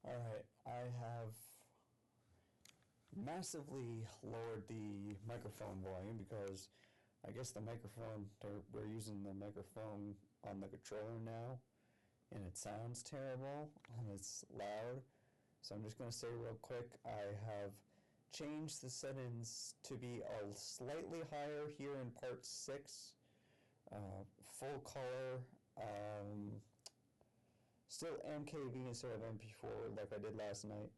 Alright, I have massively lowered the microphone volume because I guess the microphone, we're using the microphone on the controller now, and it sounds terrible and it's loud. So I'm just going to say real quick, I have changed the settings to be a slightly higher here in part 6. Full color, still MKV instead of MP4 like I did last night.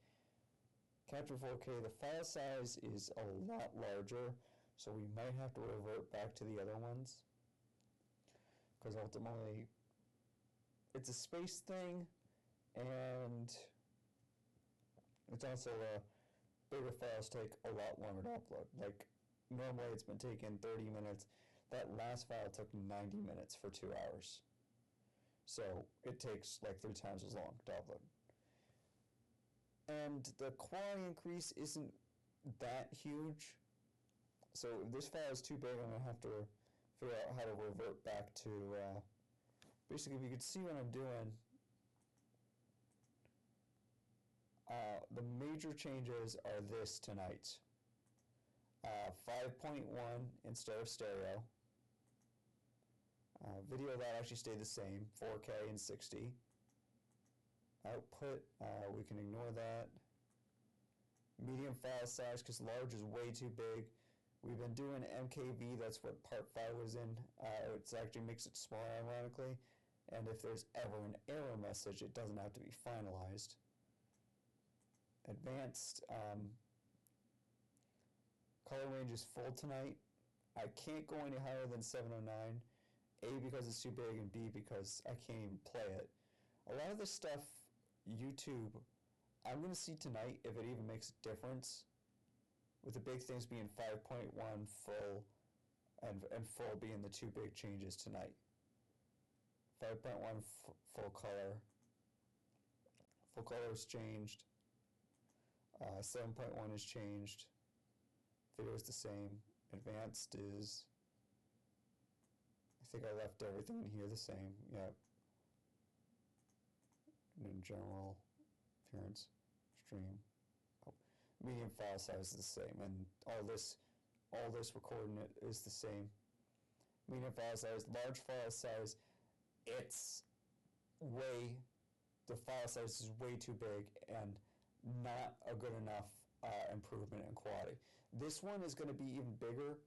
Capture 4K, the file size is a lot larger, so we might have to revert back to the other ones. Because ultimately, it's a space thing, and it's also bigger files take a lot longer to upload. Like, normally it's been taking 30 minutes. That last file took 90 minutes for 2 hours. So it takes like 3 times as long to upload. And the quality increase isn't that huge. So if this file is too big, I'm going to have to figure out how to revert back to, basically if you can see what I'm doing, the major changes are this tonight. 5.1 instead of stereo. Video that actually stayed the same, 4K and 60. Output, we can ignore that. Medium file size, because large is way too big. We've been doing MKV, that's what part 5 was in. It actually makes it smaller, ironically. And if there's ever an error message, it doesn't have to be finalized. Advanced, color range is full tonight. I can't go any higher than 709. A, because it's too big, and B, because I can't even play it. A lot of this stuff, YouTube, I'm going to see tonight if it even makes a difference, with the big things being 5.1 full and full being the 2 big changes tonight. 5.1 full color. Full color is changed. 7.1 is changed. Video is the same. Advanced is... I think I left everything in here the same. Yep. In general appearance, stream. Oh. Medium file size is the same, and all this recording is the same. Medium file size, large file size. The file size is way too big and not a good enough improvement in quality. This one is going to be even bigger.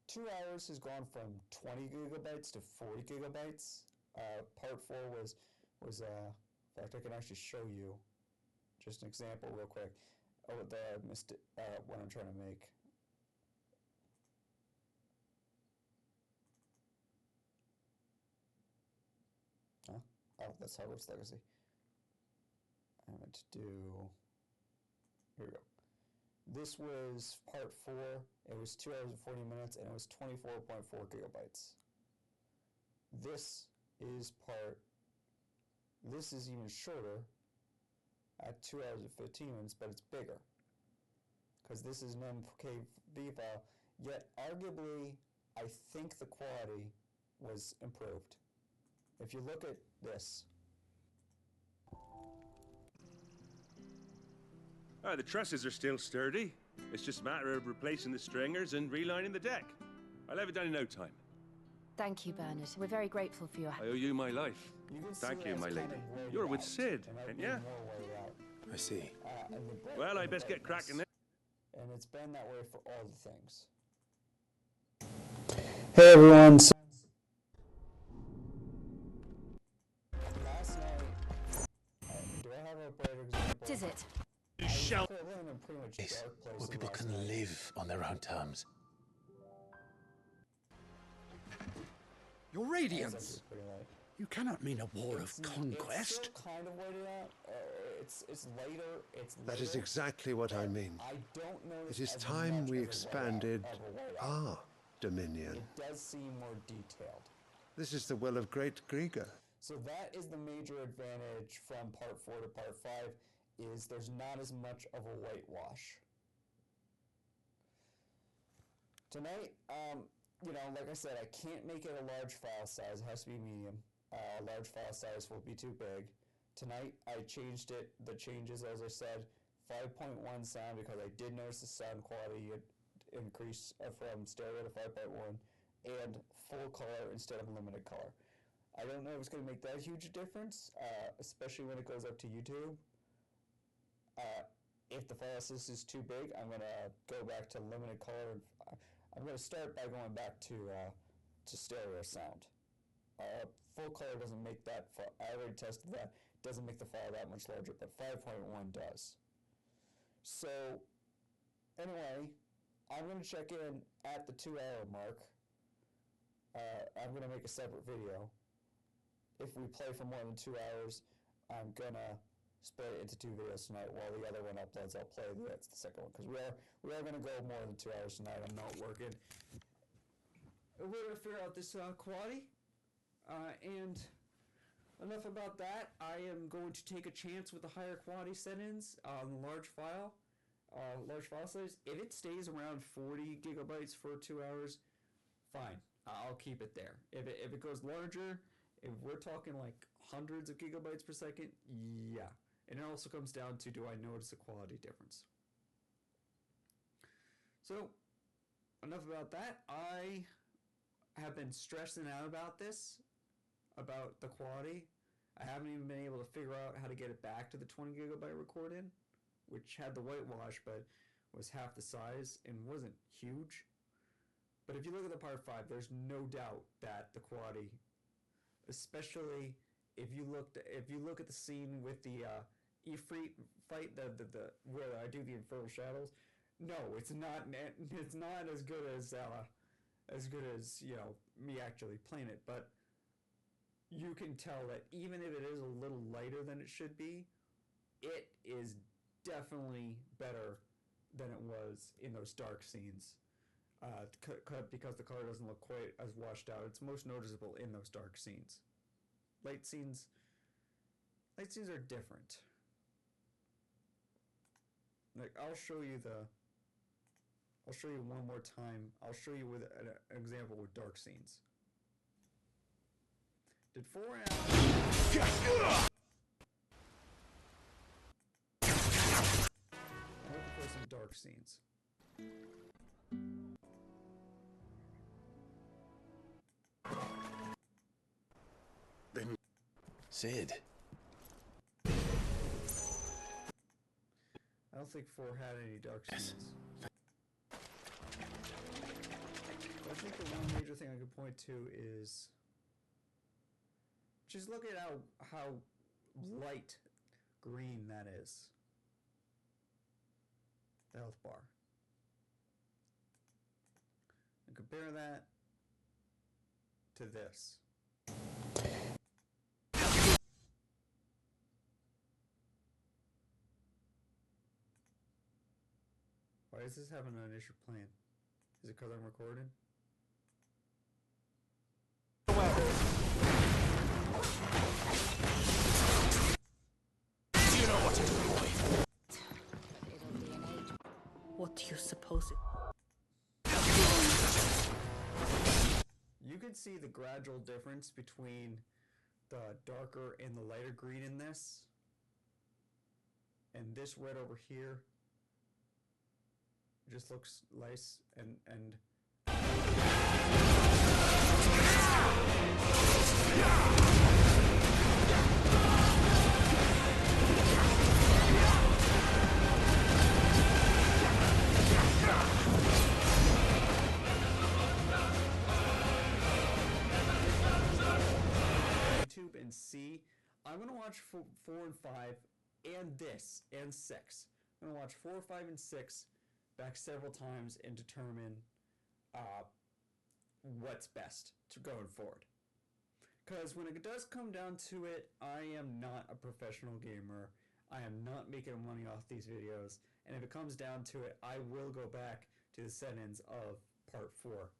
2 hours has gone from 20 gigabytes to 40 gigabytes. Part 4 was in fact, I can actually show you just an example real quick of what I'm trying to make. Huh? Oh, that's Hogwarts Legacy. I meant to do, here we go. This was part 4. It was 2 hours and 40 minutes, and it was 24.4 gigabytes. This is even shorter at 2 hours and 15 minutes, but it's bigger. Because this is an MKV file, yet arguably, I think the quality was improved. If you look at this. The trusses are still sturdy. It's just a matter of replacing the stringers and relining the deck. I'll have it done in no time. Thank you, Bernard. We're very grateful for your... I owe you my life. Thank you, my lady. You're with Sid, ain't ya? I see. Well, I best get cracking then. And it's been that way for all the things. Hey everyone. Last night, do I have a better example? What is it? You shall. Place where people can live on their own terms. Your Radiance! You cannot mean a war of conquest. It's still kind of weighted out. It's later. That is exactly what I mean. I don't know. It is time we expanded our dominion. It does seem more detailed. This is the will of great Grieger. So that is the major advantage from part 4 to part 5, is there's not as much of a whitewash. Tonight, you know, like I said, I can't make it a large file size. It has to be medium. A large file size will be too big. Tonight I changed it, the changes as I said, 5.1 sound because I did notice the sound quality increase from stereo to 5.1 and full color instead of limited color. I don't know if it's going to make that huge a difference, especially when it goes up to YouTube. If the file size is too big, I'm going to go back to limited color. I'm going to start by going back to stereo sound. Full color doesn't make that far. I already tested that. Doesn't make the file that much larger, but 5.1 does. So, anyway, I'm going to check in at the 2-hour mark. I'm going to make a separate video. If we play for more than 2 hours, I'm going to split it into 2 videos tonight. While the other one uploads, I'll play the second one. Because we are going to go more than 2 hours tonight. I'm not working. We're going to figure out this quality. And enough about that. I am going to take a chance with the higher quality settings on the large file size. If it stays around 40 gigabytes for 2 hours, fine. I'll keep it there. If it goes larger, if we're talking like hundreds of gigabytes per second, yeah. And it also comes down to, do I notice a quality difference? So, enough about that. I have been stressing out about this, about the quality. I haven't even been able to figure out how to get it back to the 20 gigabyte recording, which had the whitewash but was half the size and wasn't huge. But if you look at the part 5, there's no doubt that the quality, especially if you look at the scene with the Ifrit fight, the where I do the Infernal Shadows, no, it's not as good as you know, me actually playing it, but you can tell that even if it is a little lighter than it should be, it is definitely better than it was in those dark scenes. Because the color doesn't look quite as washed out. It's most noticeable in those dark scenes. Light scenes are different. Like, I'll show you one more time. I'll show you with an example with dark scenes. Did 4 hours. I'm looking for some dark scenes. Sid. I don't think 4 had any dark scenes. I think the one major thing I could point to is just look at how light green that is. The health bar. And compare that to this. Why is this having an issue playing? Is it because I'm recording? You know what to do, boy. It'll be an age. What do you suppose it... You can see the gradual difference between the darker and the lighter green in this. And this red over here just looks nice and YouTube and see. I'm gonna watch 4 and 5 and this and 6. I'm gonna watch 4, 5, and 6 back several times and determine what's best to going forward. Because when it does come down to it, I am not a professional gamer. I am not making money off these videos. And if it comes down to it, I will go back to the settings of part 4.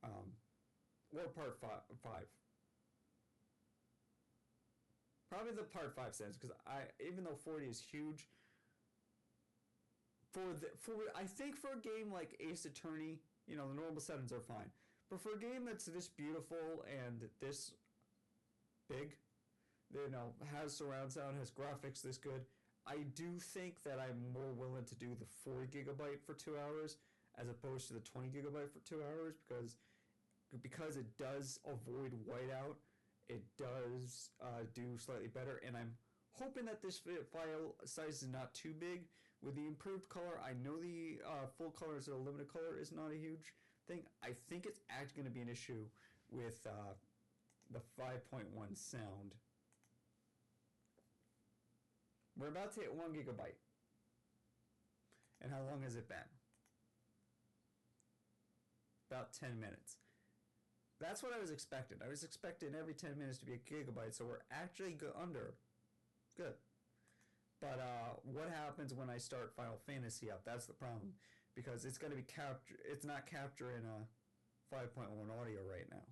Or part 5. Probably the part 5 settings, because even though 40 is huge, I think for a game like Ace Attorney, you know, the normal settings are fine. But for a game that's this beautiful and this big, you know, has surround sound, has graphics this good. I do think that I'm more willing to do the 4 gigabyte for 2 hours as opposed to the 20 gigabyte for 2 hours because it does avoid whiteout. It does do slightly better, and I'm hoping that this file size is not too big. With the improved color, I know the full color instead of limited color is not a huge thing. I think it's actually going to be an issue with the 5.1 sound. We're about to hit 1 gigabyte. And how long has it been? About 10 minutes. That's what I was expecting. I was expecting every 10 minutes to be a gigabyte, so we're actually under. Good. But what happens when I start Final Fantasy up? That's the problem. Because it's going to be it's not capturing 5.1 audio right now.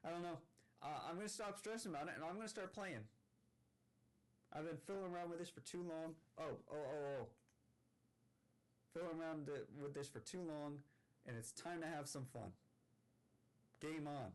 I don't know. I'm going to stop stressing about it, and I'm going to start playing. I've been fiddling around with this for too long. Fiddling around with this for too long, and it's time to have some fun. Game on.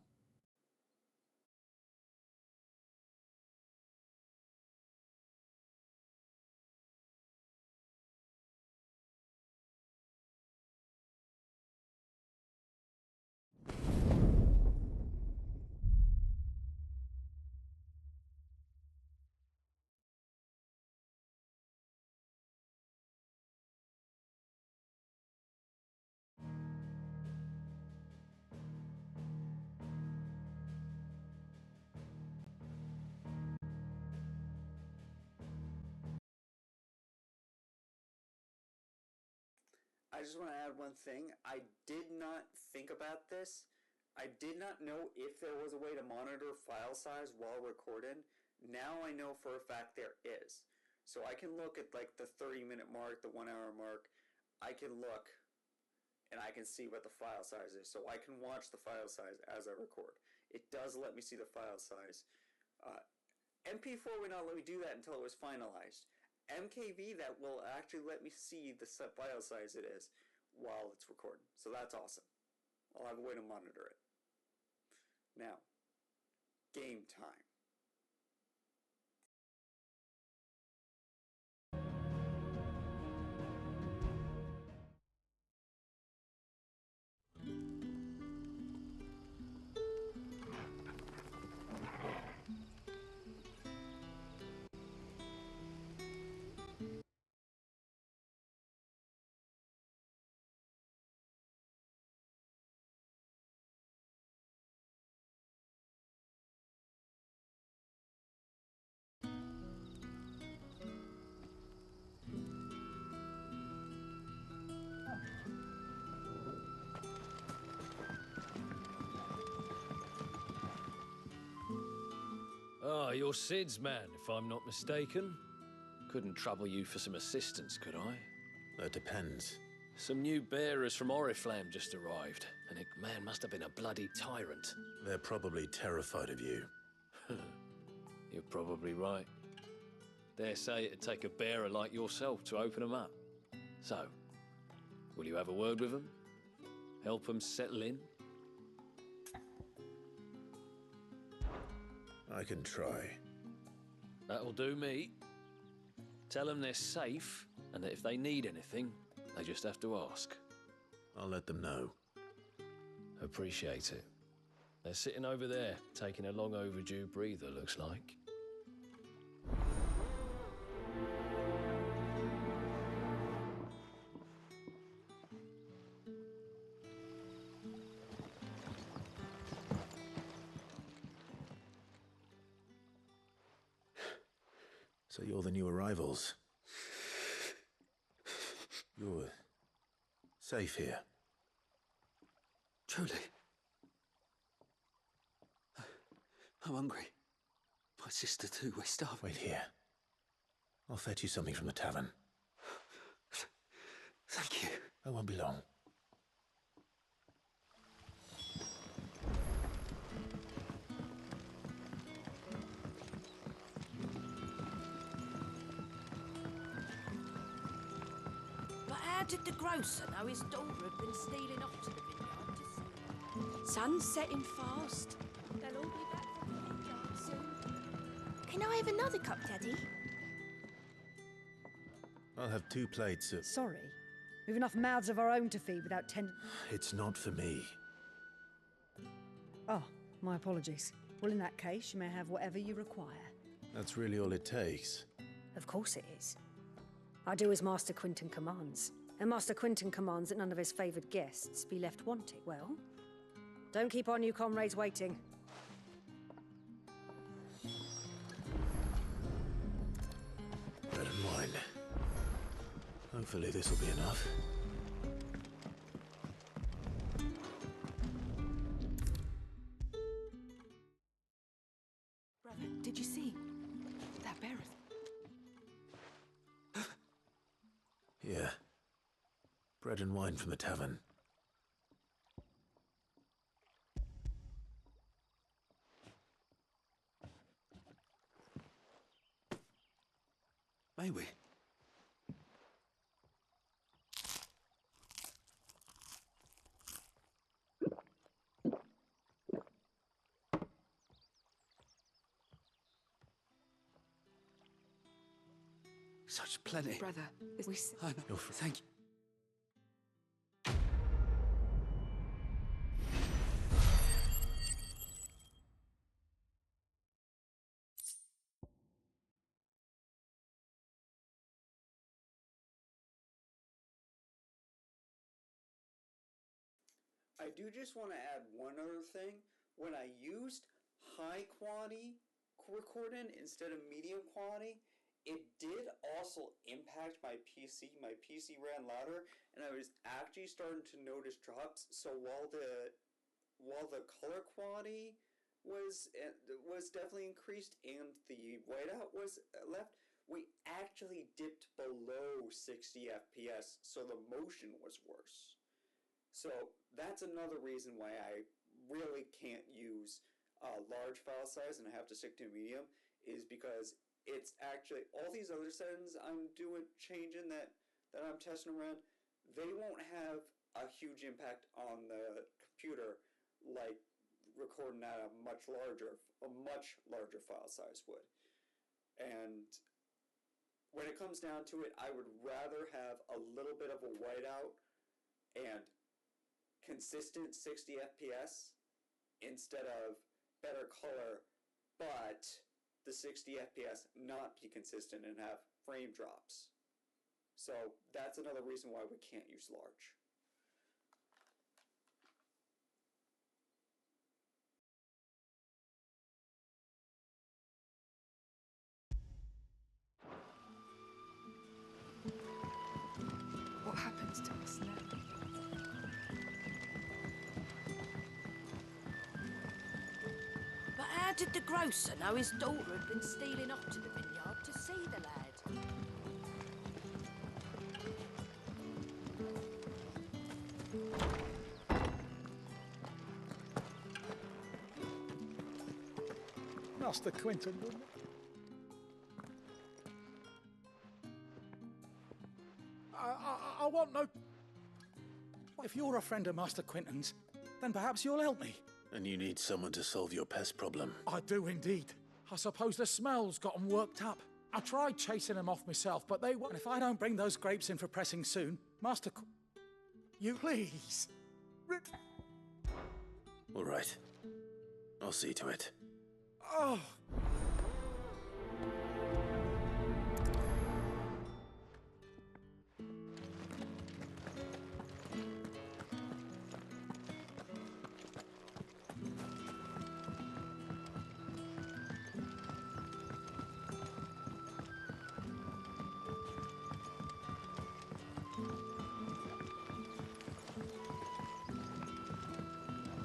I just want to add one thing. I did not think about this. I did not know if there was a way to monitor file size while recording. Now I know for a fact there is. So I can look at like the 30-minute mark, the 1 hour mark. I can look and I can see what the file size is. So I can watch the file size as I record. It does let me see the file size. MP4 would not let me do that until it was finalized. MKV, that will actually let me see the file size it is while it's recording. So that's awesome. I'll have a way to monitor it. Now, game time. Ah, you're Sid's man, if I'm not mistaken. Couldn't trouble you for some assistance, could I? That depends. Some new bearers from Oriflamme just arrived, and the man must have been a bloody tyrant. They're probably terrified of you. You're probably right. Dare say it'd take a bearer like yourself to open them up. So, will you have a word with them? Help them settle in? I can try. That'll do me. Tell them they're safe, and that if they need anything, they just have to ask. I'll let them know. Appreciate it. They're sitting over there, taking a long overdue breather, looks like. So you're the new arrivals. You're safe here. Truly. I'm hungry. My sister too, we're starving. Wait here. I'll fetch you something from the tavern. Thank you. I won't be long. How did the grocer know his daughter had been stealing off to the vineyard to see? Sun's setting fast. They'll all be back from the vineyard. Can I have another cup, Daddy? I'll have 2 plates of... Sorry. We've enough mouths of our own to feed without tending... It's not for me. Oh, my apologies. Well, in that case, you may have whatever you require. That's really all it takes. Of course it is. I do as Master Quinton commands. And Master Quinton commands that none of his favoured guests be left wanting. Well, don't keep our new comrades waiting. Bread and wine. Hopefully this will be enough. Brother, did you see? That bear is... Yeah. Bread and wine from the tavern. May we? Such plenty. Brother, we... I know. You're free. Thank you. I do just want to add one other thing. When I used high quality recording instead of medium quality, it did also impact my PC. My PC ran louder, and I was actually starting to notice drops. So while the color quality was definitely increased and the whiteout was left, we actually dipped below 60 FPS, so the motion was worse. So that's another reason why I really can't use large file size and I have to stick to medium, is because it's actually all these other settings I'm changing that I'm testing around, they won't have a huge impact on the computer like recording at a much larger file size would. And when it comes down to it, I would rather have a little bit of a whiteout and consistent 60 FPS instead of better color, but the 60 FPS not be consistent and have frame drops. So that's another reason why we can't use large. What happens to us now? But how did the grocer know his daughter had been stealing off to the vineyard to see the lad? Master Quinton, wouldn't it? I want no... If you're a friend of Master Quinton's, then perhaps you'll help me. And you need someone to solve your pest problem. I do indeed. I suppose the smell's got 'em worked up. I tried chasing them off myself, but they won't. And if I don't bring those grapes in for pressing soon, Master you please. All right. I'll see to it. Oh.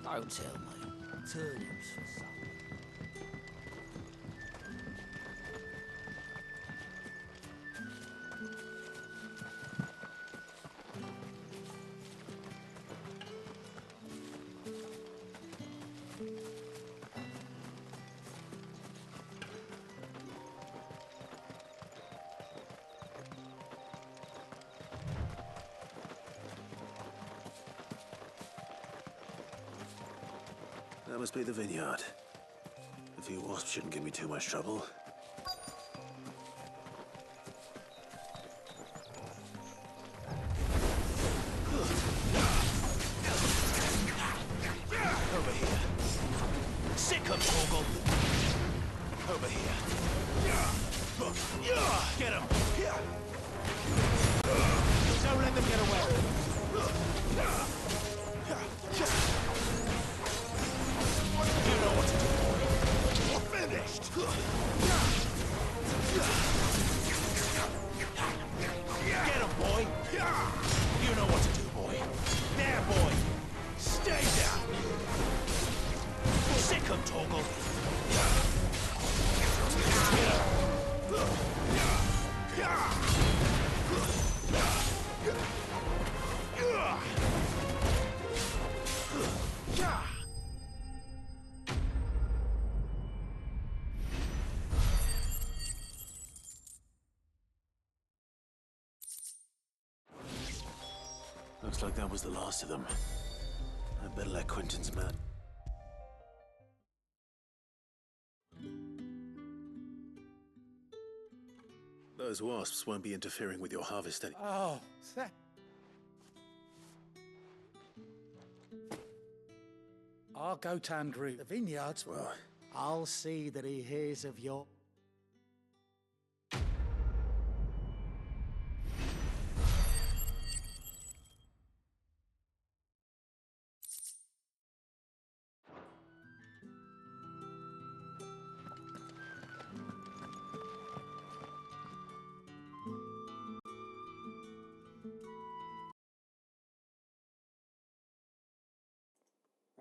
Don't tell me. Turnips for supper. That must be the vineyard. A few wasps shouldn't give me too much trouble. Sick 'em, Torgal. Over here. Get him. Don't let them get away. You know what to do, boy. You're finished. Get him, boy. You know what to do, boy. There, boy. Stay down. Sick 'em, Torgal. Looks like that was the last of them. I better let Quentin's man. Those wasps won't be interfering with your harvest any— Oh, I'll go to Andrew. The vineyards. Well, I'll see that he hears of your...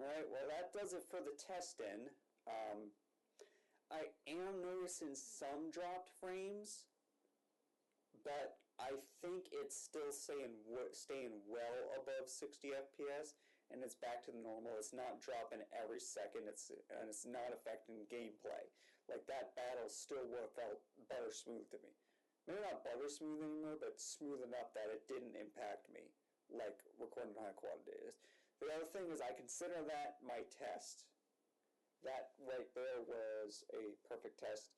Alright, well that does it for the testing. I am noticing some dropped frames, but I think it's still staying well above 60 FPS, and it's back to the normal. It's not dropping every second, and it's not affecting gameplay. Like, that battle still worked out butter smooth to me. Maybe not butter smooth anymore, but smooth enough that it didn't impact me, like recording high quality data. The other thing is I consider that my test. That right there was a perfect test.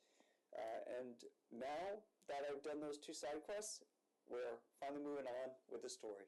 And now that I've done those 2 side quests, we're finally moving on with the story.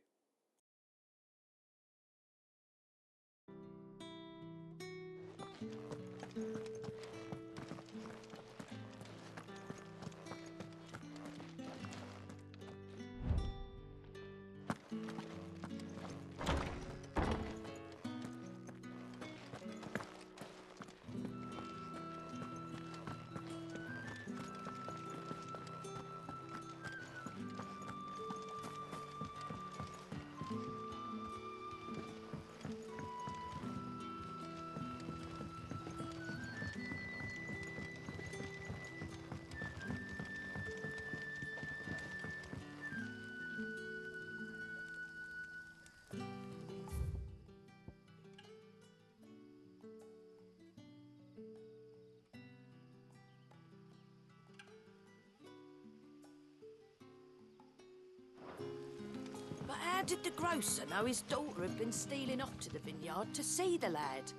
But how did the grocer know his daughter had been stealing off to the vineyard to see the lad?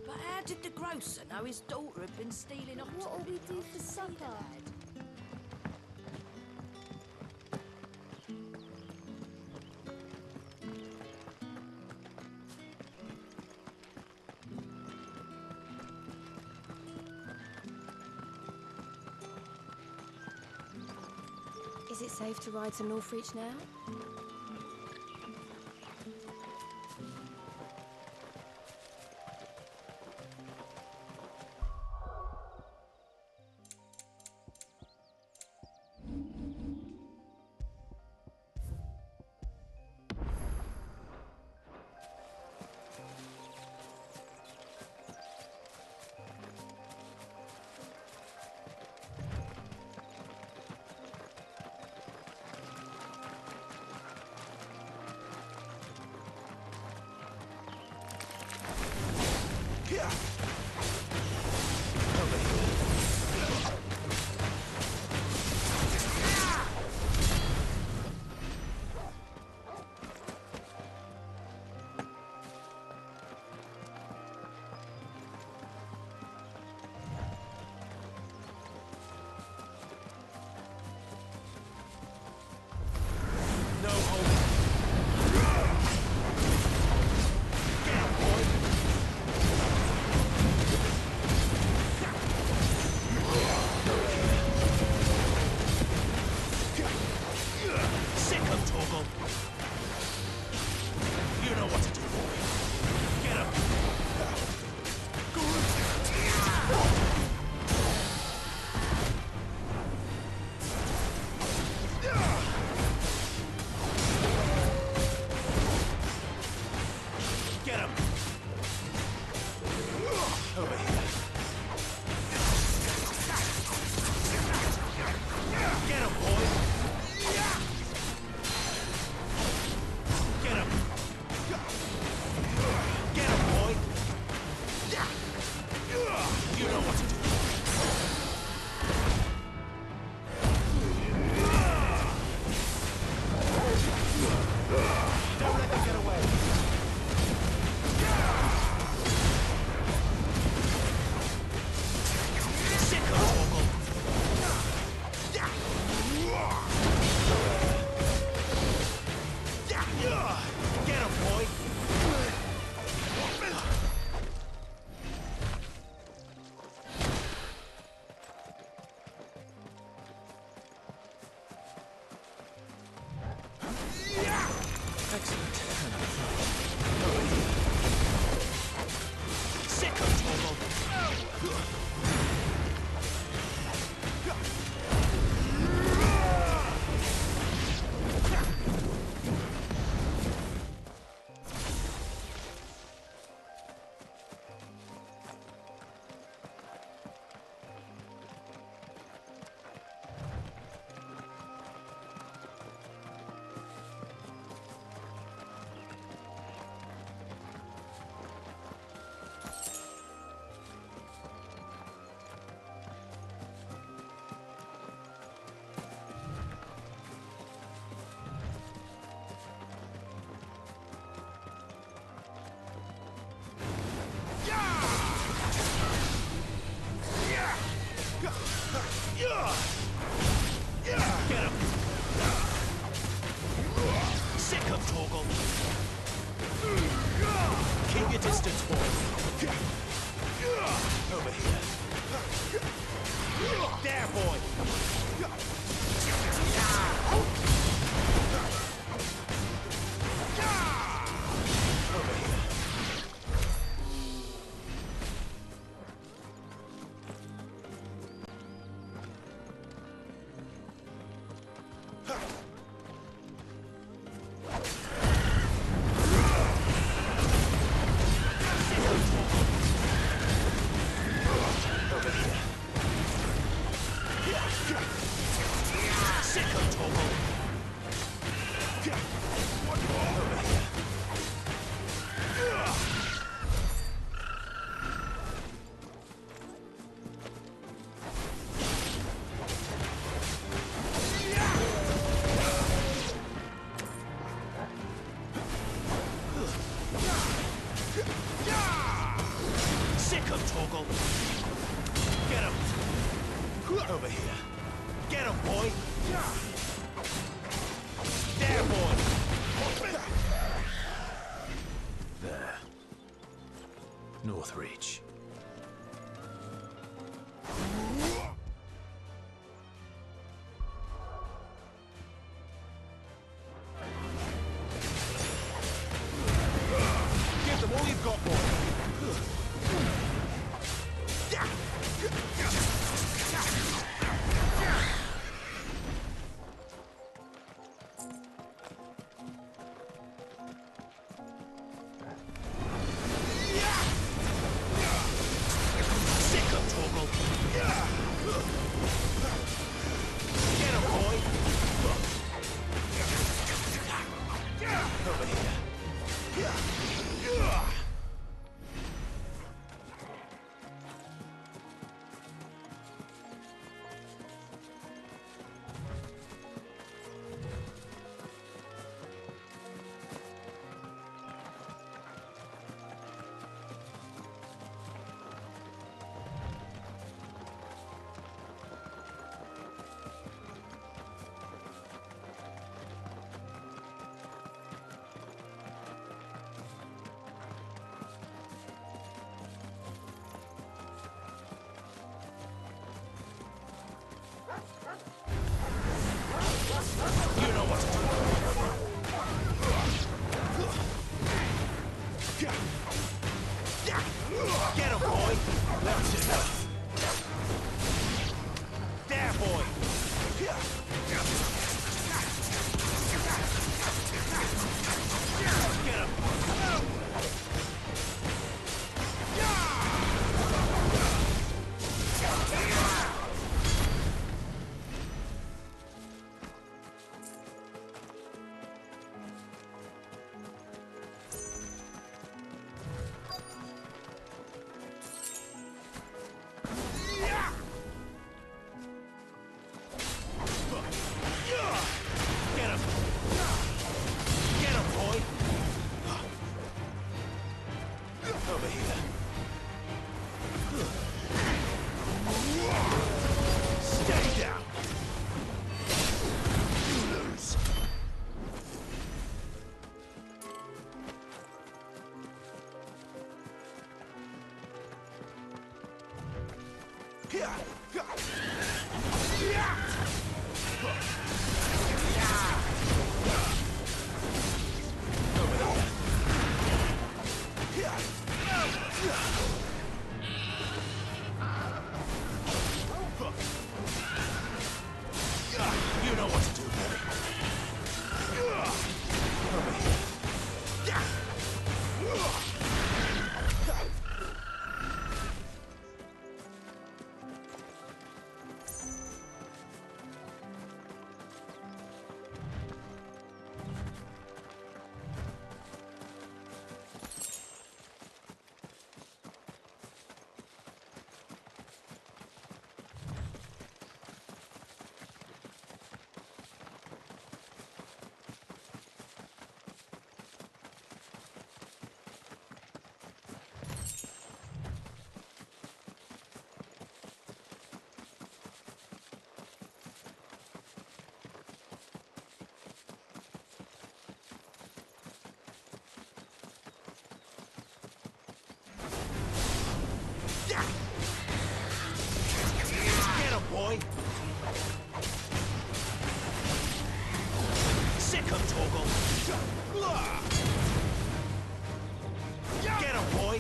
But how did the grocer know his daughter had been stealing off to the vineyard to see the lad? Is it safe to ride to Northreach now? Get him! Over here. Get him, boy! Get him! Get him, boy! You know what to do. Don't let them get away. Get him, boy! Excellent. Sick of trouble. Get him! Sick of Torgal! Keep your distance, boy! Over here! There, boy! Over here! Over here. Get him, boy! There, boy! There. Northreach. Give them all you've got, boy! You know what to do. Get him, boy! That's enough. There, boy! Get him! You know what to do, boy. Over here. Get him, boy! Sick him, Torgal! Get him, boy!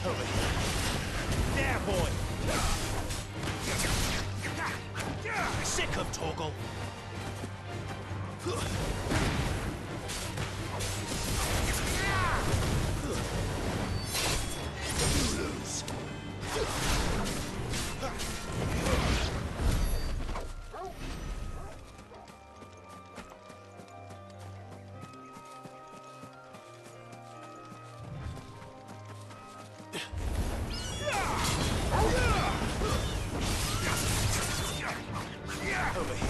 Over here. There, boy! Sick of Torgal! You lose. Over here.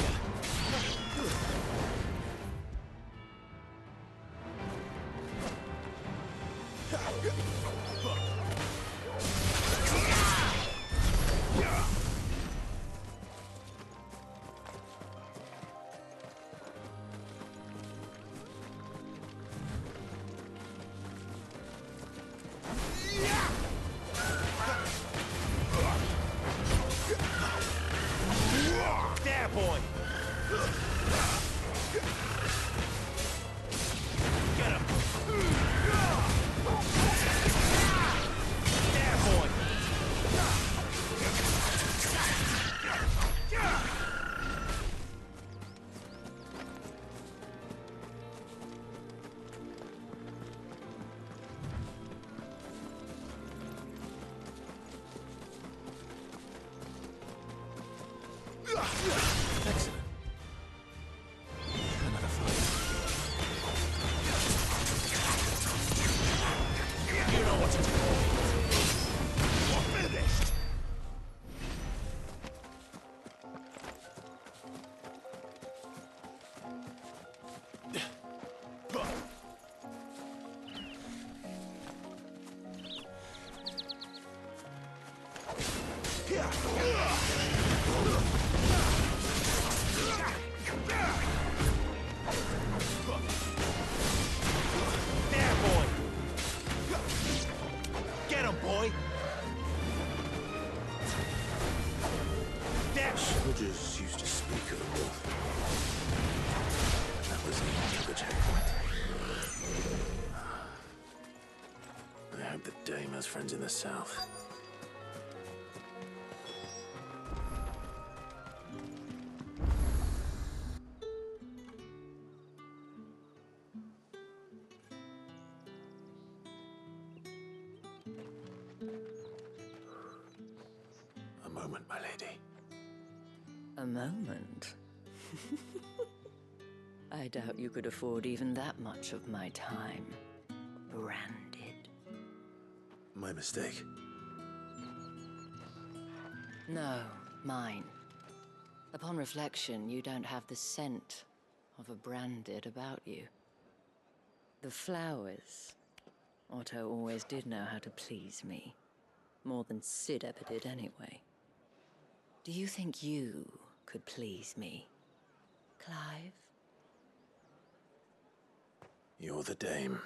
There, boy! Get him! There, boy! Excellent. Another fight. You know what to do. We're finished. There, boy! Get him, boy! There! Soldiers used to speak of a wolf. That was the other checkpoint. I hope that Dame has friends in the south. A moment, my lady. A moment? I doubt you could afford even that much of my time. Branded. My mistake. No, mine. Upon reflection, you don't have the scent of a branded about you. The flowers. Otto always did know how to please me. More than Sid ever did anyway. Do you think you could please me, Clive? You're the dame.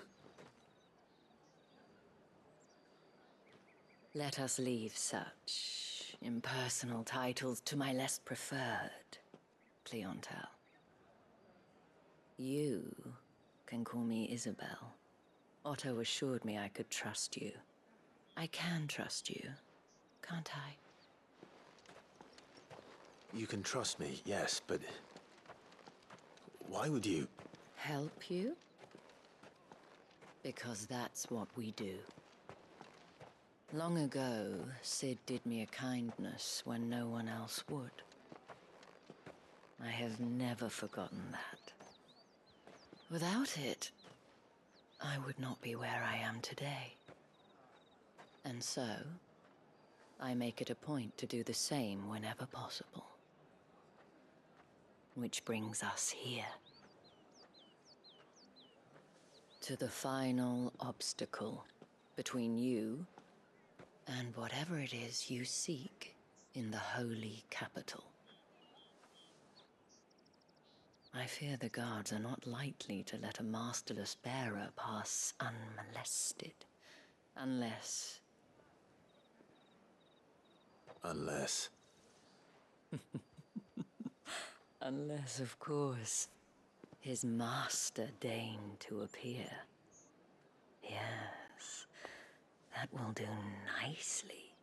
Let us leave such impersonal titles to my less preferred clientele. You can call me Isabel. Otto assured me I could trust you. I can trust you, can't I? You can trust me, yes, but... why would you... Help you? Because that's what we do. Long ago, Sid did me a kindness when no one else would. I have never forgotten that. Without it, I would not be where I am today. And so, I make it a point to do the same whenever possible. Which brings us here. To the final obstacle between you and whatever it is you seek in the holy capital. I fear the guards are not likely to let a masterless bearer pass unmolested, unless... Unless... Unless, of course, his master deigned to appear. Yes, that will do nicely.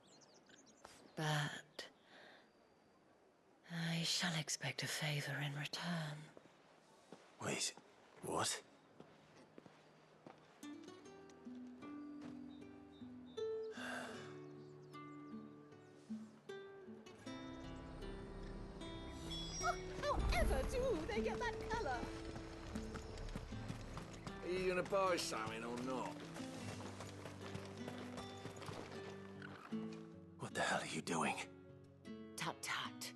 But I shall expect a favor in return. Wait, what? However do they get that color? Are you gonna buy something or not? What the hell are you doing? Tut-tut.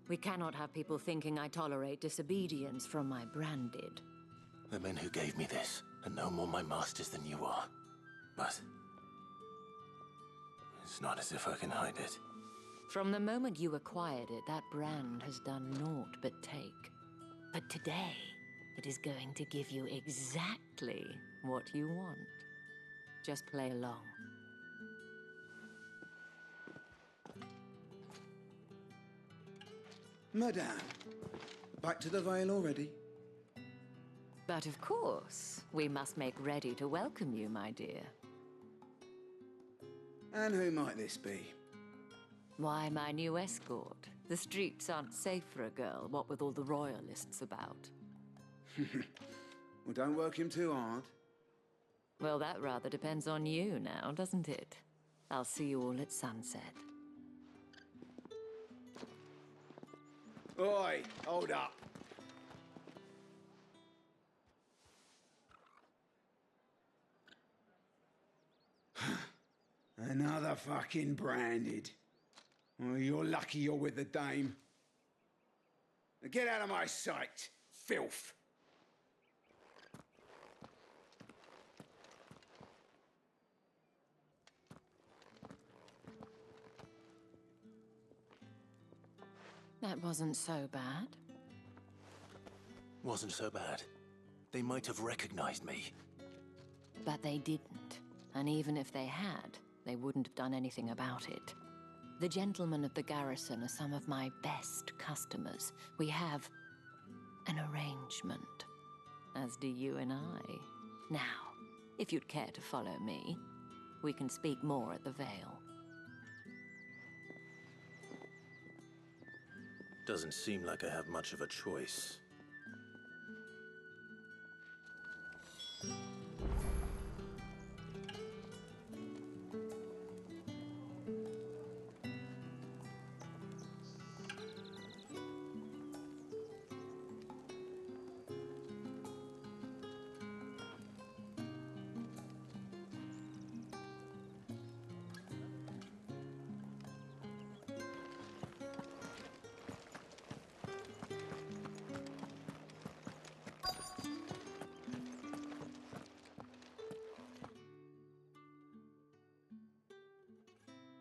We cannot have people thinking I tolerate disobedience from my branded. The men who gave me this are no more my masters than you are. But... it's not as if I can hide it. From the moment you acquired it, that brand has done naught but take. But today, it is going to give you exactly what you want. Just play along. Madame, back to the Vale already? But of course, we must make ready to welcome you, my dear. And who might this be? Why, my new escort. The streets aren't safe for a girl, what with all the royalists about. Well, don't work him too hard. Well, that rather depends on you now, doesn't it? I'll see you all at sunset. Oi, hold up. Another fucking branded. Oh, you're lucky you're with the dame. Now get out of my sight, filth. That wasn't so bad. Wasn't so bad. They might have recognized me. But they didn't. And even if they had, they wouldn't have done anything about it. The gentlemen of the garrison are some of my best customers. We have an arrangement, as do you and I. Now, if you'd care to follow me, we can speak more at the Vale. Doesn't seem like I have much of a choice.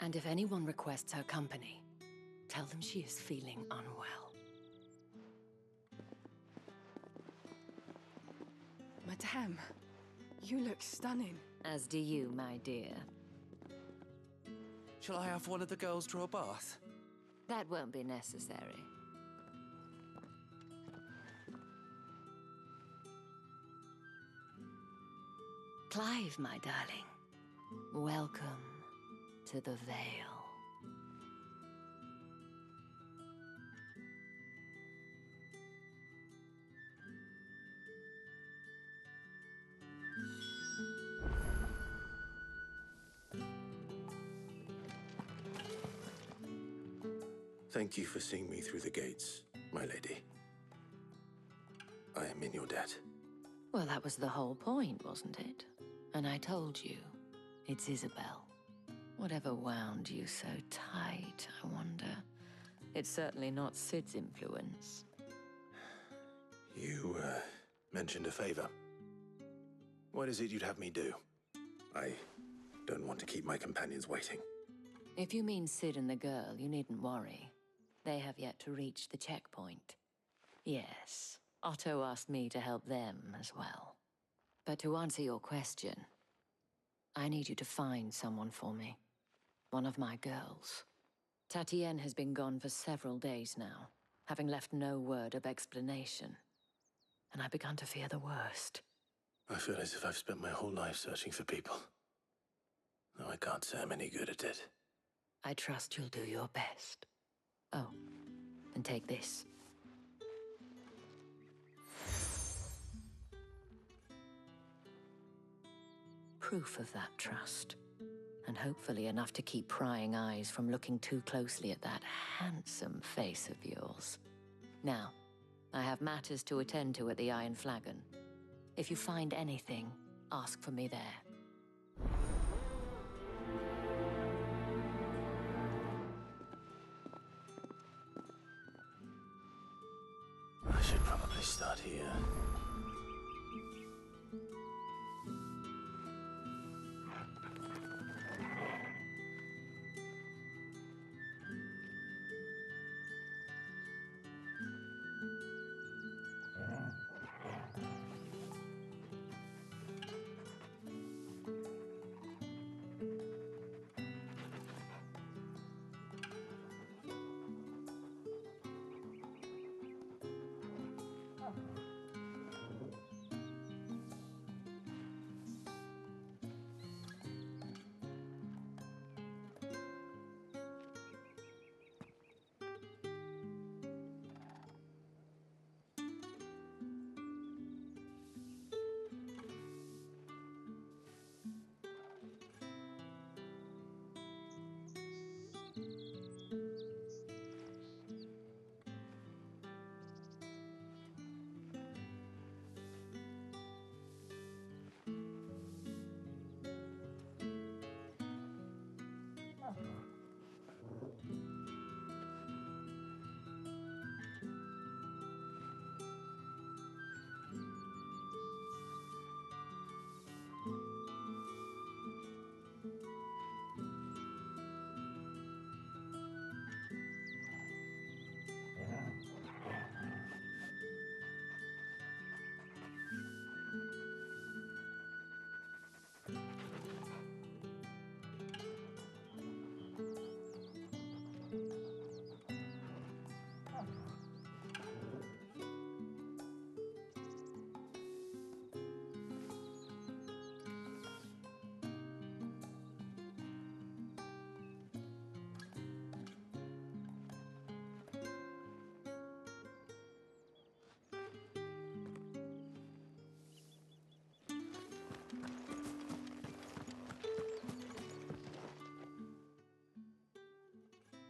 And if anyone requests her company, tell them she is feeling unwell. Madame, you look stunning. As do you, my dear. Shall I have one of the girls draw a bath? That won't be necessary. Clive, my darling. Welcome to the Vale. Thank you for seeing me through the gates, my lady. I am in your debt. Well, that was the whole point, wasn't it? And I told you, it's Isabel. Whatever wound you so tight, I wonder. It's certainly not Sid's influence. You, mentioned a favor. What is it you'd have me do? I don't want to keep my companions waiting. If you mean Sid and the girl, you needn't worry. They have yet to reach the checkpoint. Yes, Otto asked me to help them as well. But to answer your question, I need you to find someone for me. One of my girls. Tatienne has been gone for several days now, having left no word of explanation. And I've begun to fear the worst. I feel as if I've spent my whole life searching for people. Though I can't say I'm any good at it. I trust you'll do your best. Oh, and take this. Proof of that trust. And hopefully enough to keep prying eyes from looking too closely at that handsome face of yours. Now, I have matters to attend to at the Iron Flagon. If you find anything, ask for me there. I should probably start here.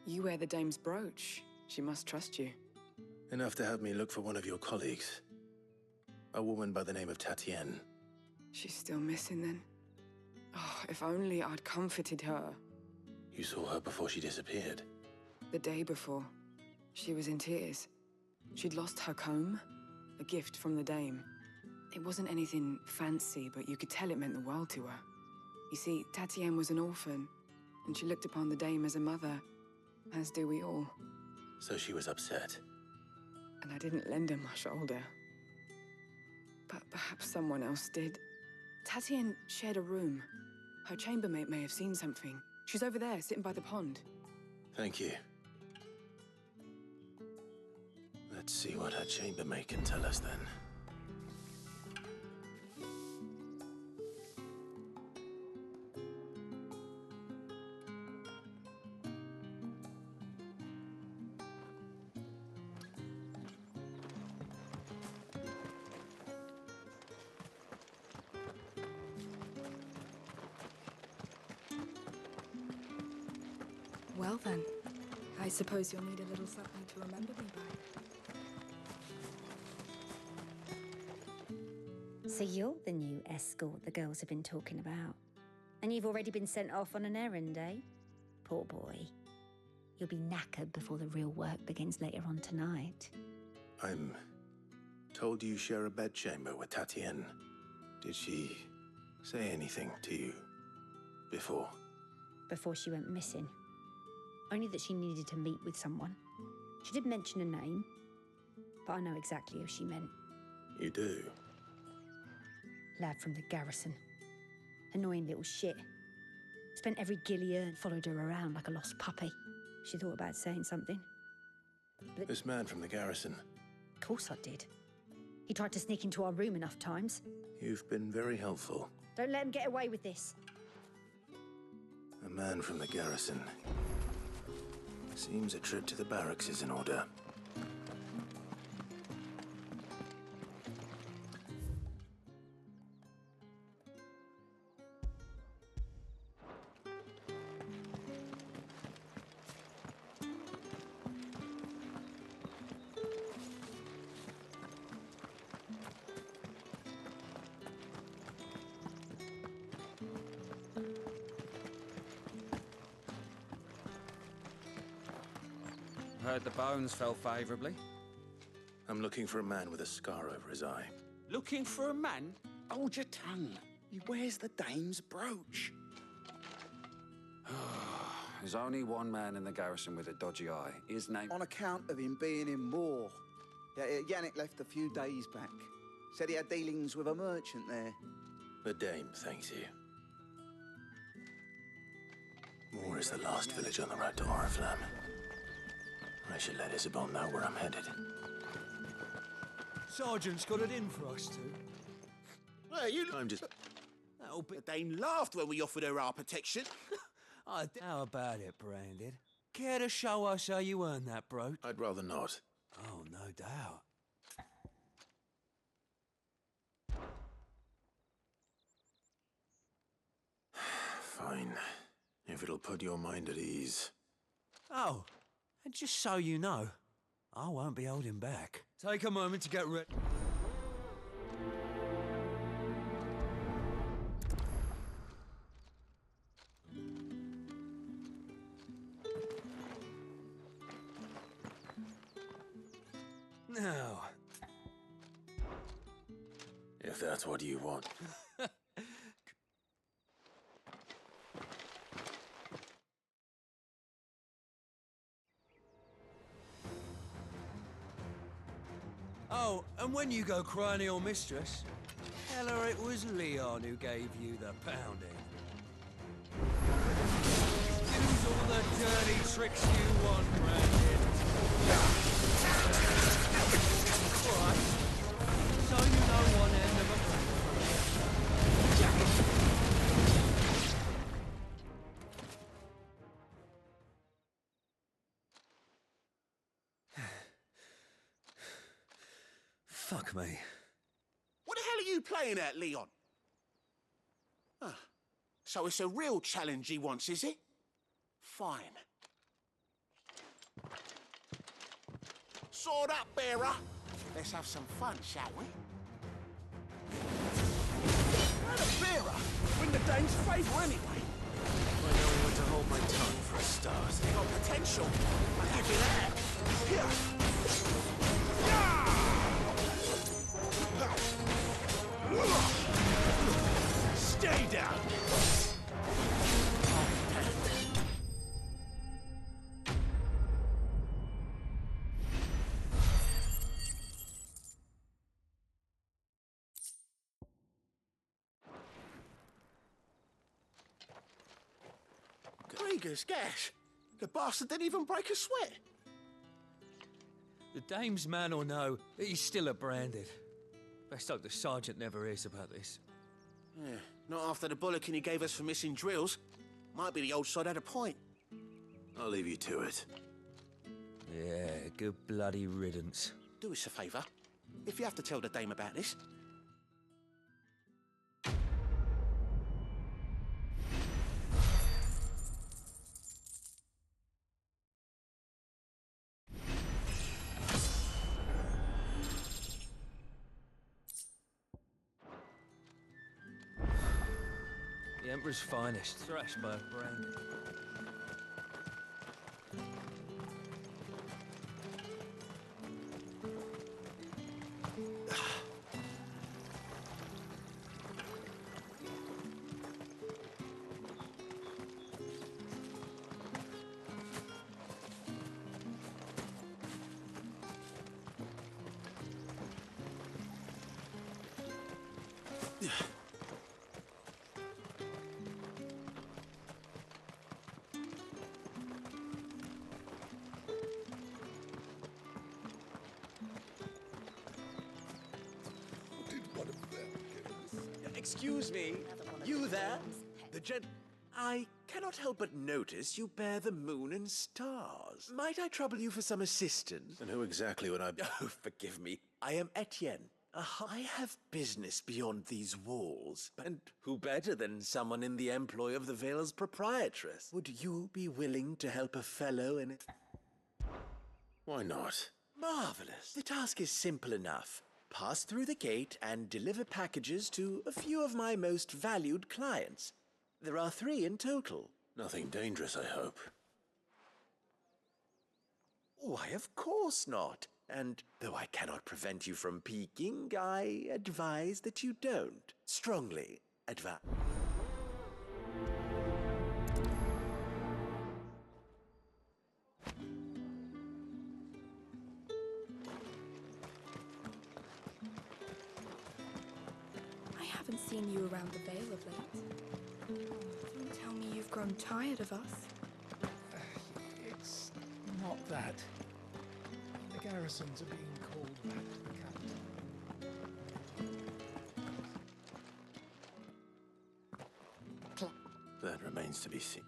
You wear the dame's brooch. She must trust you. Enough to have me look for one of your colleagues. A woman by the name of Tatienne. She's still missing then. Oh, if only I'd comforted her. You saw her before she disappeared? The day before. She was in tears. She'd lost her comb, a gift from the dame. It wasn't anything fancy, but you could tell it meant the world to her. You see, Tatienne was an orphan, and she looked upon the dame as a mother, as do we all. So she was upset. And I didn't lend her my shoulder. But perhaps someone else did. Tatienne shared a room. Her chambermaid may have seen something. She's over there, sitting by the pond. Thank you. Let's see what her chambermaid can tell us then. Well then, I suppose you'll need a little something to remember me by. So you're the new escort the girls have been talking about. And you've already been sent off on an errand, eh? Poor boy. You'll be knackered before the real work begins later on tonight. I'm told you share a bedchamber with Tatienne. Did she say anything to you before? Before she went missing. Only that she needed to meet with someone. She did mention a name, but I know exactly who she meant. You do? Lad from the garrison. Annoying little shit. Spent every guil he earned, followed her around like a lost puppy. She thought about saying something. But This man from the garrison. of course I did. He tried to sneak into our room enough times. You've been very helpful. Don't let him get away with this. A man from the garrison. Seems a trip to the barracks is in order. Heard the bones fell favourably. I'm looking for a man with a scar over his eye. Looking for a man? Hold your tongue. He wears the dame's brooch. There's only one man in the garrison with a dodgy eye. His name... On account of him being in war. Yeah, Yannick left a few days back. Said he had dealings with a merchant there. The dame thanks you. Moor is the last village on the road to Oriflamme. I should let Isabel know where I'm headed. Sergeant's got it in for us two. Well, I'm just... That'll be... The dame laughed when we offered her our protection. How about it, Branded? Care to show us how you earned that brooch? I'd rather not. Oh, no doubt. Fine. If it'll put your mind at ease. Oh, and just so you know, I won't be holding back. Take a moment to get ready. Now. If that's what you want. Oh, and when you go crying to your mistress, tell her it was Leon who gave you the pounding. Use all the dirty tricks you want, Brandon. Right. So you know one end of a Fuck me. What the hell are you playing at, Leon? So it's a real challenge he wants, is it? Fine. Sword up, bearer. Let's have some fun, shall we? Well, a bearer. Win the dame's favour anyway. I know when to hold my tongue for a start. You got potential. I'll give you that. Here. Stay down! Tigers, gas. The bastard didn't even break a sweat. The dame's man or no, he's still a branded. Best hope the sergeant never hears about this. Yeah, not after the bollocking he gave us for missing drills. Might be the old sod had a point. I'll leave you to it. Yeah, good bloody riddance. Do us a favour. If you have to tell the dame about this, The Emperor's finest, thrashed by a branded. Excuse me, you there? The I cannot help but notice you bear the moon and stars. Might I trouble you for some assistance? And who exactly would I be? Oh, forgive me. I am Etienne. I have business beyond these walls. And who better than someone in the employ of the Vale's proprietress? Would you be willing to help a fellow in it? Why not? Marvelous. The task is simple enough. Pass through the gate and deliver packages to a few of my most valued clients. There are 3 in total. Nothing dangerous, I hope. Why, of course not. And though I cannot prevent you from peeking, I advise that you don't. Strongly advise. I haven't seen you around the Vale of late. Don't tell me you've grown tired of us. It's not that. The garrisons are being called back to the capital. That remains to be seen.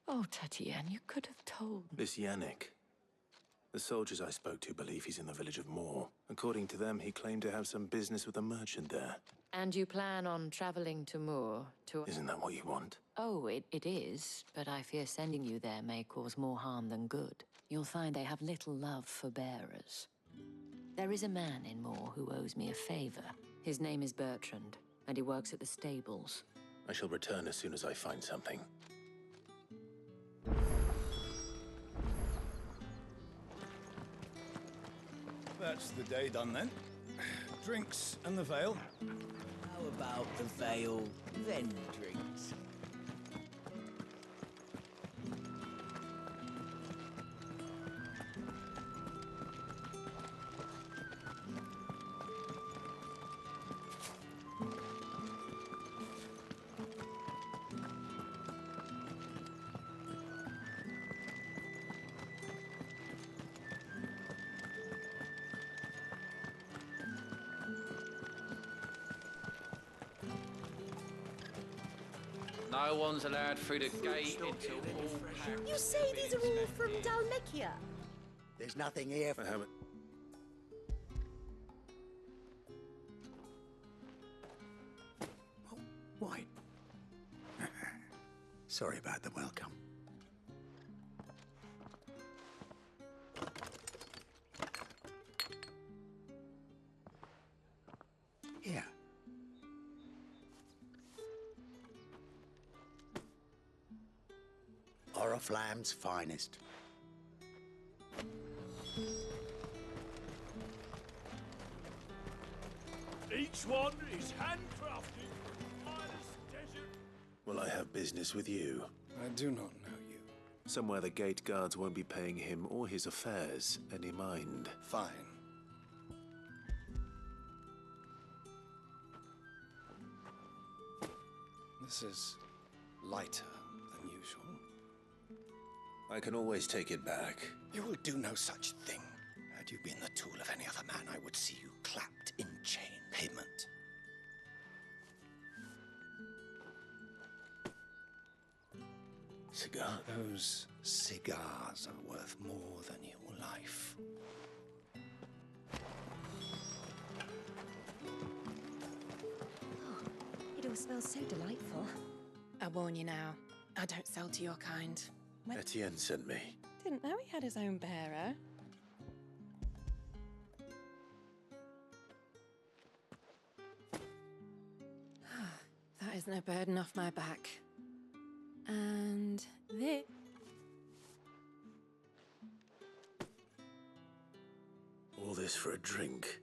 Oh, Tatienne, you could have told me. This Yannick. The soldiers I spoke to believe he's in the village of Moor. According to them, he claimed to have some business with a merchant there. And you plan on traveling to Moor to... Isn't that what you want? Oh, it is, but I fear sending you there may cause more harm than good. You'll find they have little love for bearers. There is a man in Moor who owes me a favor. His name is Bertrand, and he works at the stables. I shall return as soon as I find something. That's the day done then. Drinks and the Vale. How about the Vale, then drinks? No one's allowed through the gate until all... You say these are all from Dalmekia? There's nothing here. I haven't. Oh, why? Sorry about the welcome. Here. Oriflamme's finest. Each one is handcrafted, minus desert. Will I have business with you? I do not know you. Somewhere the gate guards won't be paying him or his affairs any mind. Fine. This is lighter than usual. I can always take it back. You will do no such thing. Had you been the tool of any other man, I would see you clapped in chain payment. Cigar? Those cigars are worth more than your life. It all smells so delightful. I warn you now, I don't sell to your kind. Etienne sent me. Didn't know he had his own bearer. That is no burden off my back. And this... All this for a drink.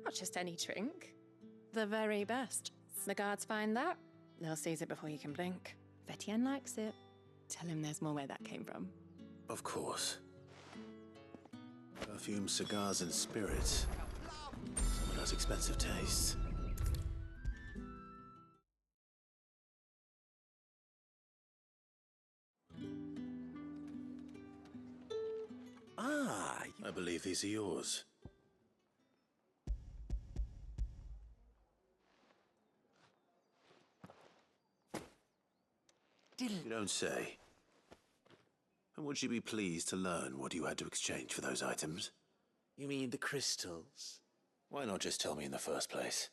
Not just any drink. The very best. The guards find that, they'll seize it before you can blink. If Etienne likes it, tell him there's more where that came from. Of course. Perfume, cigars, and spirits. Someone has expensive tastes. I believe these are yours. You don't say. And would you be pleased to learn what you had to exchange for those items? You mean the crystals? Why not just tell me in the first place?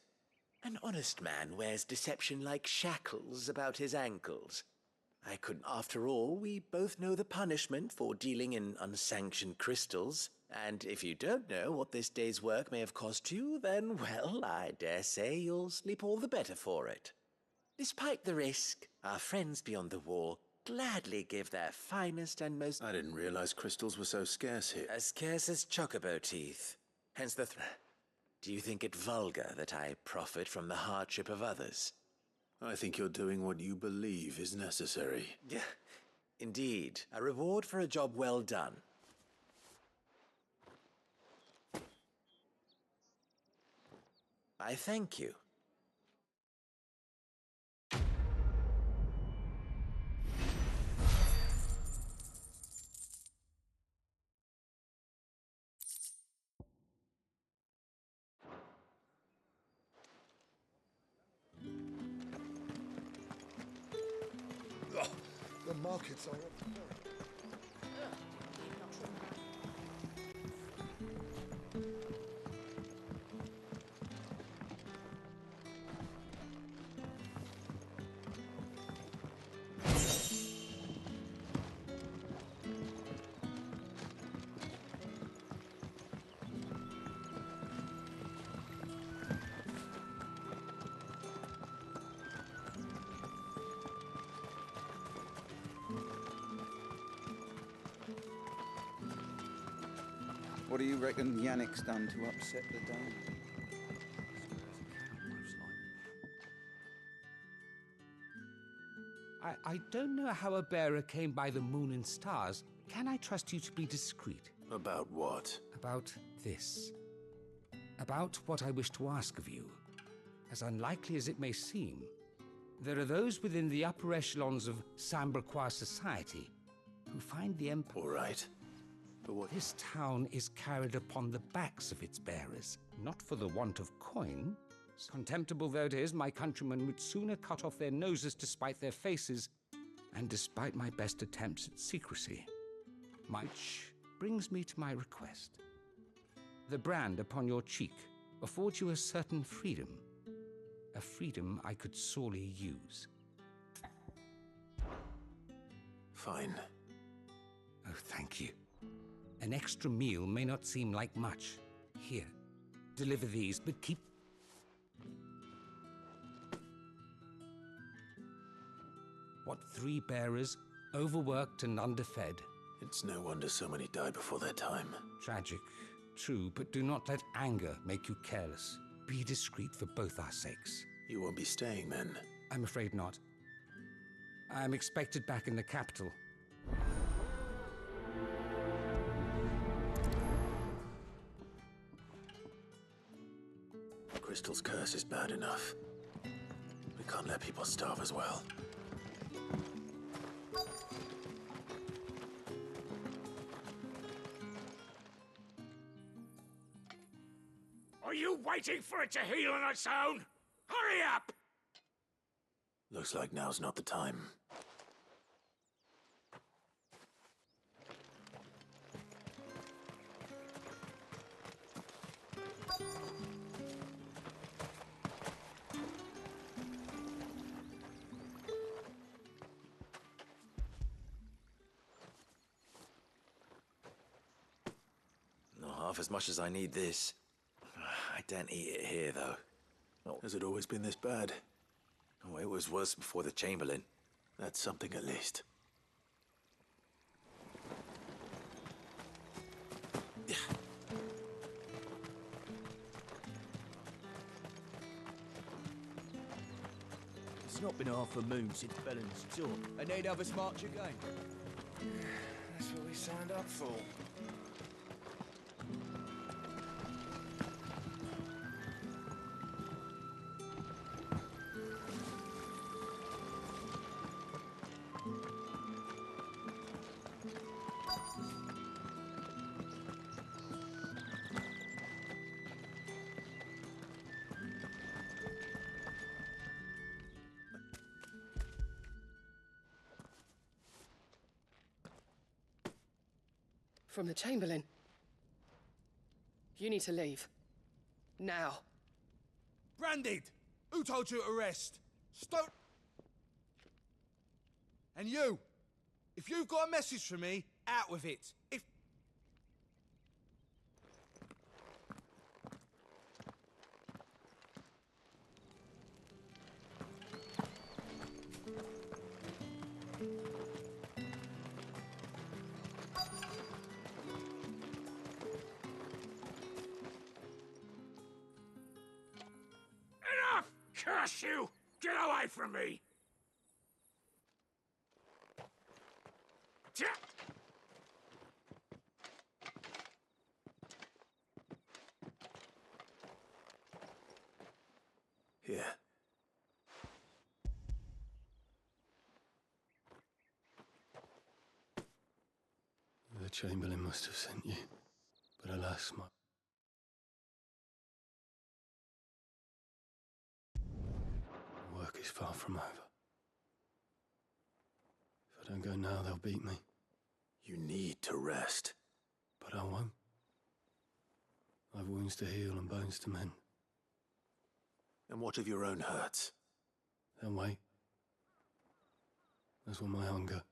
An honest man wears deception like shackles about his ankles. I couldn't. After all, we both know the punishment for dealing in unsanctioned crystals. And if you don't know what this day's work may have cost you, then, well, I dare say you'll sleep all the better for it. Despite the risk, our friends beyond the wall gladly give their finest and most... I didn't realize crystals were so scarce here. As scarce as chocobo teeth. Hence the Do you think it vulgar that I profit from the hardship of others? I think you're doing what you believe is necessary. Yeah, indeed. A reward for a job well done. I thank you. The markets are... What do you reckon Yannick's done to upset the dome? I don't know how a bearer came by the moon and stars. Can I trust you to be discreet? About what? About this. About what I wish to ask of you. As unlikely as it may seem, there are those within the upper echelons of Samberquois society who find the Empire... All right. But what... This town is carried upon the backs of its bearers, not for the want of coin. Contemptible though it is, my countrymen would sooner cut off their noses to spite their faces, and despite my best attempts at secrecy. Which brings me to my request. The brand upon your cheek affords you a certain freedom. A freedom I could sorely use. Fine. Oh, thank you. An extra meal may not seem like much. Here, deliver these, but keep... What 3 bearers, overworked and underfed? It's no wonder so many die before their time. Tragic, true, but do not let anger make you careless. Be discreet for both our sakes. You won't be staying then? I'm afraid not. I'm expected back in the capital. Crystal's curse is bad enough. We can't let people starve as well. Are you waiting for it to heal on its own? Hurry up! Looks like now's not the time. Not half as much as I need this. I don't eat it here, though. Oh. Has it always been this bad? Oh, it was worse before the Chamberlain. That's something at least. It's not been half a moon since Belen's tour, and they'd have us march again. That's what we signed up for. From the Chamberlain. You need to leave. Now. Branded! Who told you to arrest? Stop! And you! If you've got a message for me, out with it. If... Curse you! Get away from me! Here. The Chamberlain must have sent you, but alas, my... work is far from over. If I don't go now, they'll beat me. You need to rest. But I won't. I've wounds to heal and bones to mend. And what of your own hurts? They'll wait. As will my hunger.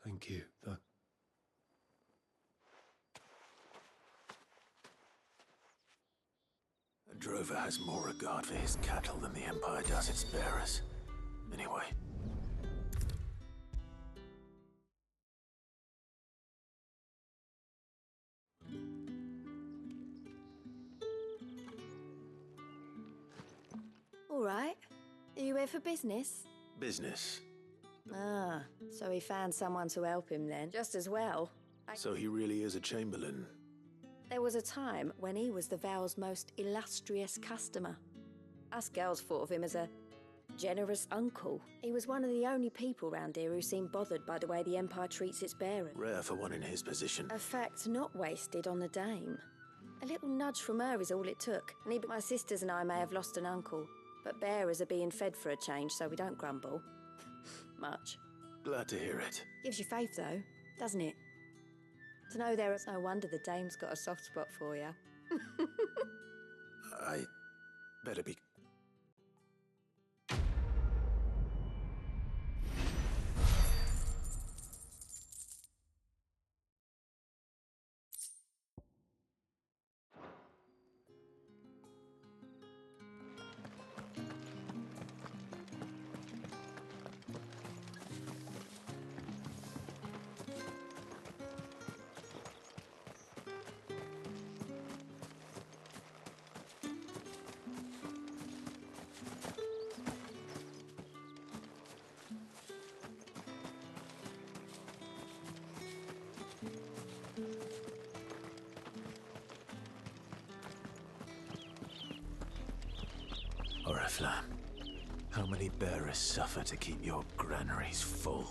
Thank you, though. A drover has more regard for his cattle than the Empire does its bearers. Anyway. All right. Are you here for business? Business. Ah, so he found someone to help him then. Just as well. So he really is a Chamberlain. There was a time when he was the Vale's most illustrious customer. Us girls thought of him as a generous uncle. He was one of the only people round here who seemed bothered by the way the Empire treats its bearers. Rare for one in his position. A fact not wasted on the dame. A little nudge from her is all it took. And my sisters and I may have lost an uncle, but bearers are being fed for a change, so we don't grumble. Much. Glad to hear it. Gives you faith, though, doesn't it? To know there is no wonder the dame's got a soft spot for you. I better be... Oriflamme, how many bearers suffer to keep your granaries full?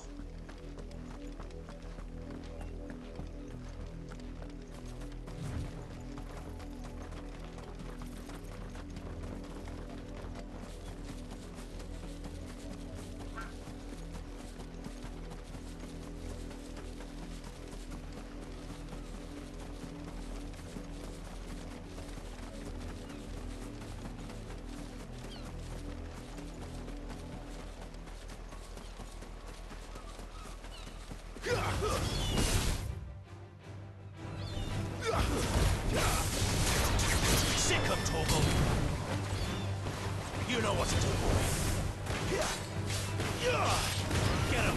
Sick of Torgal. You know what to do, boy. Get him.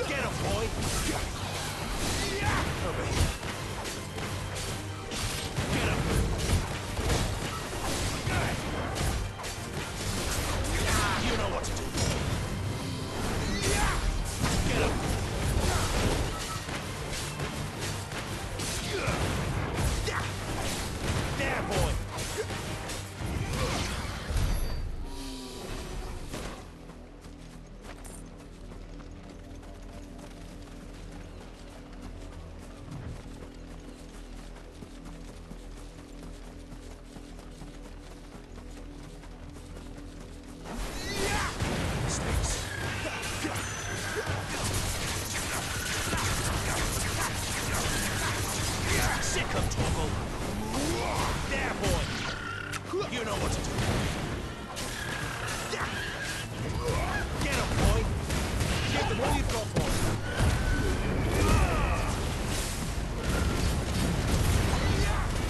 Get him, boy. Over here. Get him. You know what to do. Get him. There, boy. Sick of Torgal. There, boy. You know what to do. Get him, boy. Give them all you've got, boy.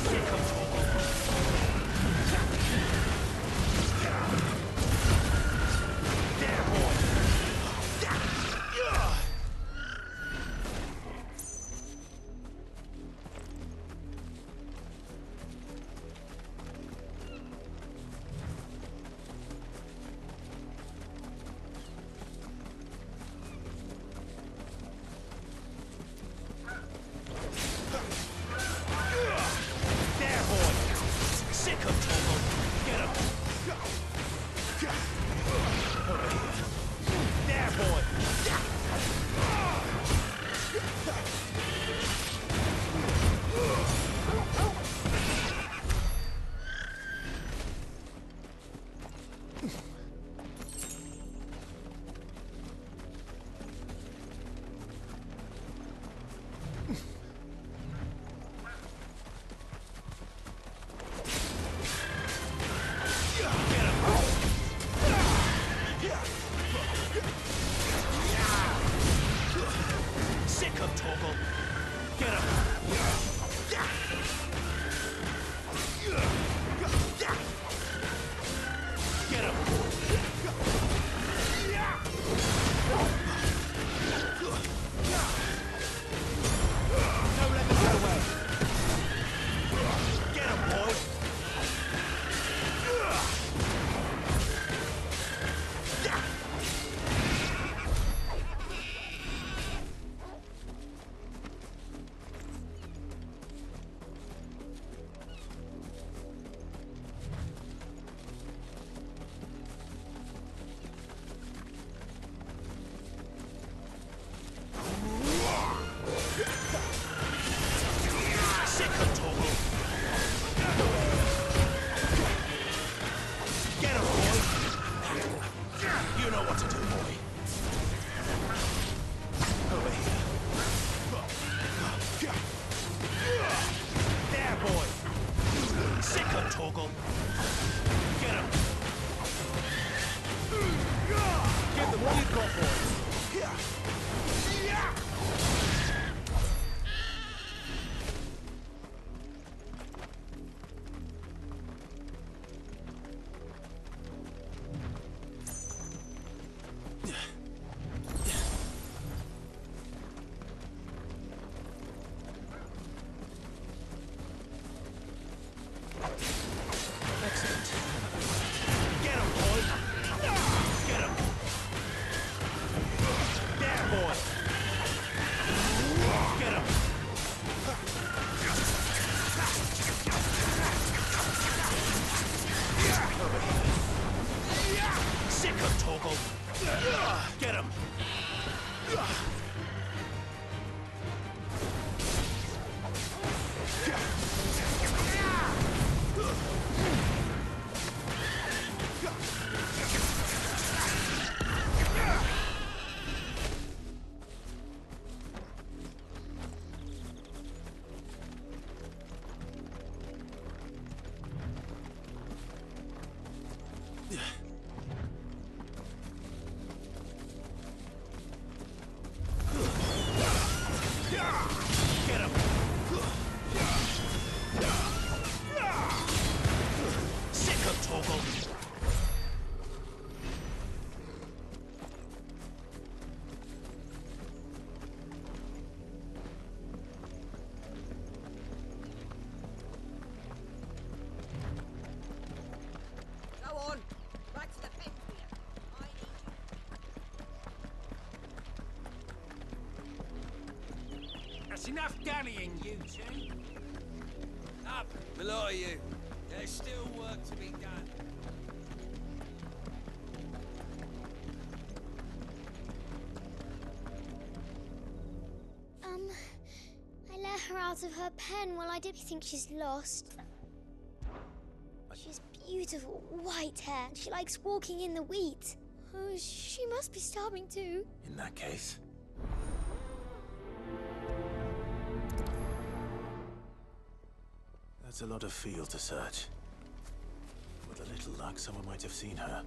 Sick of Torgal. There, boy. There, boy. Sick of Torgal. Get him. Over here. There, boy. Sick of Torgal. Get him. Get him. Don't let them get away. Get him, boy. It's enough dallying, you two. Up, the lot of you. There's still work to be done. I let her out of her pen while I did think she's lost. She's beautiful, white hair. She likes walking in the wheat. Oh, she must be starving too. In that case... That's a lot of field to search. With a little luck, someone might have seen her.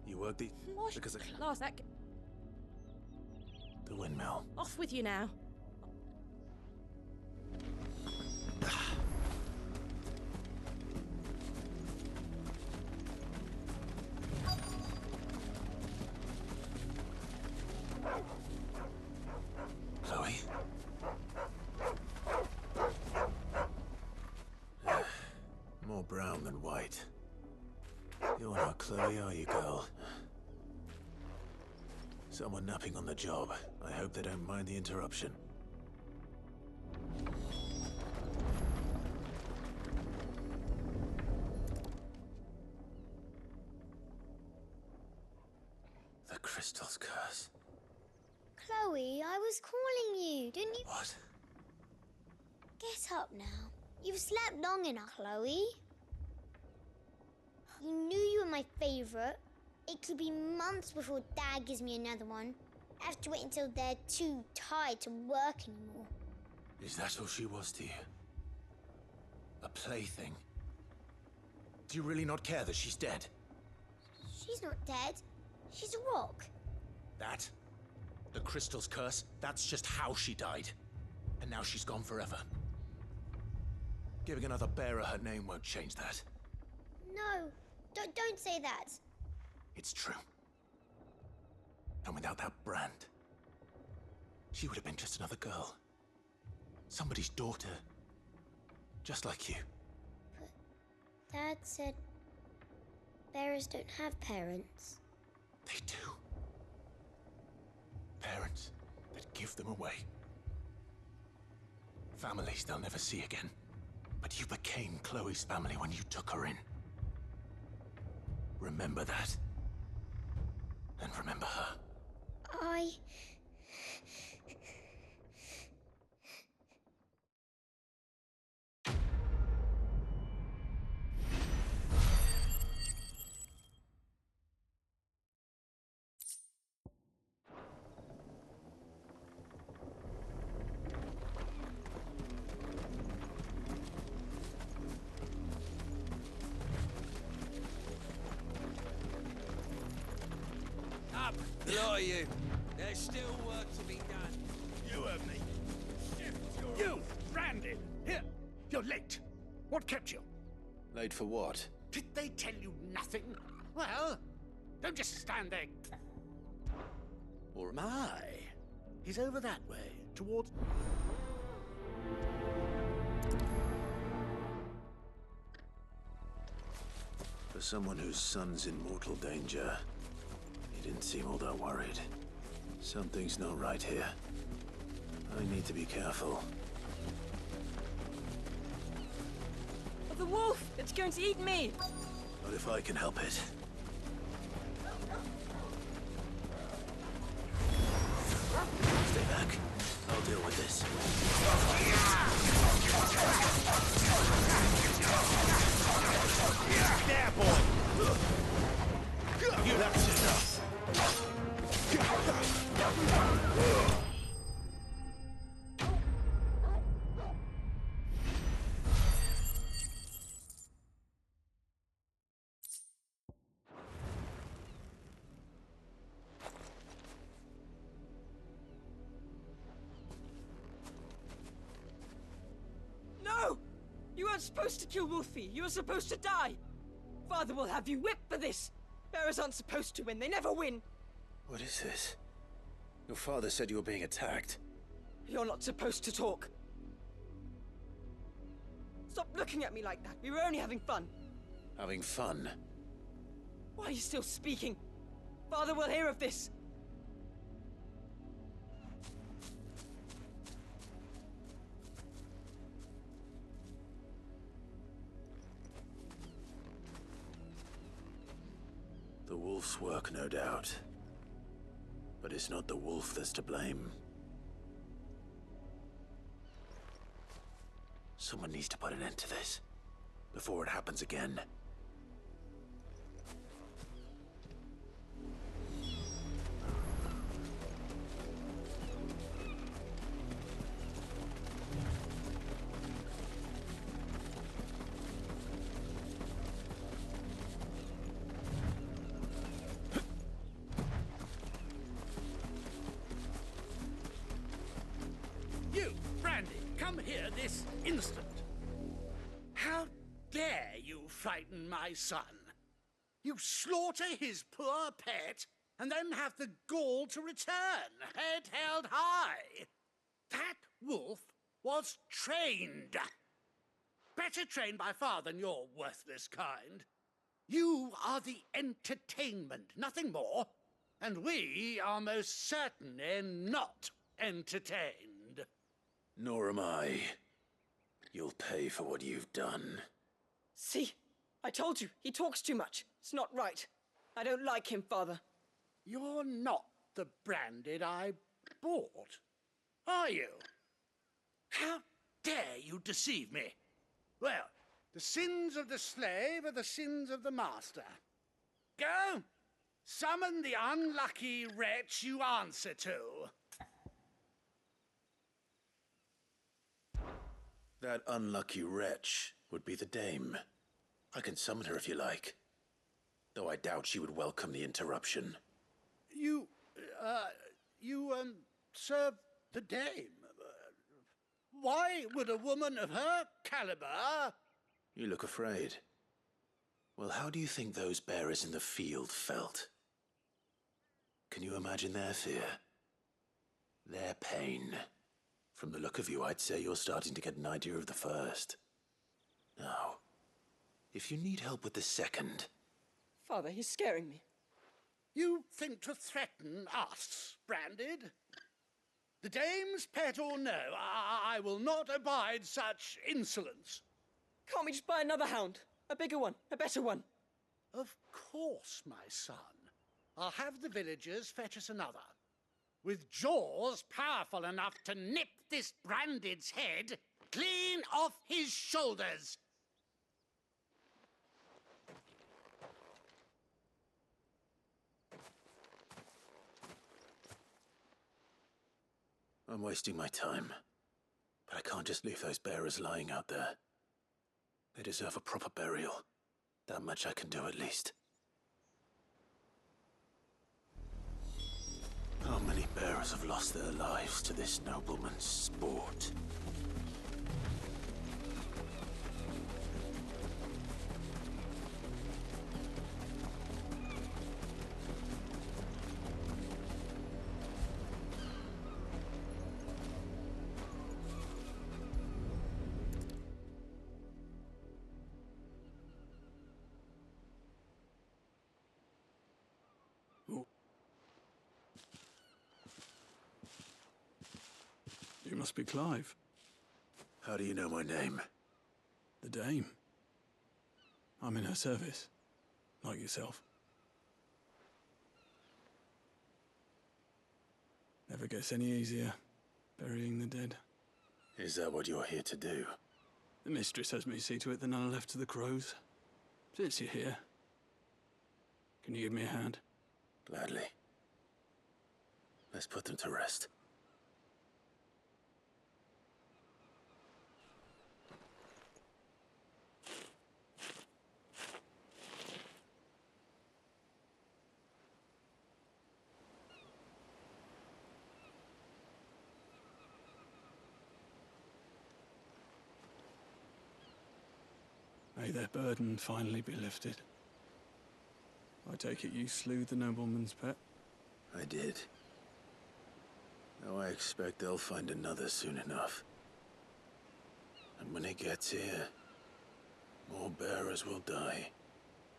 You work the... What? Because Last that... the windmill. Off with you now. Chloe? More brown than white. You're not Chloe, are you, girl? Someone napping on the job. I hope they don't mind the interruption. The crystal's curse. Chloe, I was calling you, didn't you? What? Get up now. You've slept long enough, Chloe. You knew you were my favorite. It could be months before Dad gives me another one. I have to wait until they're too tired to work anymore. Is that all she was to you? A plaything? Do you really not care that she's dead? She's not dead. She's a rock. That? The crystal's curse? That's just how she died. And now she's gone forever. Giving another bearer her name won't change that. No, don't say that. It's true. And without that brand, she would have been just another girl. Somebody's daughter. Just like you. But Dad said bearers don't have parents. They do. Parents that give them away. Families they'll never see again. But you became Chloe's family when you took her in. Remember that. And remember her. Up, the lot of you. There's still work to be done. You heard me. Shift your... You, Randy! Here, you're late. What kept you? Late for what? Did they tell you nothing? Well, don't just stand there. Or am I? He's over that way, towards... For someone whose son's in mortal danger, he didn't seem all that worried. Something's not right here. I need to be careful. The wolf! It's going to eat me! Not if I can help it. Stay back. I'll deal with this. There, boy! That's enough! No! You weren't supposed to kill Wolfie. You were supposed to die. Father will have you whipped for this. Bearers aren't supposed to win. They never win. What is this? Your father said you were being attacked. You're not supposed to talk. Stop looking at me like that. We were only having fun. Having fun? Why are you still speaking? Father will hear of this. The wolf's work, no doubt. But it's not the wolf that's to blame. Someone needs to put an end to this, before it happens again. You, Brandy, come here this instant. How dare you frighten my son? You slaughter his poor pet, and then have the gall to return, head held high. That wolf was trained. Better trained by far than your worthless kind. You are the entertainment, nothing more. And we are most certainly not entertained. Nor am I. You'll pay for what you've done. See? I told you, he talks too much. It's not right. I don't like him, Father. You're not the Branded I bought, are you? How dare you deceive me? Well, the sins of the slave are the sins of the master. Go! Summon the unlucky wretch you answer to. That unlucky wretch would be the dame. I can summon her if you like. Though I doubt she would welcome the interruption. You serve the dame. Why would a woman of her caliber... You look afraid. Well, how do you think those bearers in the field felt? Can you imagine their fear? Their pain? From the look of you, I'd say you're starting to get an idea of the first. Now, if you need help with the second... Father, he's scaring me. You think to threaten us, Branded? The dame's pet or no, I will not abide such insolence. Can't we just buy another hound? A bigger one, a better one. Of course, my son. I'll have the villagers fetch us another. With jaws powerful enough to nip this Branded's head clean off his shoulders. I'm wasting my time. But I can't just leave those bearers lying out there. They deserve a proper burial. That much I can do at least. How many bearers have lost their lives to this nobleman's sport? You must be Clive. How do you know my name? The Dame. I'm in her service, like yourself. Never gets any easier, burying the dead. Is that what you're here to do? The mistress has me see to it that none are left to the crows. Since you're here, can you give me a hand? Gladly. Let's put them to rest. May their burden finally be lifted. I take it you slew the nobleman's pet? I did. Now I expect they'll find another soon enough. And when it gets here, more bearers will die.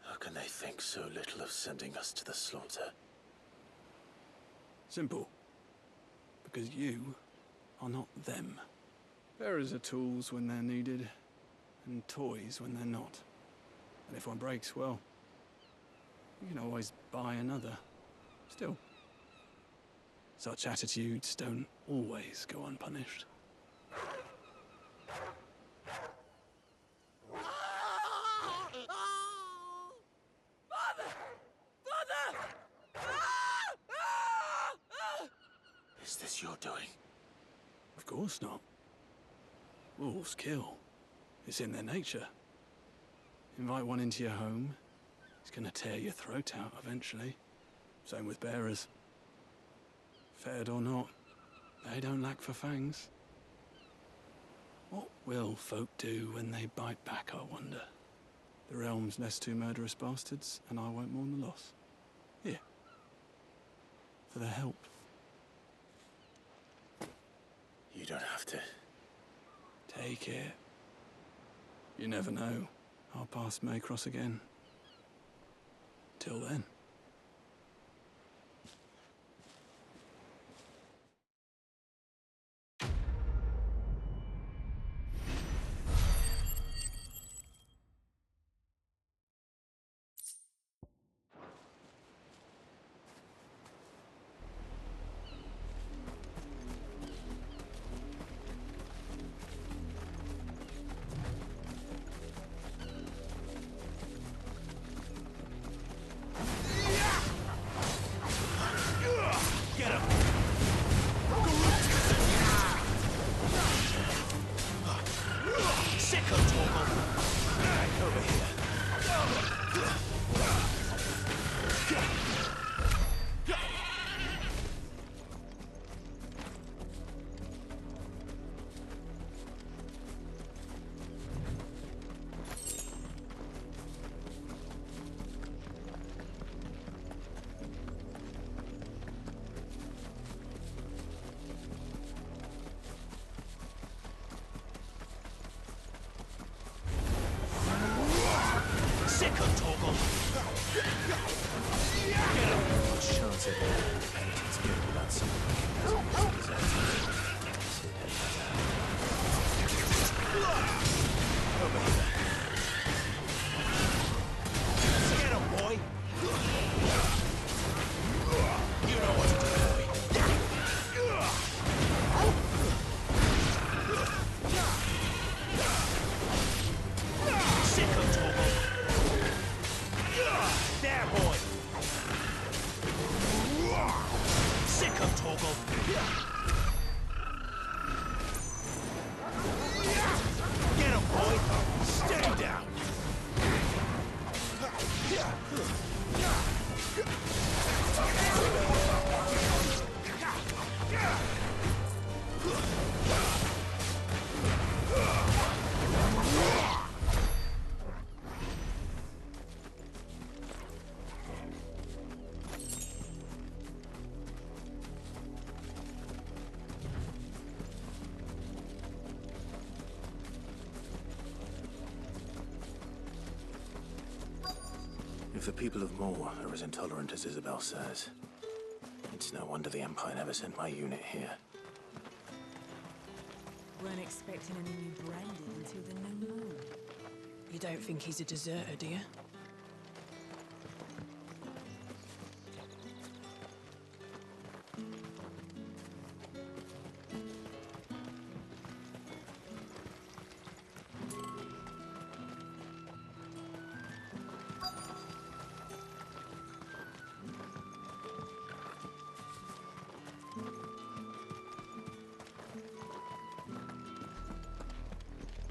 How can they think so little of sending us to the slaughter? Simple. Because you are not them. Bearers are tools when they're needed, and toys when they're not. And if one breaks, well, you can always buy another. Still, such attitudes don't always go unpunished. Is this your doing? Of course not. Wolves kill. It's in their nature. Invite one into your home, he's gonna tear your throat out eventually. Same with bearers. Fed or not, they don't lack for fangs. What will folk do when they bite back, I wonder? The realm's less two murderous bastards, and I won't mourn the loss. Here. For their help. You don't have to. Take it. You never know. Our paths may cross again. Till then. If the people of Moor are as intolerant as Isabel says, it's no wonder the Empire never sent my unit here. Weren't expecting any new branded until the new moon. You don't think he's a deserter, do you?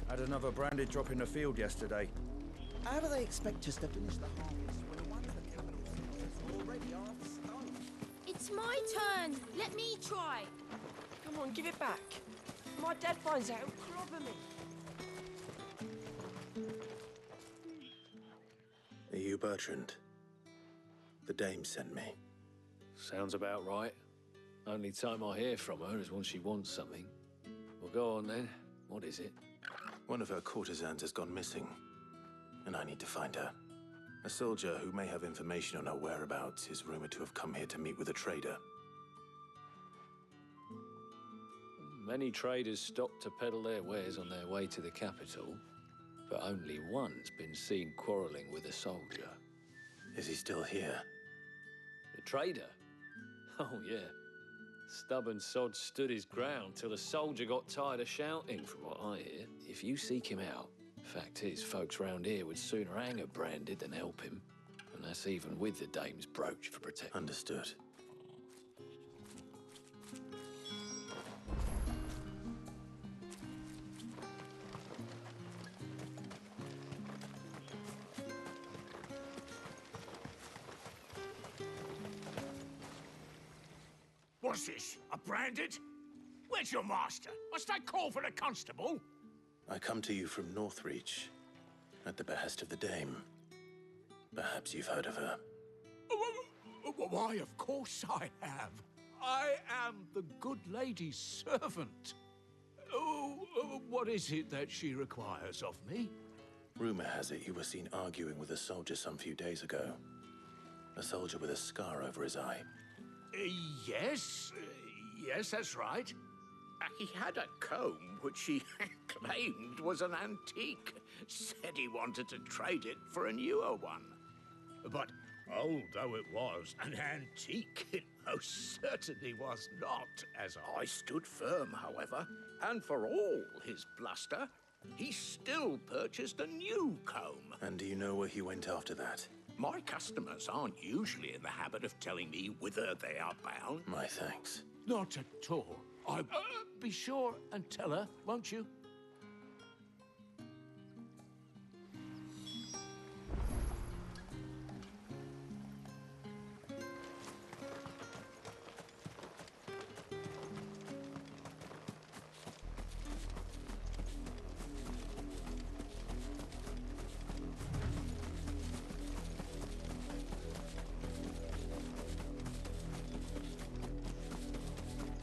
Had another branded drop in the field yesterday. How do they expect us to finish the harvest when the ones the capital fields are already half stone? It's my turn. Let me try. Come on, give it back. If my dad finds out, he'll clobber me. Are you Bertrand? The dame sent me. Sounds about right. Only time I hear from her is when she wants something. Well, go on then. What is it? One of her courtesans has gone missing, and I need to find her. A soldier who may have information on our whereabouts is rumored to have come here to meet with a trader. Many traders stop to peddle their wares on their way to the capital, but only one's been seen quarrelling with a soldier. Is he still here? The trader? Oh, yeah. Stubborn sod stood his ground till the soldier got tired of shouting, from what I hear. If you seek him out, fact is, folks round here would sooner hang a branded than help him. And that's even with the dame's brooch for protection. Understood. What's this? A branded? Where's your master? Must I call for a constable? I come to you from Northreach, at the behest of the dame. Perhaps you've heard of her. Why, of course I have. I am the good lady's servant. What is it that she requires of me? Rumor has it you were seen arguing with a soldier some few days ago. A soldier with a scar over his eye. Yes, that's right. He had a comb which he claimed was an antique. Said he wanted to trade it for a newer one. But old though it was, an antique it most certainly was not. As I stood firm, however, and for all his bluster, he still purchased a new comb. And do you know where he went after that? My customers aren't usually in the habit of telling me whither they are bound. My thanks. Not at all. Be sure and tell her, won't you?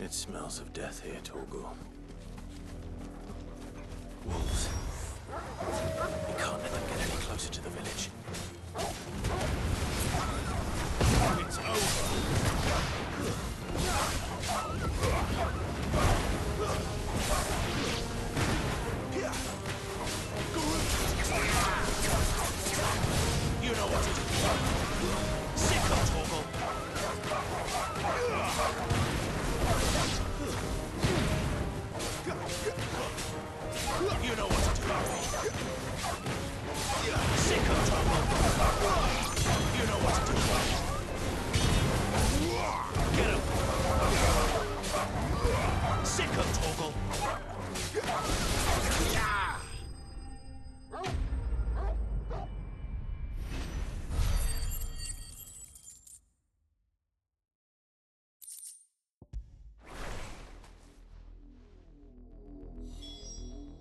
It smells of death here, Torgal. Wolves. We can't let them get any closer to the village. It's over. You know what to do. Sick of Torgal. You know what to do. Sick of trouble. You know what to do. Get him. Sick of Torgal.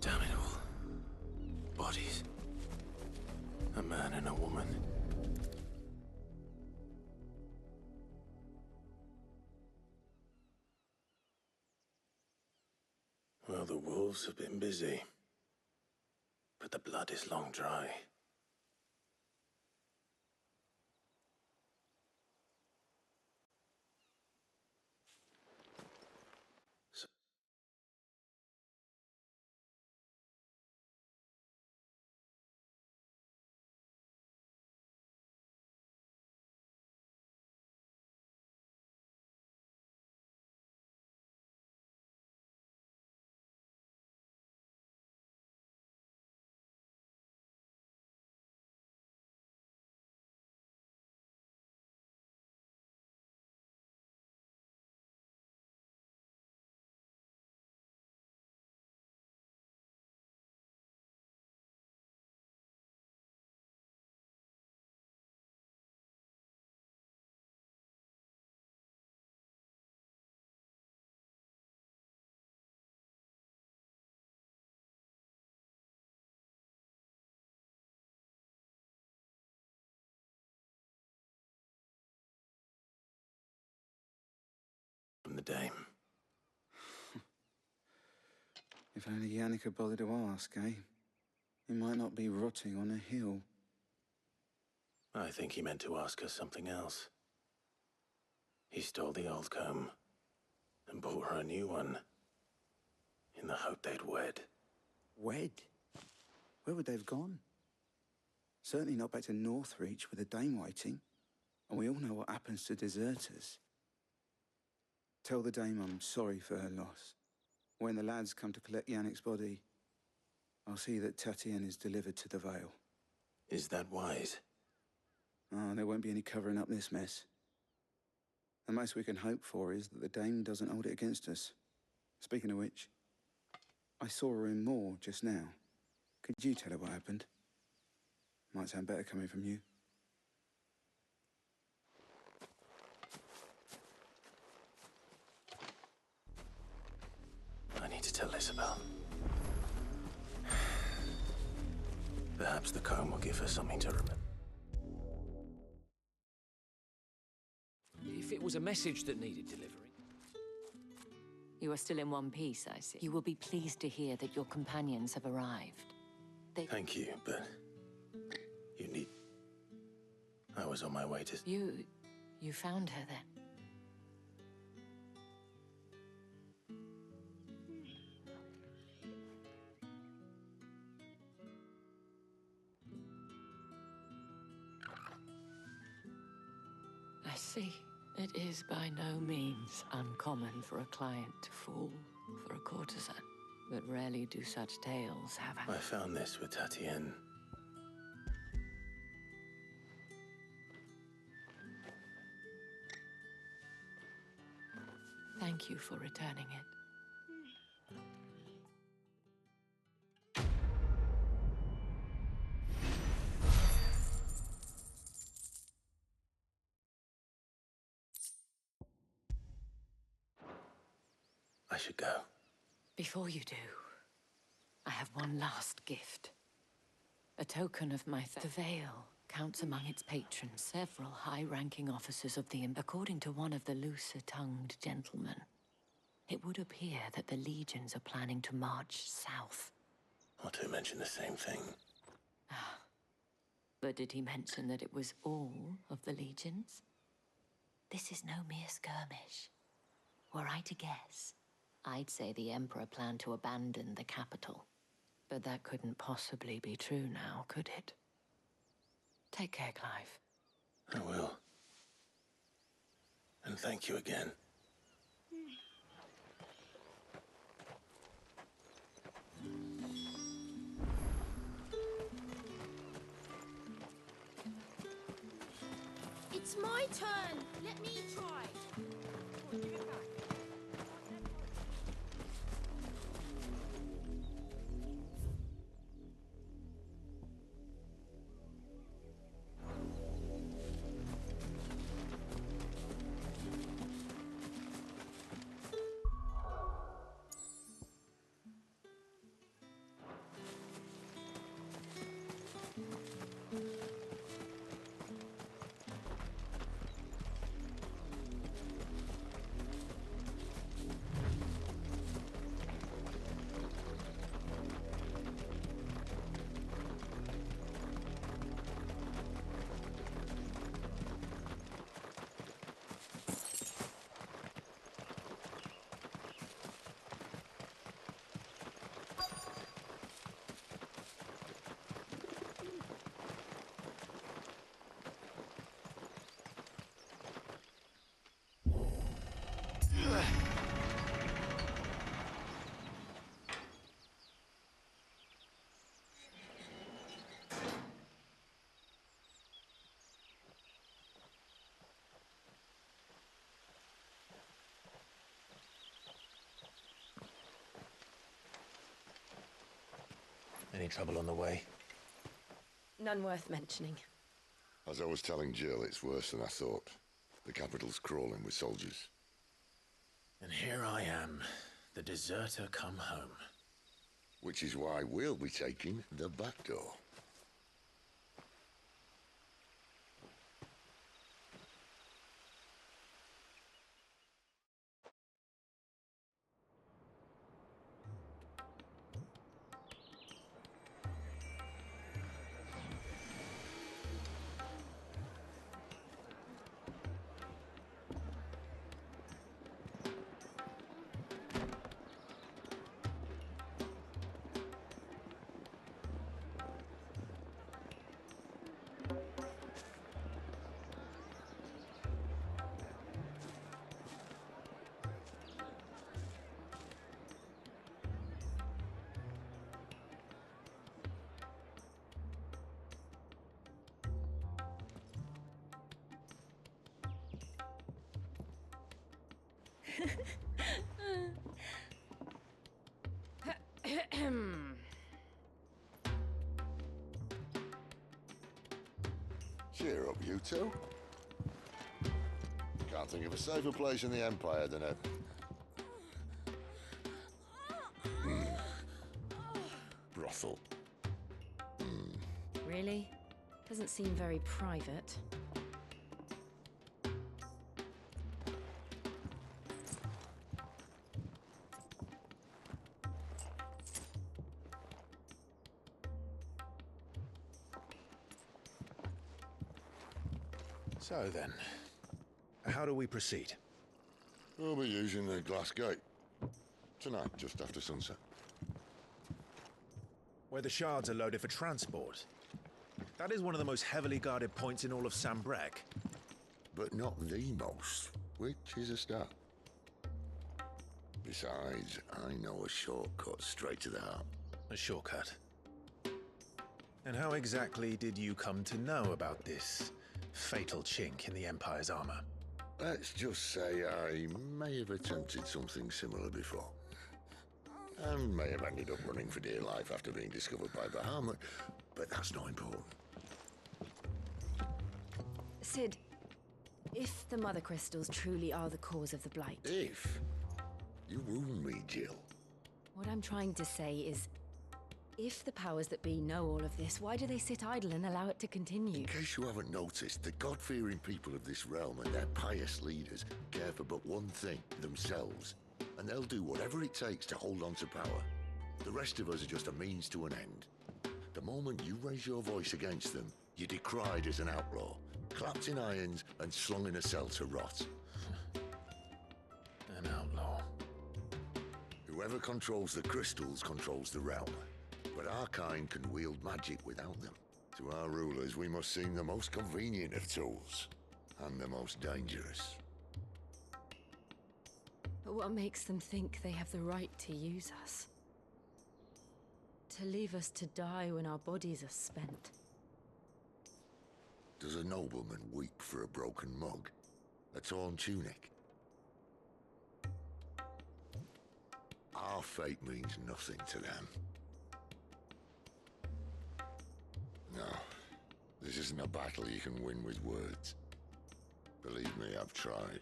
Damn it all. Bodies. A man and a woman. Well, the wolves have been busy. But the blood is long dry. From the dame. If only Yannick had bothered to ask, eh? He might not be rotting on a hill. I think he meant to ask us something else. He stole the old comb and bought her a new one in the hope they'd wed. Wed? Where would they have gone? Certainly not back to Northreach with a dame waiting. And we all know what happens to deserters. Tell the dame I'm sorry for her loss. When the lads come to collect Yannick's body, I'll see that Typhon is delivered to the Vale. Is that wise? Oh, there won't be any covering up this mess. The most we can hope for is that the dame doesn't hold it against us. Speaking of which, I saw her in Moor just now. Could you tell her what happened? Might sound better coming from you. I need to tell Isabel. Perhaps the comb will give her something to remember. If it was a message that needed delivering. You are still in one piece, I see. You will be pleased to hear that your companions have arrived. Thank you, but you need... I was on my way to... You found her then? I see. It is by no means uncommon for a client to fall for a courtesan, but rarely do such tales have I found this with Typhon. Thank you for returning it. I should go. Before you do, I have one last gift. A token of my The Vale counts among its patrons several high-ranking officers of the According to one of the looser-tongued gentlemen, it would appear that the legions are planning to march south. Or to mention the same thing. But did he mention that it was all of the legions? This is no mere skirmish. Were I to guess, I'd say the Emperor planned to abandon the capital. But that couldn't possibly be true now, could it? Take care, Clive. I will. And thank you again. It's my turn. Let me try. Give it back. Any trouble on the way? None worth mentioning. As I was telling Jill, it's worse than I thought. The capital's crawling with soldiers. And here I am, the deserter come home. Which is why we'll be taking the back door. Cheer up, you two. Can't think of a safer place in the Empire than a... brothel. Really? Doesn't seem very private. So then, how do we proceed? We'll be using the glass gate. Tonight, just after sunset. Where the shards are loaded for transport. That is one of the most heavily guarded points in all of Sambrek. But not the most, which is a start. Besides, I know a shortcut straight to the heart. A shortcut? And how exactly did you come to know about this fatal chink in the Empire's armor? Let's just say I may have attempted something similar before. And may have ended up running for dear life after being discovered by Bahamut, but that's not important. Sid, if the Mother Crystals truly are the cause of the Blight... If? You wound me, Jill. What I'm trying to say is, if the powers that be know all of this, why do they sit idle and allow it to continue? In case you haven't noticed, the God-fearing people of this realm and their pious leaders care for but one thing, themselves. And they'll do whatever it takes to hold on to power. The rest of us are just a means to an end. The moment you raise your voice against them, you're decried as an outlaw, clapped in irons and slung in a cell to rot. An outlaw. Whoever controls the crystals controls the realm. But our kind can wield magic without them. To our rulers, we must seem the most convenient of tools, and the most dangerous. But what makes them think they have the right to use us? To leave us to die when our bodies are spent? Does a nobleman weep for a broken mug? A torn tunic? Our fate means nothing to them. No, this isn't a battle you can win with words. Believe me, I've tried.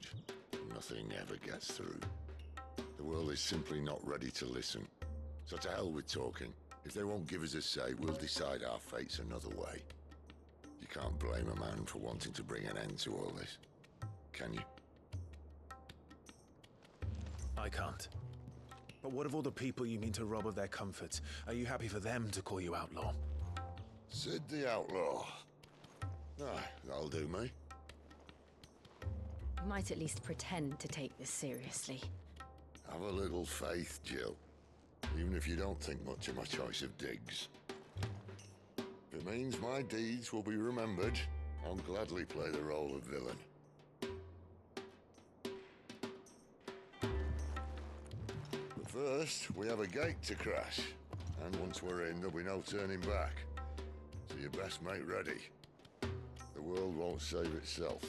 Nothing ever gets through. The world is simply not ready to listen. So to hell with talking. If they won't give us a say, we'll decide our fates another way. You can't blame a man for wanting to bring an end to all this, can you? I can't. But what of all the people you mean to rob of their comforts? Are you happy for them to call you outlaw? Sid the Outlaw. Ah, that'll do me. You might at least pretend to take this seriously. Have a little faith, Jill. Even if you don't think much of my choice of digs. If it means my deeds will be remembered, I'll gladly play the role of villain. But first, we have a gate to crash. And once we're in, there'll be no turning back. So you best make ready. The world won't save itself.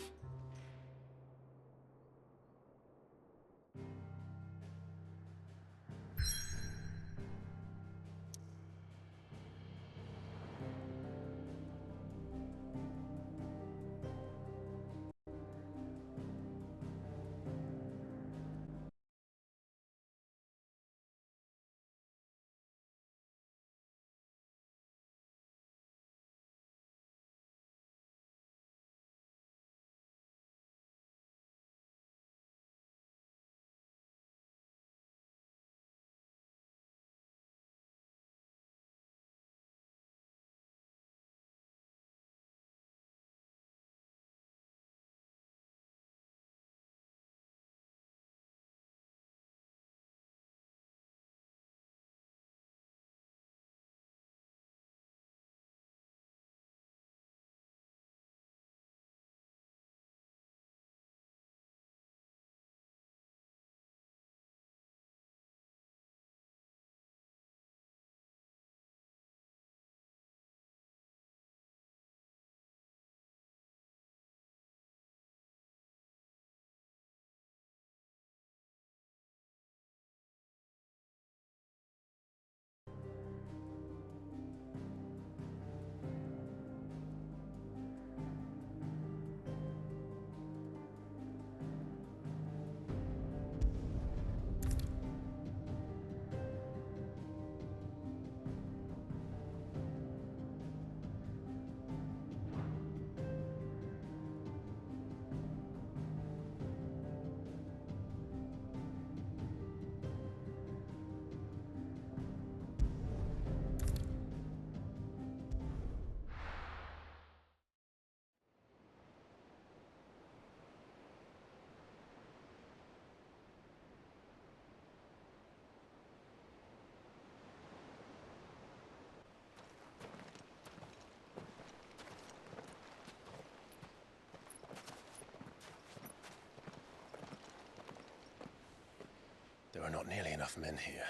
There are not nearly enough men here.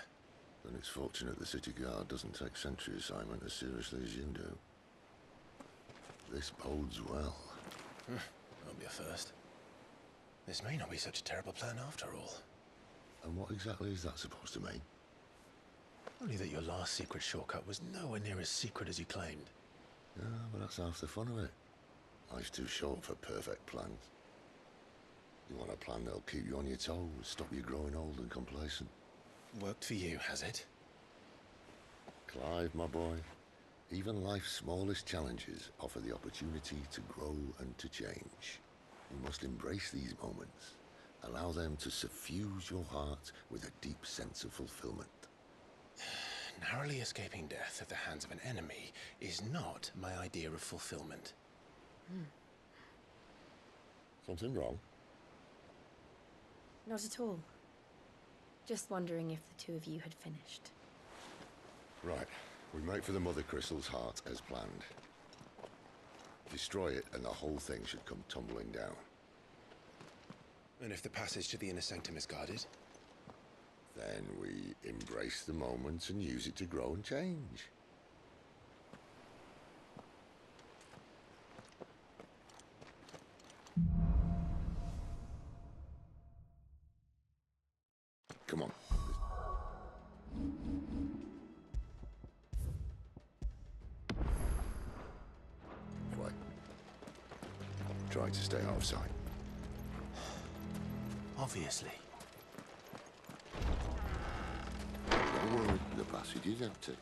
Then it's fortunate the city guard doesn't take sentry assignment as seriously as you do. This bodes well. That'll be a first. This may not be such a terrible plan after all. And what exactly is that supposed to mean? Only that your last secret shortcut was nowhere near as secret as you claimed. Yeah, but that's half the fun of it. Life's too short for perfect plans. You want a plan that'll keep you on your toes, stop you growing old and complacent. Worked for you, has it? Clive, my boy, even life's smallest challenges offer the opportunity to grow and to change. You must embrace these moments. Allow them to suffuse your heart with a deep sense of fulfillment. Narrowly escaping death at the hands of an enemy is not my idea of fulfillment. Something wrong? Not at all. Just wondering if the two of you had finished. Right. We make for the Mother Crystal's heart as planned. Destroy it and the whole thing should come tumbling down. And if the passage to the inner sanctum is guarded? Then we embrace the moment and use it to grow and change. Come on. Quiet. Try to stay out of sight. Obviously. Don't worry, the passage is empty.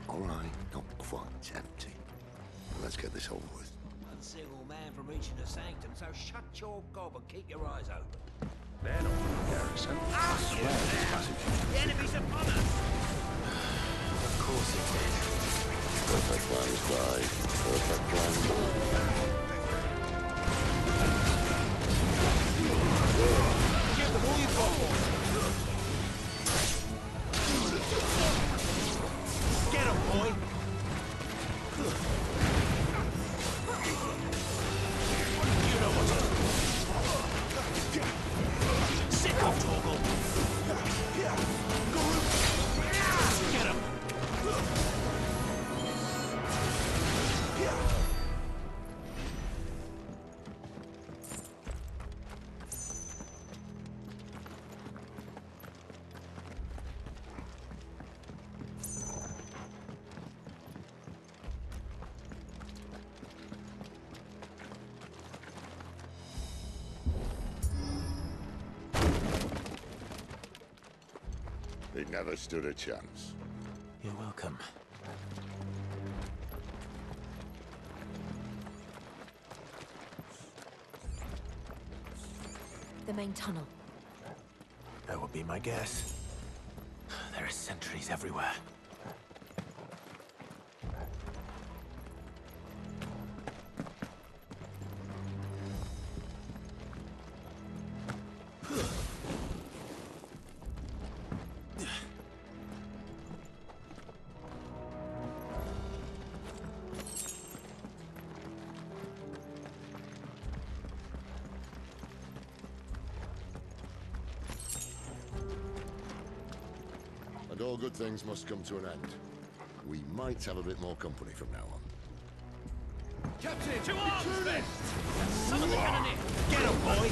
All right, not quite empty. Let's get this over with. One single man from reaching the sanctum, so shut your gob and keep your eyes open. They're not from the garrison. I swear this passage. The enemy's upon us! Of course it did. Perfect plans, Clive. Perfect plans. Give them all you've got. Get him, boy! You know what to do. Sit off, Torgal! Get him! It never stood a chance. You're welcome. The main tunnel. That would be my guess. There are sentries everywhere. And all good things must come to an end. We might have a bit more company from now on. Captain, to arms, men! Summon the Cannonier! Get him, boy!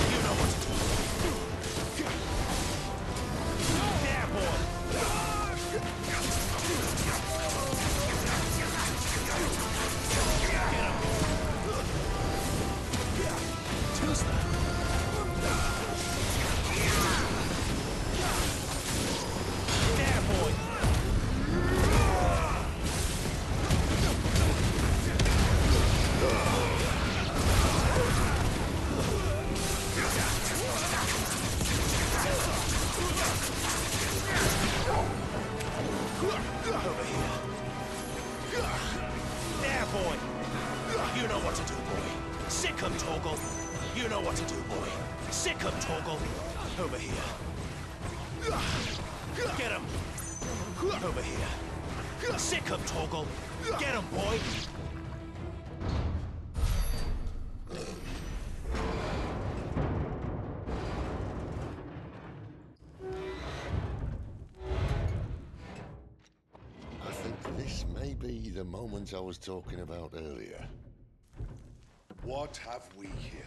You know what to do. There, boy! Get him! Tuesday! There, boy! Torgal. Over here. Get him. Over here. Sick him, Torgal. Get him, boy. I think this may be the moment I was talking about earlier. What have we here?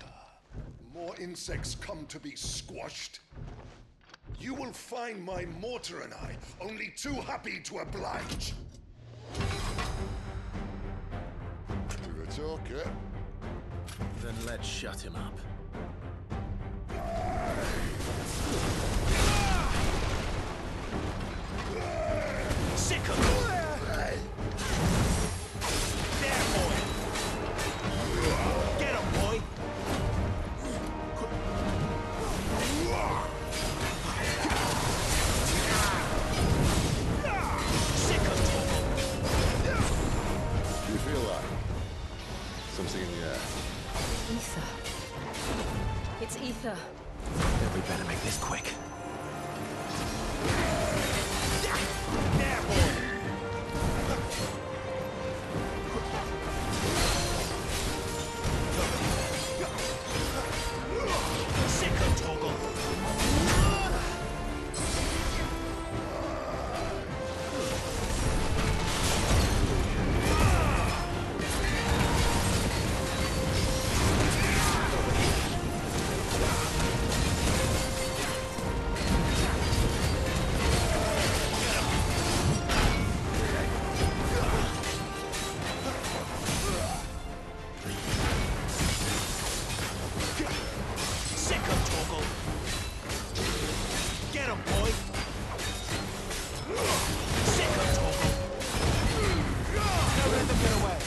More insects come to be squashed? You will find my mortar and I only too happy to oblige. To the talker. Then let's shut him up. Sick him! There, boy! Get him, boy! Sick him, Torgal! Do you feel that? Something in the air. Ether. It's ether. Then we better make this quick. There, boy! Sick him, Torgal! Sick him, Torgal! Get him, boy! Sick him, Torgal! Don't let them get away!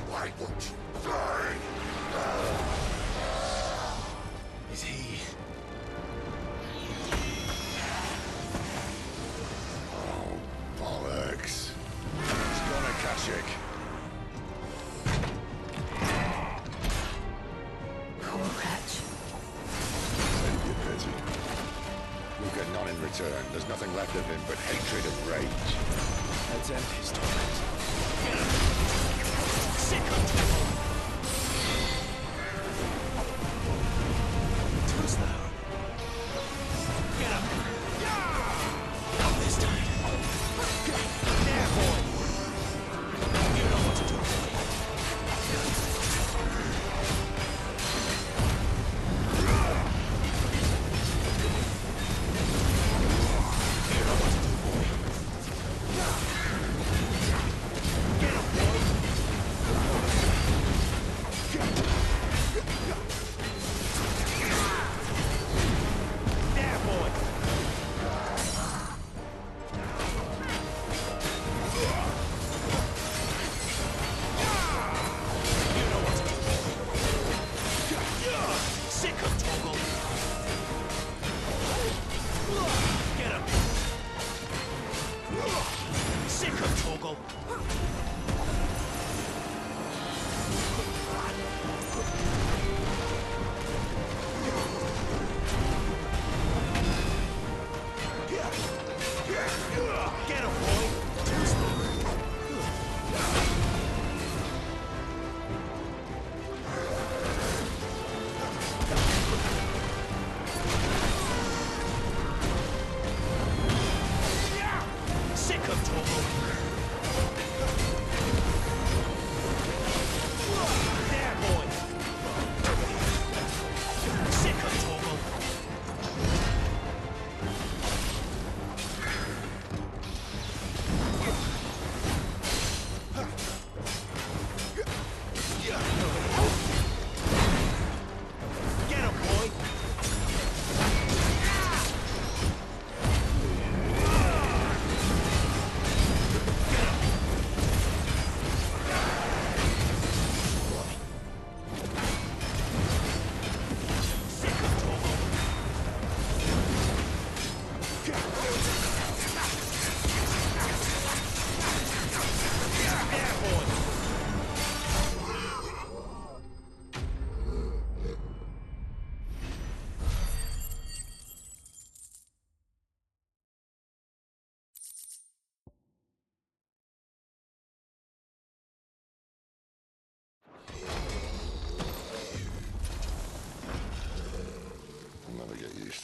Why won't you die? Is he... Oh, bollocks. He's gone Akashic. Poor wretch. Send your pity. You'll get none in return. There's nothing left of him but hatred and rage. Let's end his torment. Get him! Sick him, Torgal! Too slow. Get him! Not this time. There, boy! You know what to do, boy. You know what to do, boy. Get him, boy!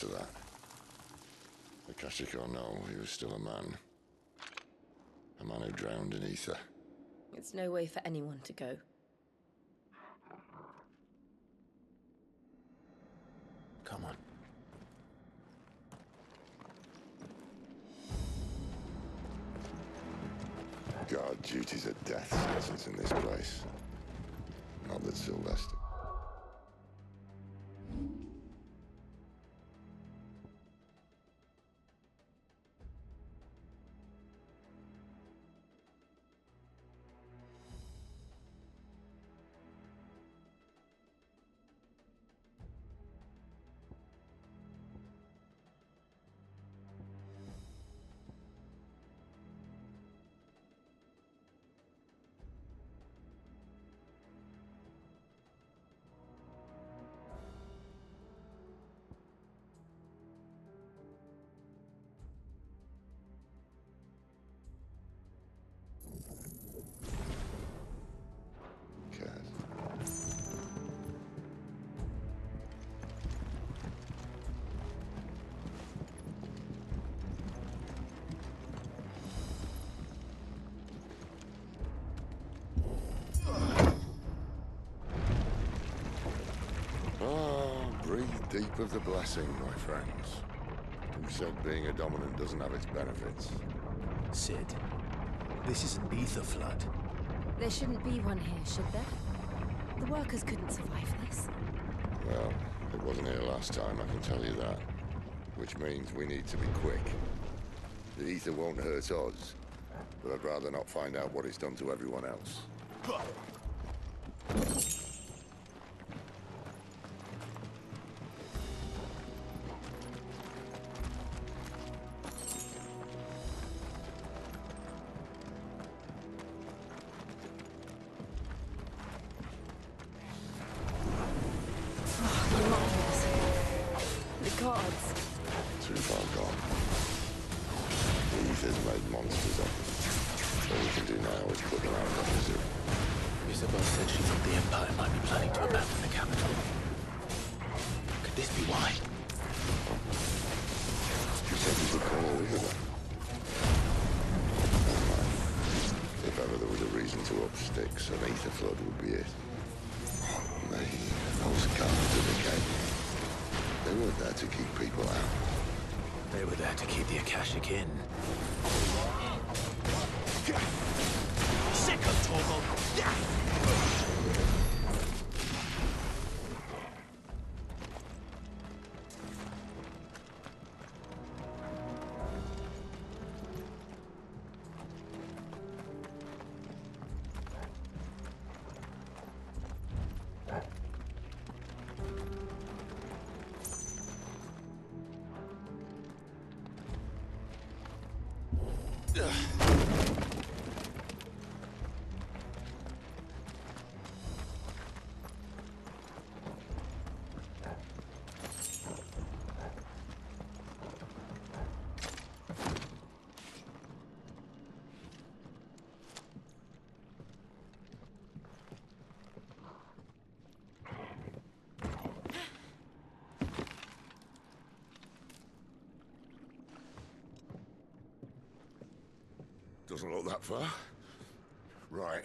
to that. Akashic or no, he was still a man. A man who drowned in ether. It's no way for anyone to go. Come on. Guard duty's a death sentence in this place. Not that Sylvester. Breathe deep of the blessing, my friends. Who said being a dominant doesn't have its benefits? Sid, this is an ether flood. There shouldn't be one here, should there? The workers couldn't survive this. Well, it wasn't here last time, I can tell you that. Which means we need to be quick. The ether won't hurt us, but I'd rather not find out what it's done to everyone else. Too far gone. The ether's made monsters of them. All we can do now is put them out of the zoo. Isabel said she thought the Empire might be planning to abandon the capital. Could this be why? She said we could call her Isabel. Never mind. If ever there was a reason to up sticks, an ether flood would be it. Those guards in the cave. They weren't there to keep people out. They were there to keep the Akashic in. Sick of Torgal! Doesn't look that far. Right.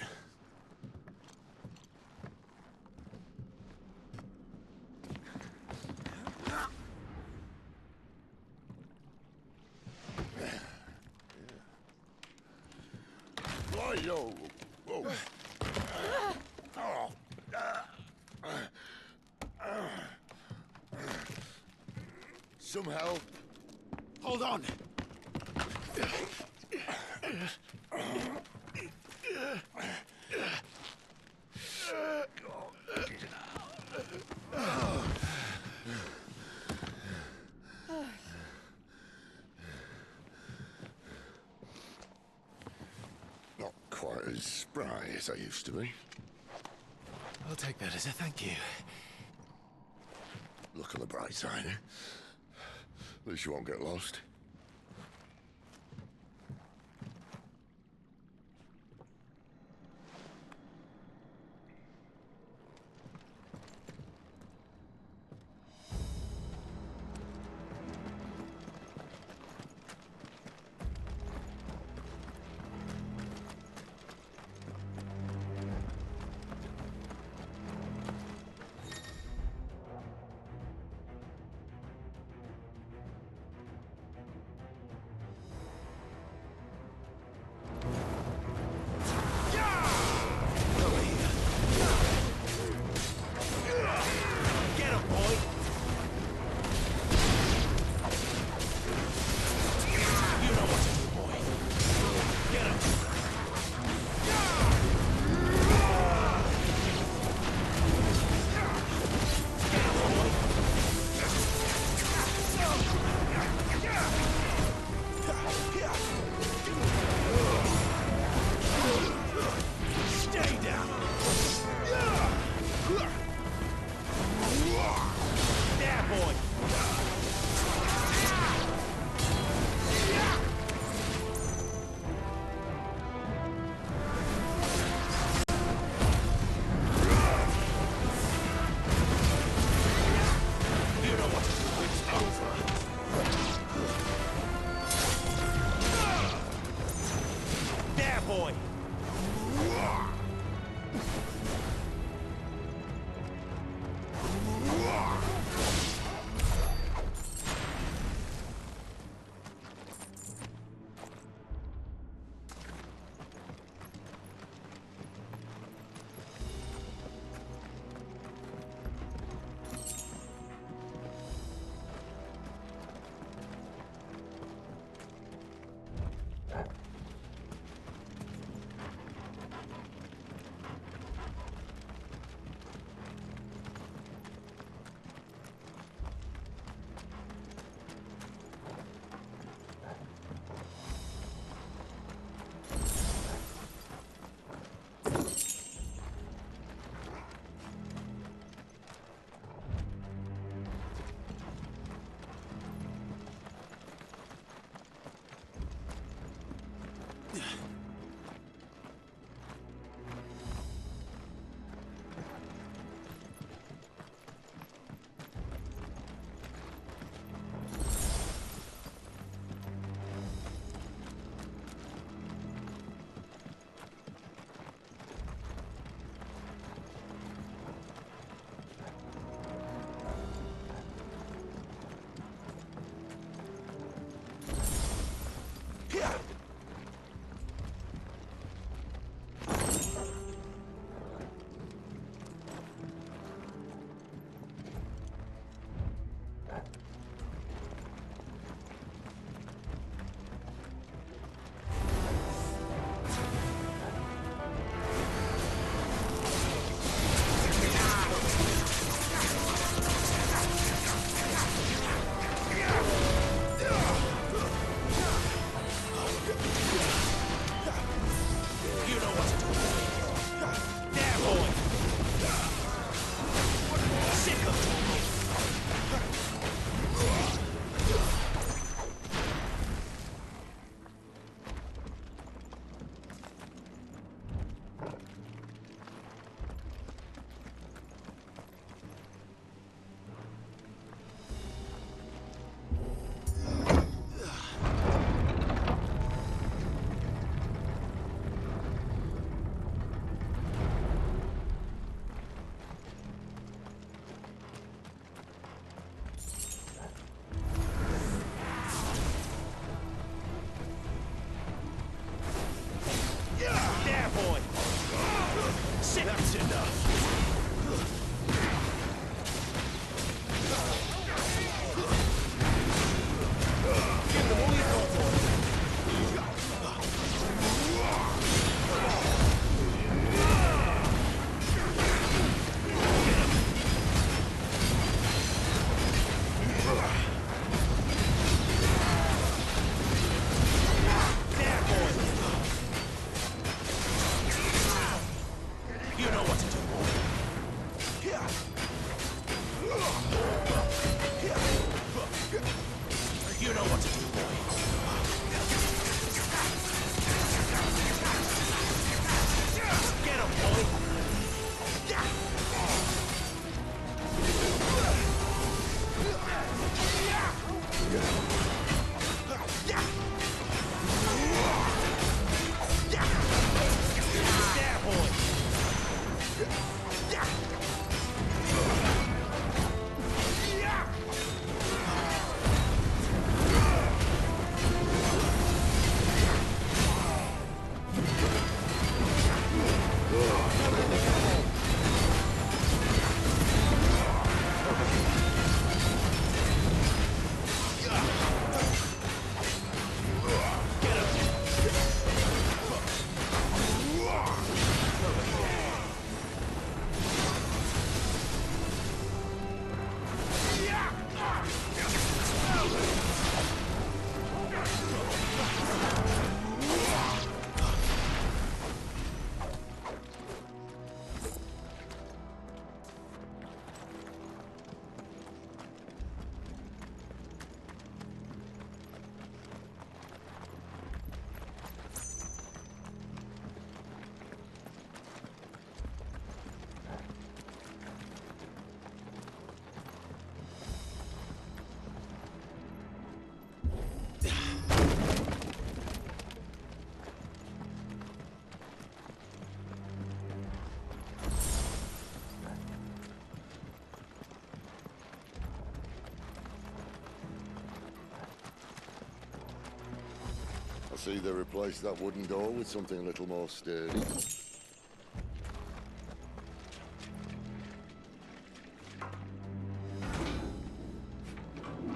Yo. Whoa. Some help. Hold on. Not quite as spry as I used to be. I'll take that as a thank you. Look on the bright side, eh? At least you won't get lost. see they replaced that wooden door with something a little more sturdy.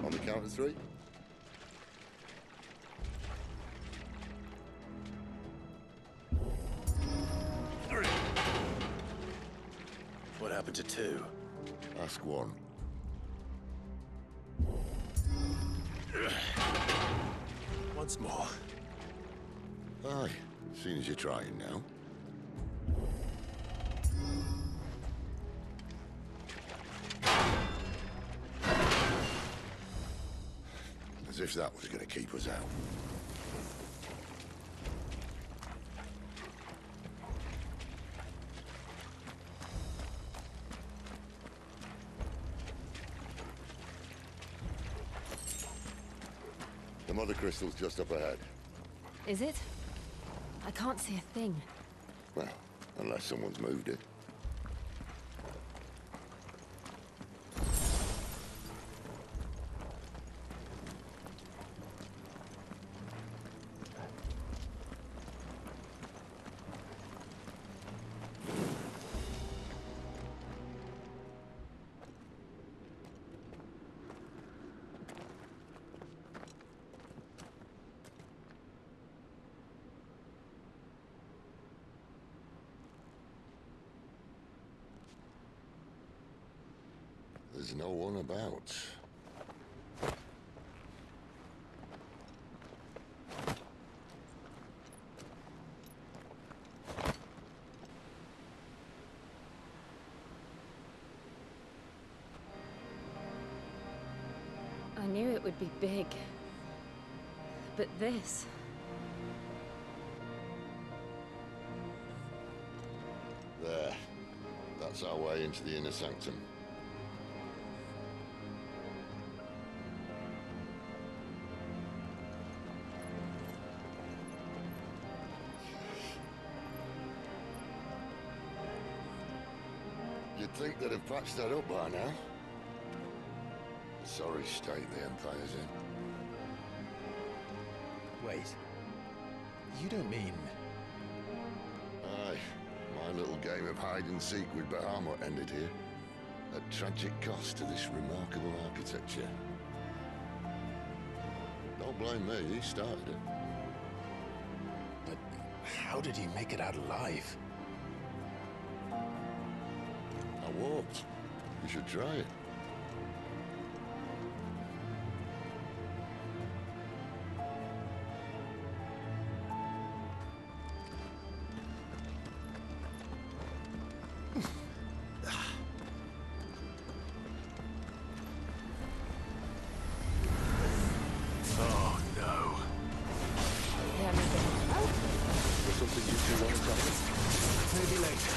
On the count of 3. What happened to 2? Ask 1. Once more. Aye, seeing as you're trying now. As if that was going to keep us out. The mother crystal's just up ahead. Is it? I can't see a thing. Well, unless someone's moved it. There's no one about. I knew it would be big. But this... There. That's our way into the inner sanctum. You'd think they'd have patched that up by now. A sorry state the Empire's in. Wait. You don't mean... Aye. My little game of hide-and-seek with Bahamut ended here. At tragic cost to this remarkable architecture. Don't blame me, he started it. But how did he make it out alive? I walked. You should try it. Oh no. There's something you two want to tell me? Maybe later.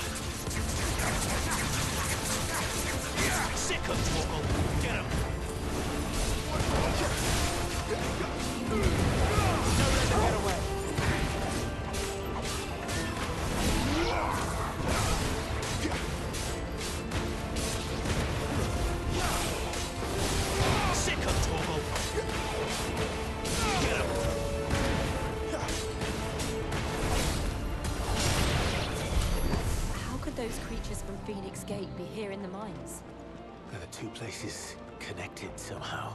Sick of Torgal. Get him. Don't let them get away. Sick of Torgal. Get him. How could those creatures from Phoenix Gate be here in the mines? Are the two places connected somehow?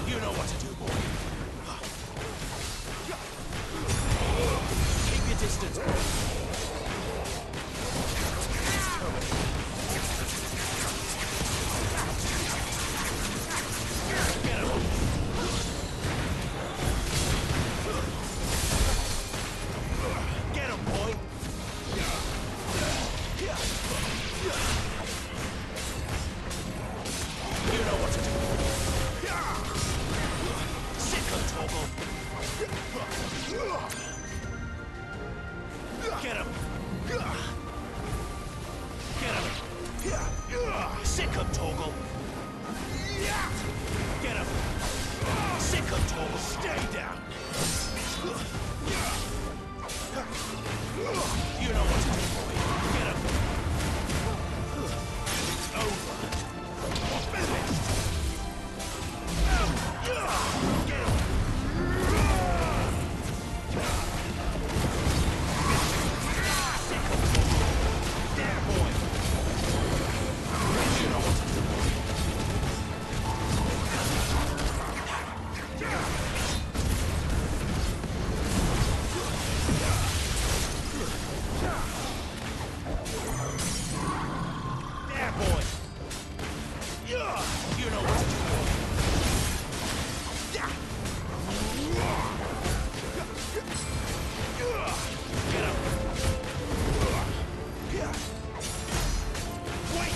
You know what to do, boy. Keep your distance, boy. Get him. Get him, boy. You know what to do. of Torgal. Get him. Sick of Torgal. Stay down. You know what to do, boy. Get him. It's over. Finished. Get him. There, boy. You know what to do, boy. There, boy. You know what to do, boy. Get up. Wait.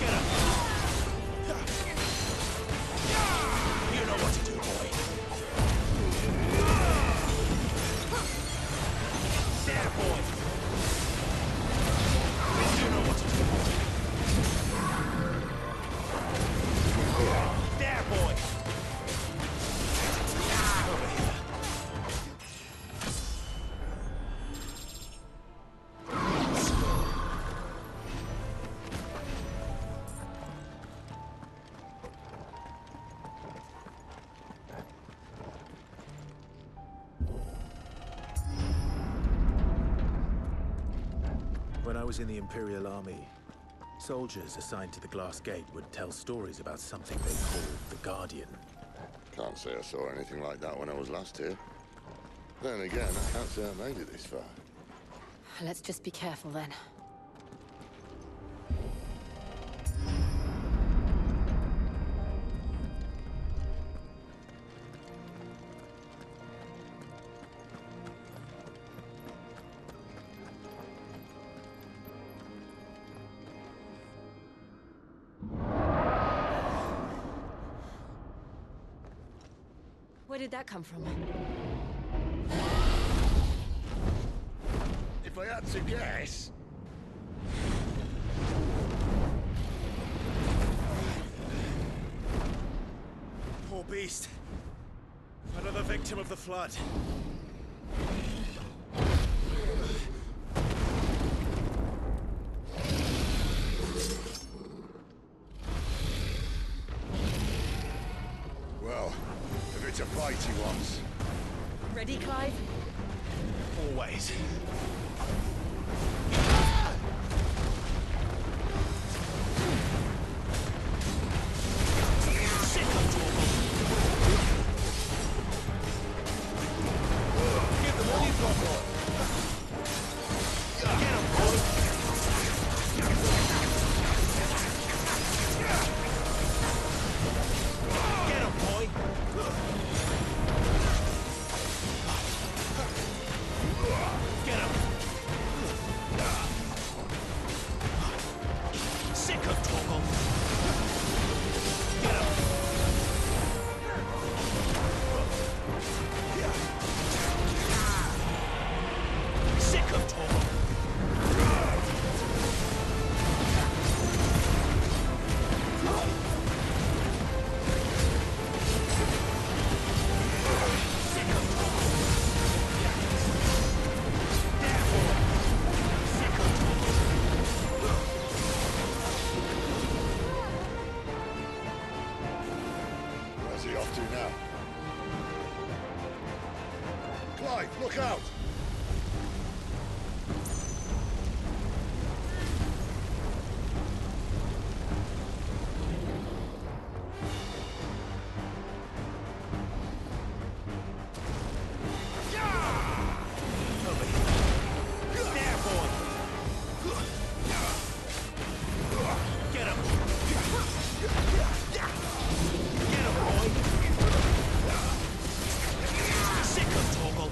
Get up. You know what to do, boy. There, boy. You know what to do, boy. There, boy. Over here. When I was in the Imperial Army, soldiers assigned to the Glass Gate would tell stories about something they called the Guardian. Can't say I saw anything like that when I was last here. Then again, I can't say I made it this far. Let's just be careful then. Where did that come from? If I had to guess... Poor beast. Another victim of the flood. Well, if it's a fight he wants. Ready, Clive? Always. Give them all you've got, boy. Get him, boy. Get him, boy. Get him. Sick of Torgal. Get him. Sick of Torgal. Where's he off to now? Clive, look out! There, boy. Get him. Get him, boy. Sick of Torgal.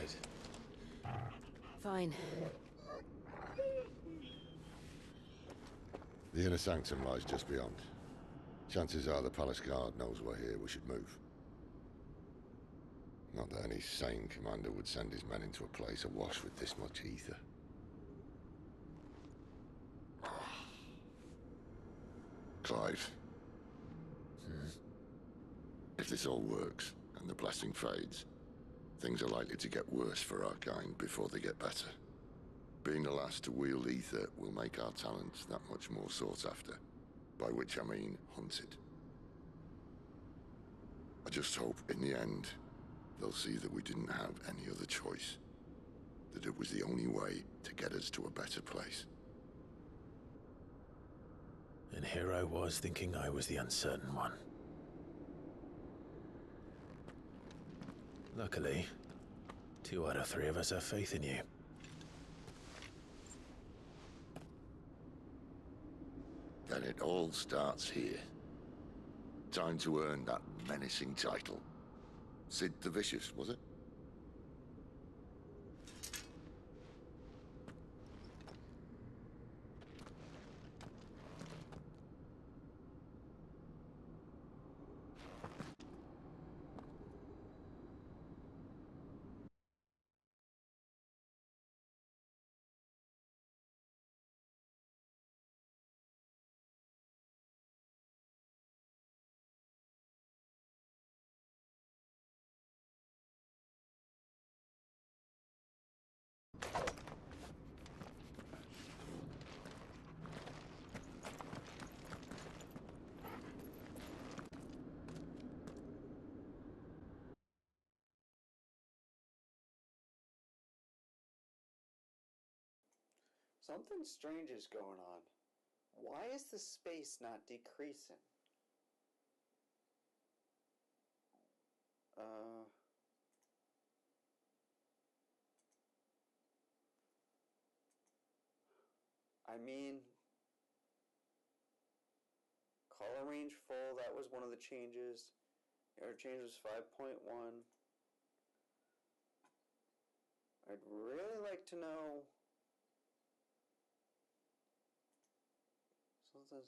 Sid. Fine. The inner sanctum lies just beyond. Chances are the palace guard knows we're here. We should move. Not that any sane commander would send his men into a place awash with this much ether. Clive. If this all works, and the blessing fades, things are likely to get worse for our kind before they get better. Being the last to wield ether will make our talents that much more sought after. By which I mean hunted. I just hope, in the end, they'll see that we didn't have any other choice. That it was the only way to get us to a better place. And here I was thinking I was the uncertain one. Luckily, 2 out of 3 of us have faith in you. Then it all starts here. Time to earn that menacing title. Sid the Vicious, was it? Something strange is going on. Why is the space not decreasing? I mean, color range full, that was one of the changes. Air change was 5.1. I'd really like to know. So this,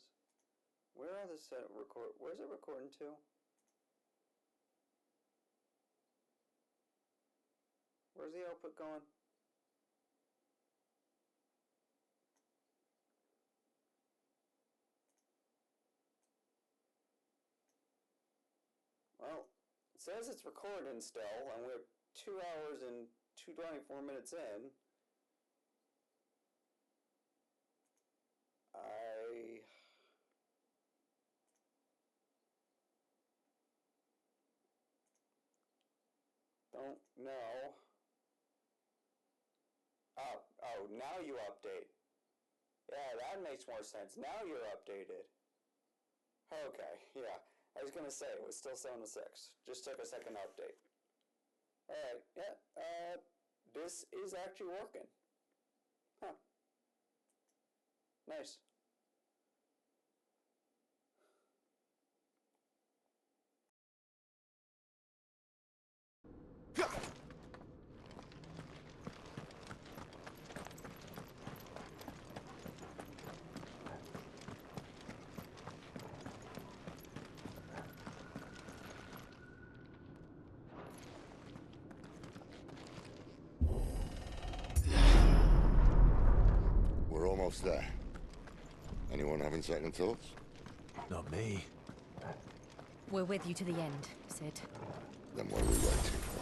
where are the set record? Where's it recording to? Where's the output going? Well, it says it's recording still, and we're 2 hours and 24 minutes in. I don't know. Oh, now you update. Yeah, that makes more sense. Now you're updated. Okay, yeah. I was gonna say, it was still 7 to 6. Just took a second to update. Alright, yeah, this is actually working. Huh. Nice. We're almost there. Anyone having second thoughts? Not me. We're with you to the end, Sid. Then what are we waiting for?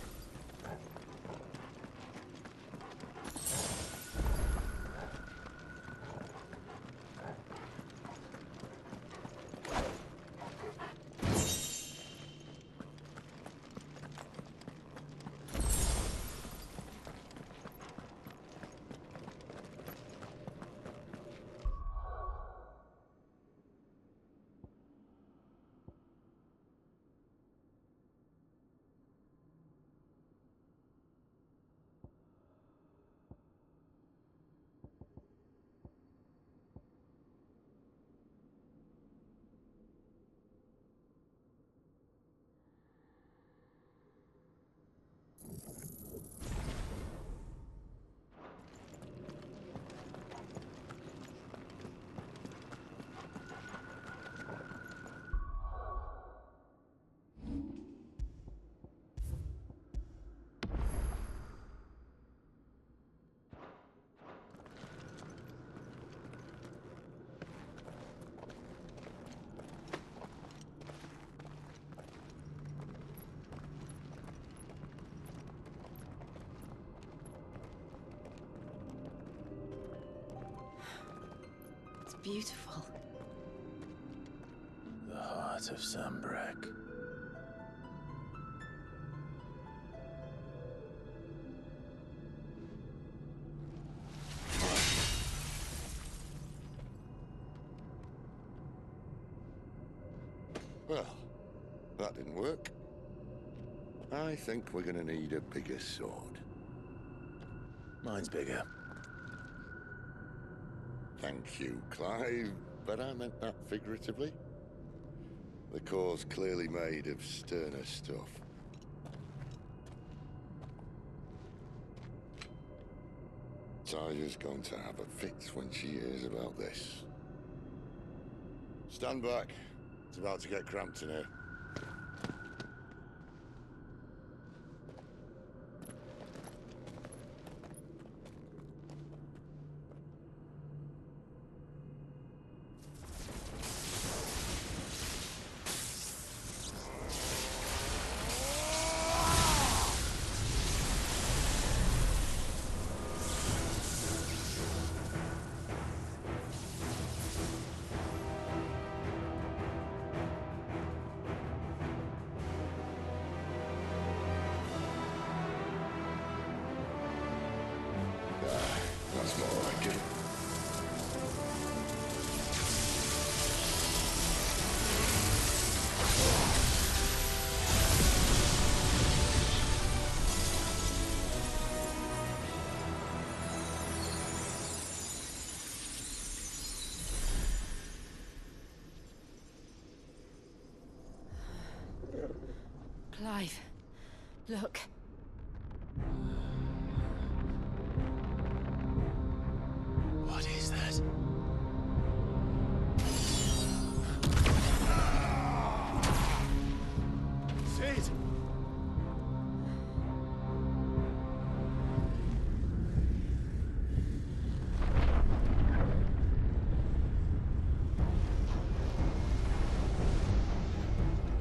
beautiful. The heart of Sambrek. Well, that didn't work. I think we're gonna need a bigger sword. Mine's bigger. Thank you, Clive, but I meant that figuratively. The core's clearly made of sterner stuff. Taya's going to have a fit when she hears about this. Stand back. It's about to get cramped in here. That's more like it. Clive, look. What is that? Sid!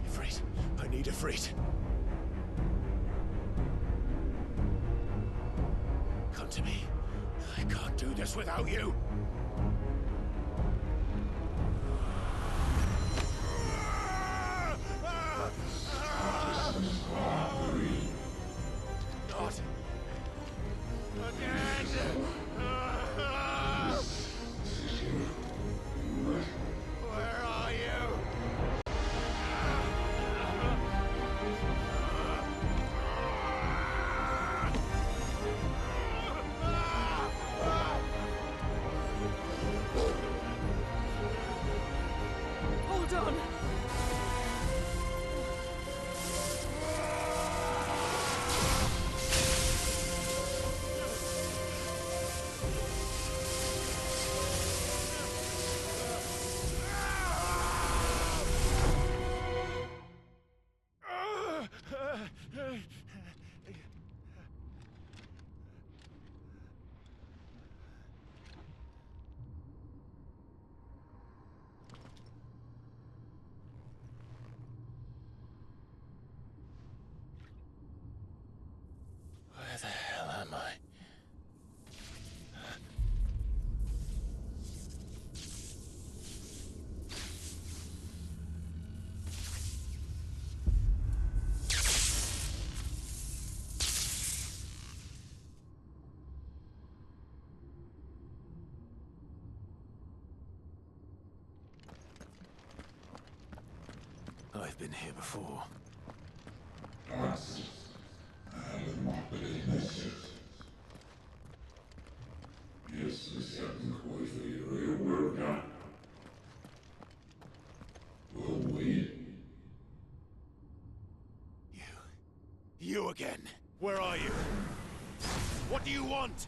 Ifrit, I need Ifrit. Come to me. I can't do this without you. Not again. Where are you? Hold on! Where the hell am I? I've been here before. You again. Where are you? What do you want?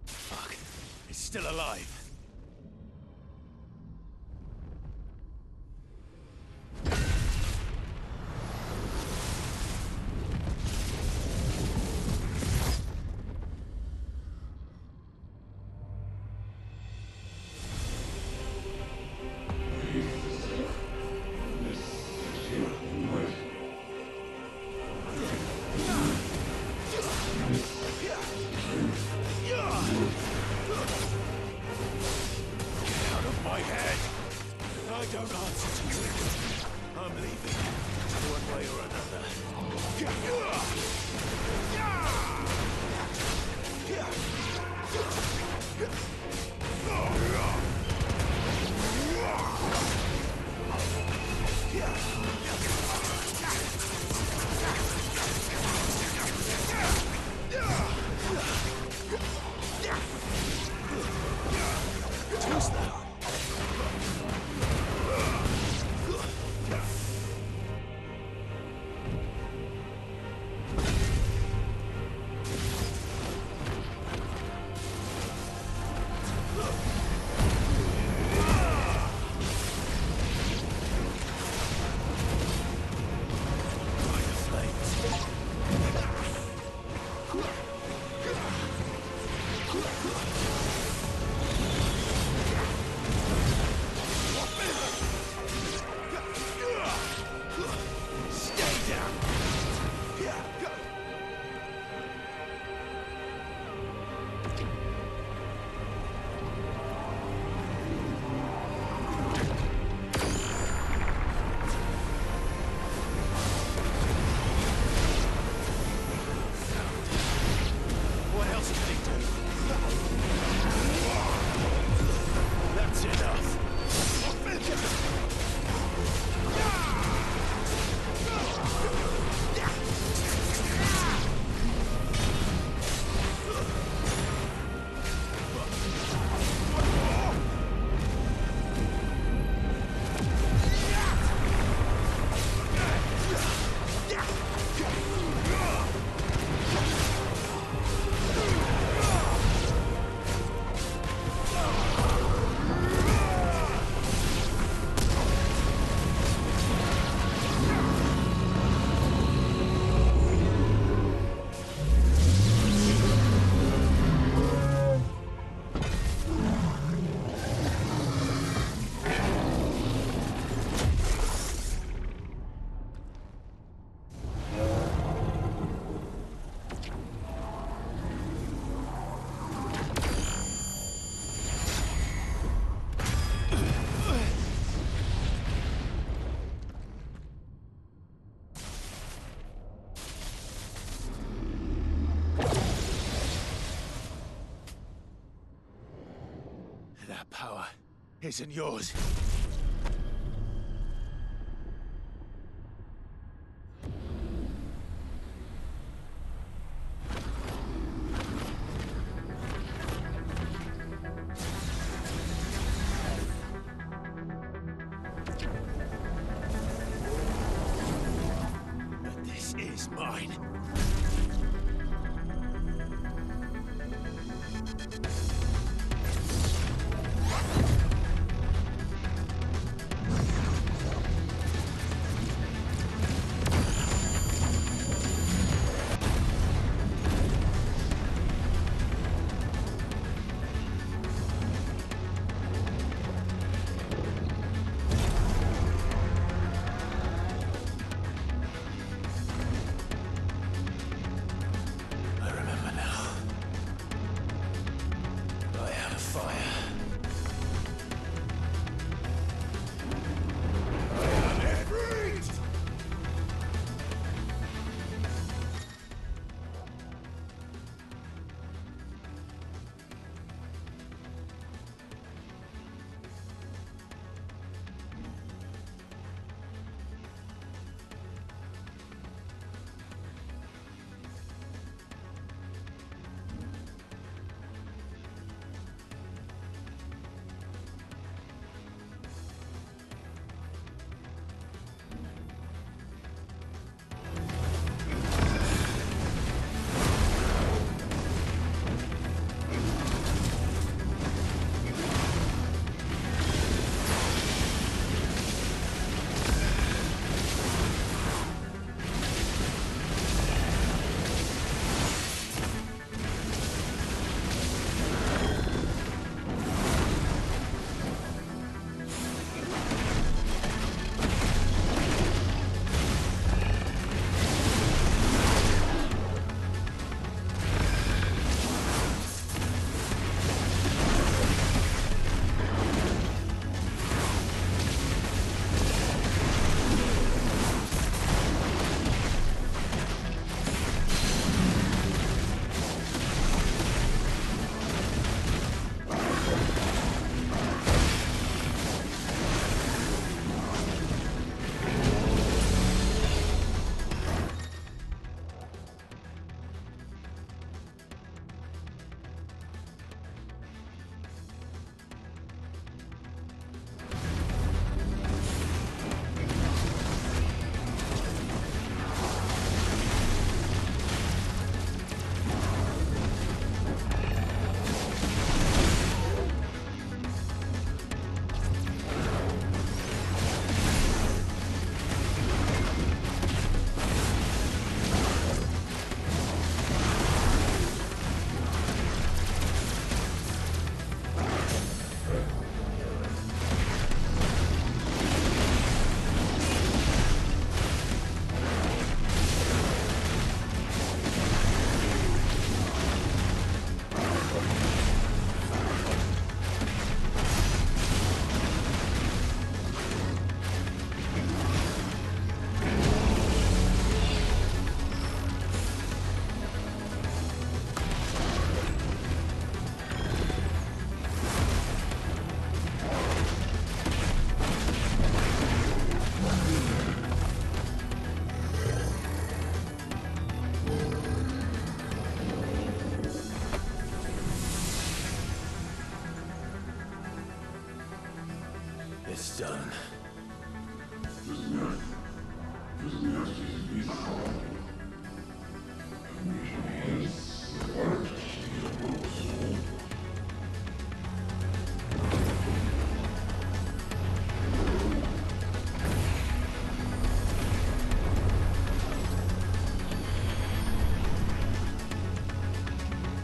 Fuck. It's still alive. Yeah. What else can he do? That's enough. That power isn't yours. But this is mine. done.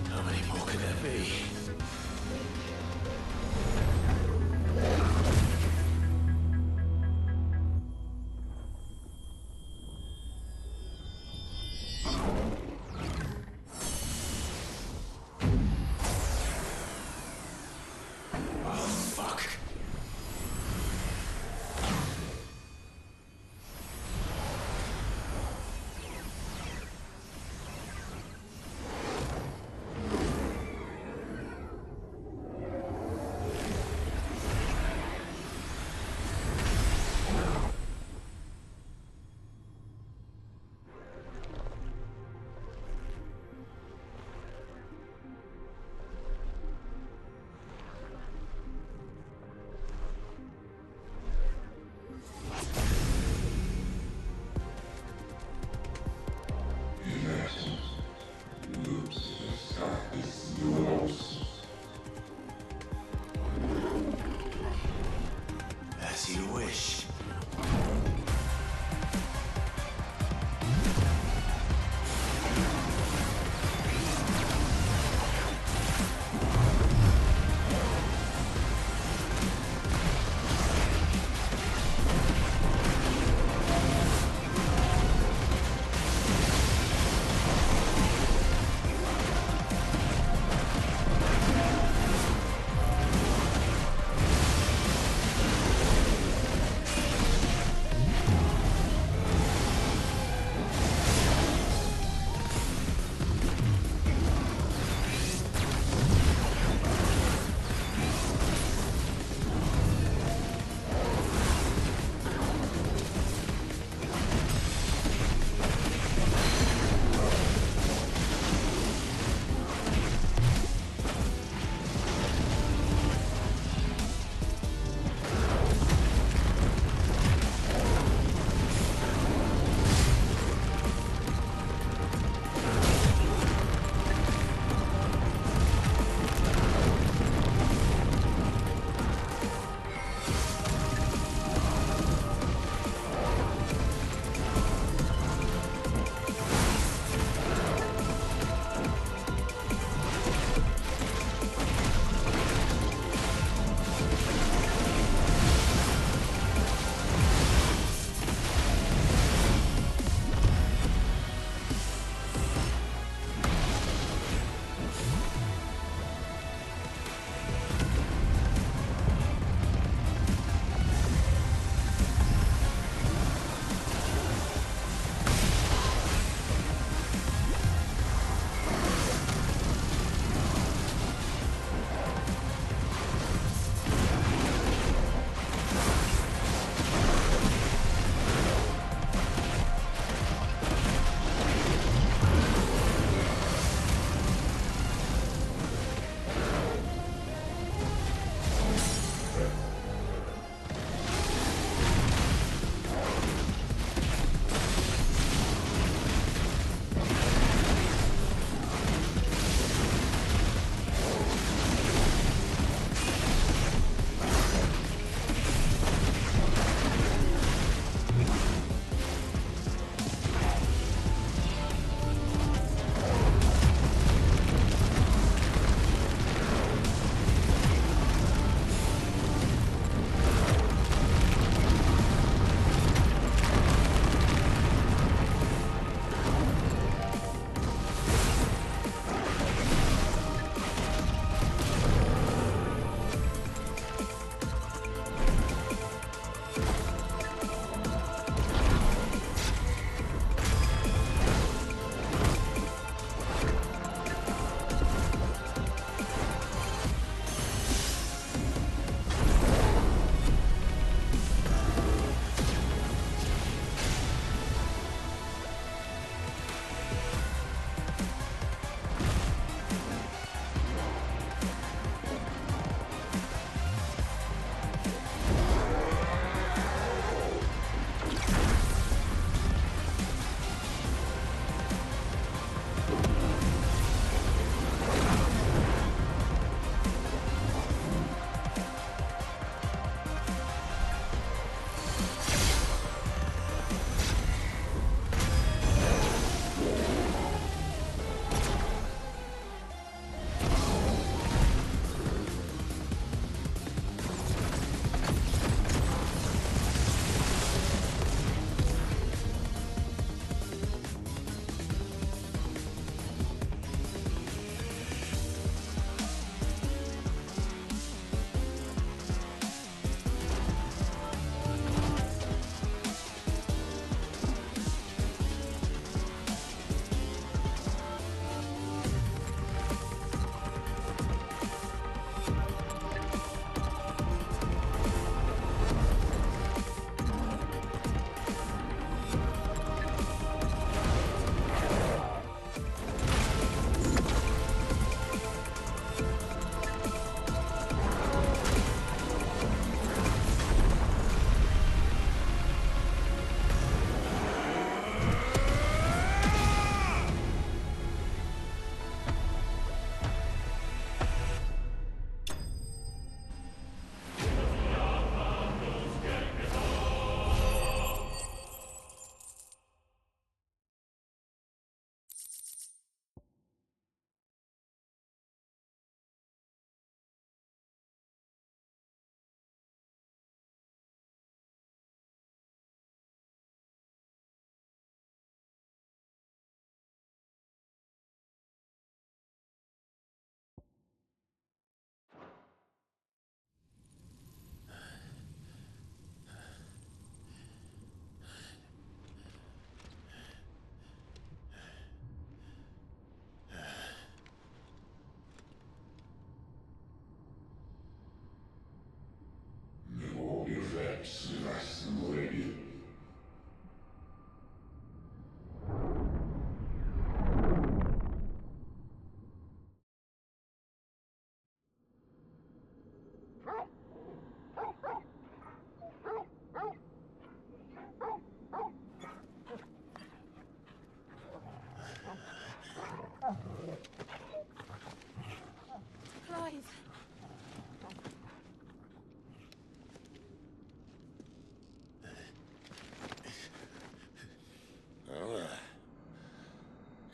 How many more could there be?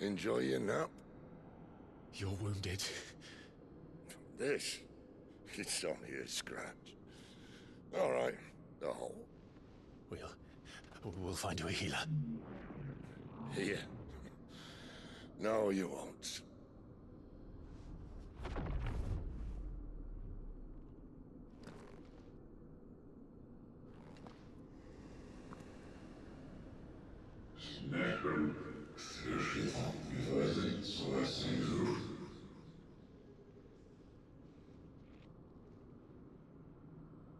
Enjoy your nap? You're wounded. This? It's only a scratch. All right. Oh. We'll find you a healer. Here. No, you won't.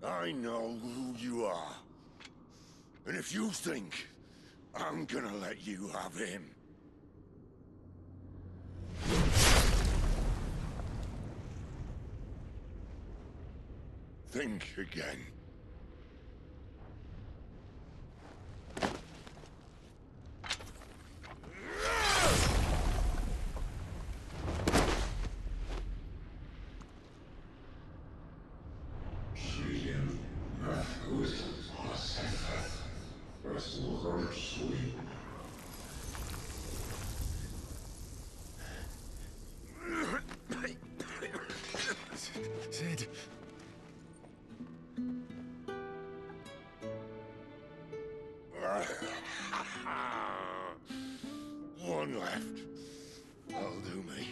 I know who you are. And if you think I'm gonna let you have him... think again. Sid. One left. That'll do me.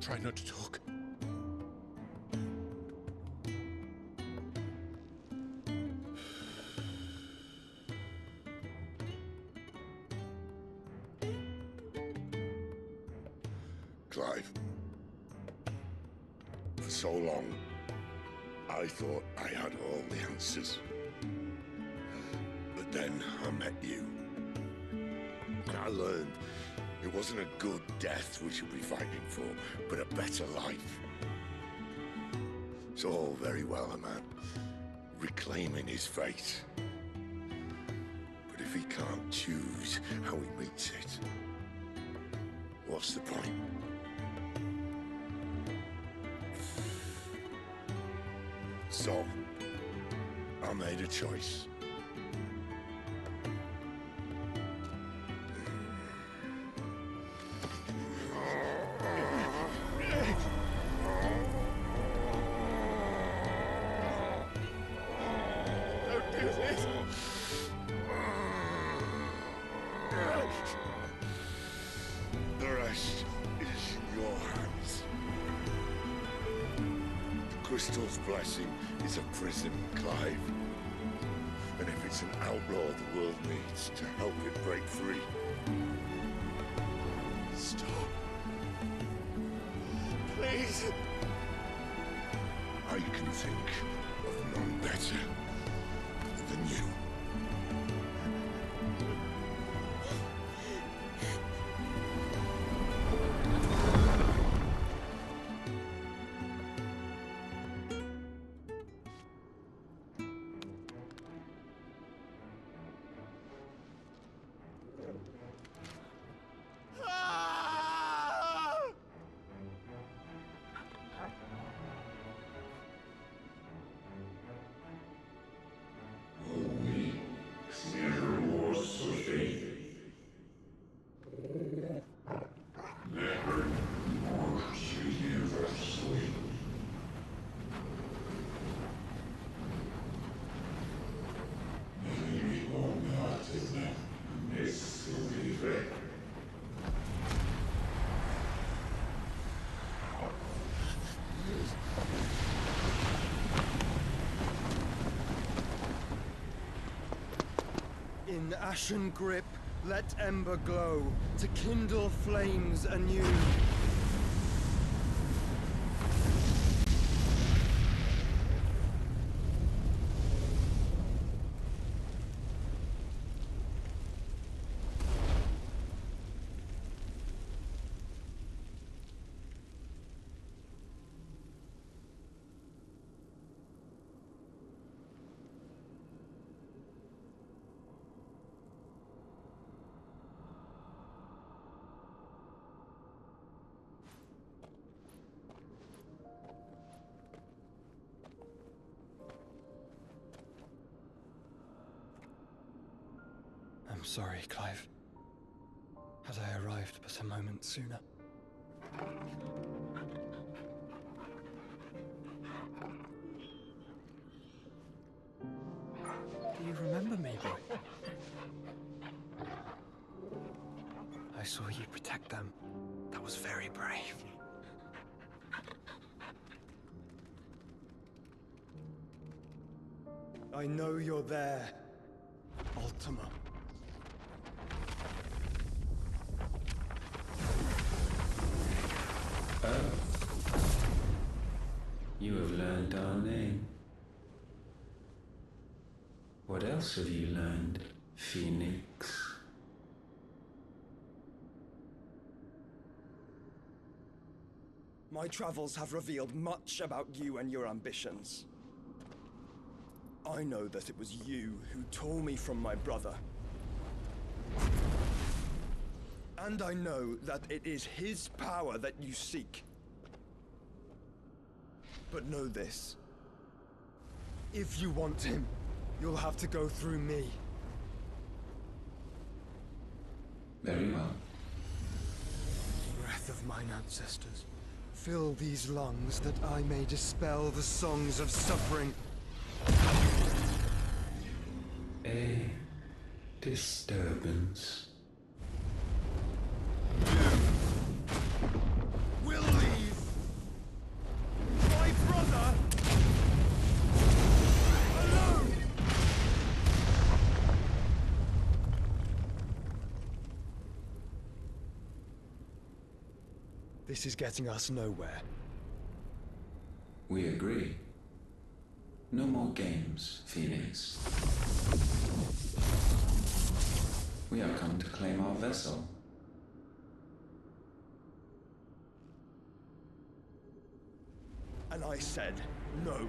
Try not to talk. Clive. For so long, I thought I had all the answers. But then I met you. I learned it wasn't a good death we should be fighting for, but a better life. It's all very well, a man reclaiming his fate. But if he can't choose how he meets it, what's the point? So, I made a choice. Don't do this! The rest is in your hands. The Crystal's blessing is a prison, Clive. And if it's an outlaw the world needs to help it break free... Stop. Please. I can think of none better than you. In ashen grip, let ember glow, to kindle flames anew. I'm sorry, Clive. Had I arrived but a moment sooner. Do you remember me, boy? I saw you protect them. That was very brave. I know you're there, Ultima. Oh. You have learned our name. What else have you learned, Phoenix? My travels have revealed much about you and your ambitions. I know that it was you who tore me from my brother. And I know that it is his power that you seek. But know this. If you want him, you'll have to go through me. Very well. Breath of mine ancestors, fill these lungs that I may dispel the songs of suffering. A disturbance. We'll leave my brother alone. This is getting us nowhere. We agree. No more games, Phoenix. We have come to claim our vessel. And I said no.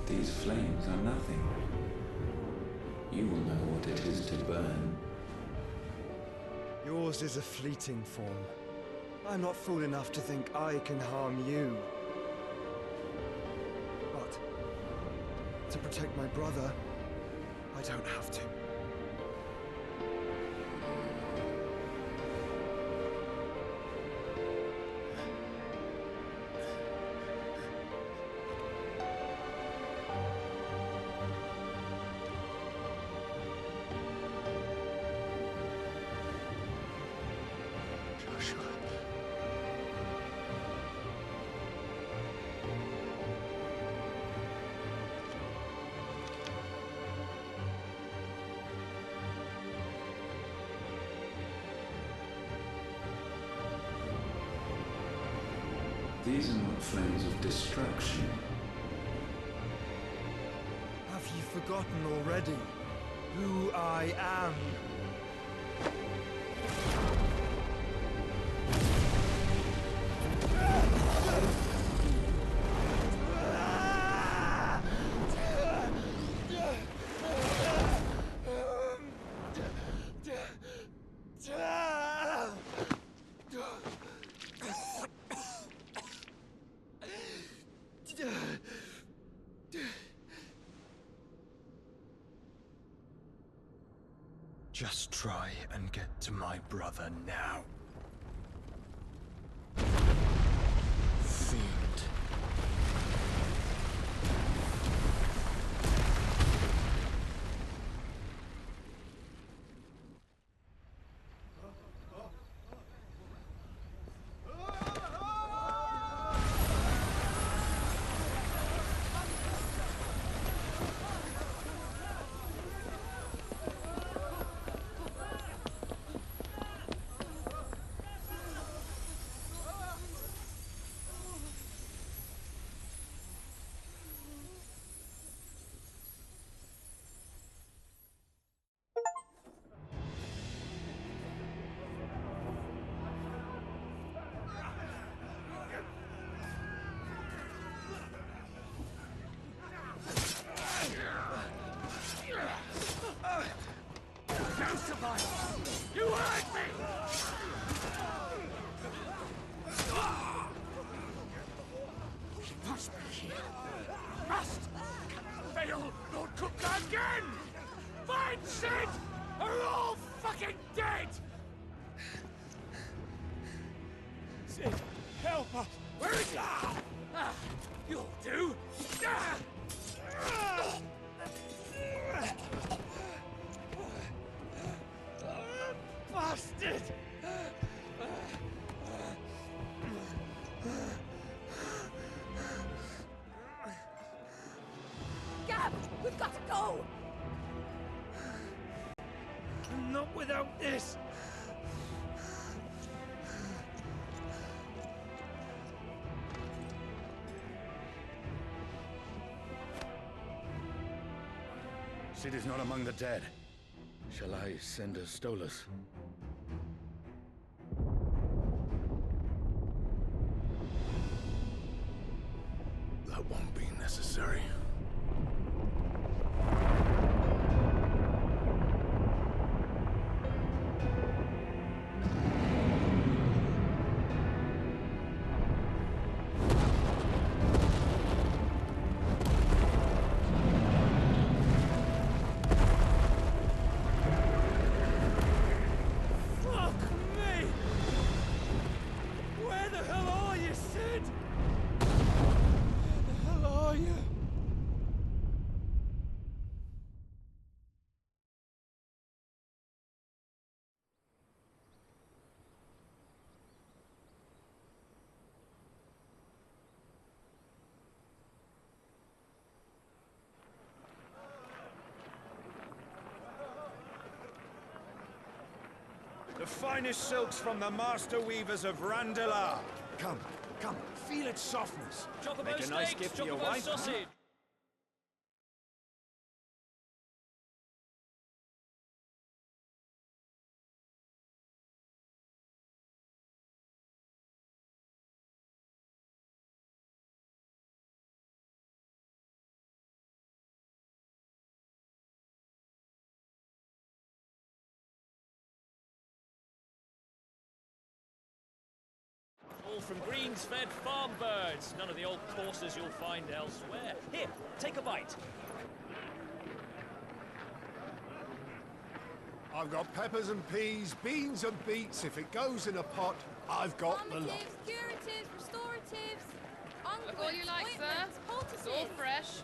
These flames are nothing. You will know what it is to burn. Yours is a fleeting form. I'm not fool enough to think I can harm you. But to protect my brother, I don't have to. These are not flames of destruction. Have you forgotten already who I am? Just try and get to my brother now. Fiend. must be here. Must! Fail, Lord Cook again! Find Sid! Are all fucking dead! Sid, help us! Where is he? You'll do! Bastard! Gab, we've got to go! Not without this! Sid is not among the dead. Shall I send a Stolas? That won't be necessary. The finest silks from the master weavers of Randalar. Come, come, feel its softness. Make a nice gift to your wife. Sausage. All from greens-fed farm birds. None of the old courses you'll find elsewhere. Here, take a bite. I've got peppers and peas, beans and beets. If it goes in a pot, I've got the lot. Curatives, restoratives, Look all you like, sir. It's all fresh.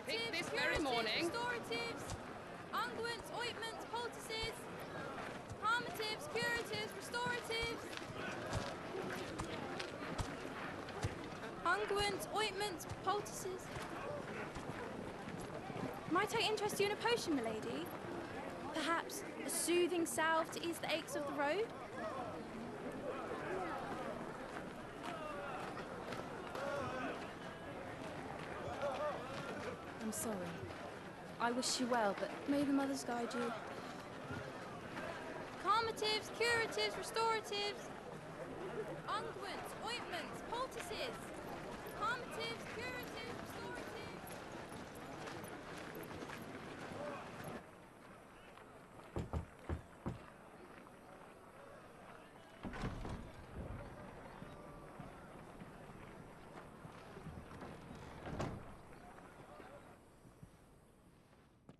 Picked this very morning. Restoratives, unguents, ointments, poultices, palmatives, curatives, restoratives. Unguents, ointments, poultices. Might I interest you in a potion, milady? Perhaps a soothing salve to ease the aches of the road? I'm sorry. I wish you well, but may the mothers guide you. Calmatives, curatives, restoratives, unguents, ointments, poultices. Calmatives, curatives, restoratives.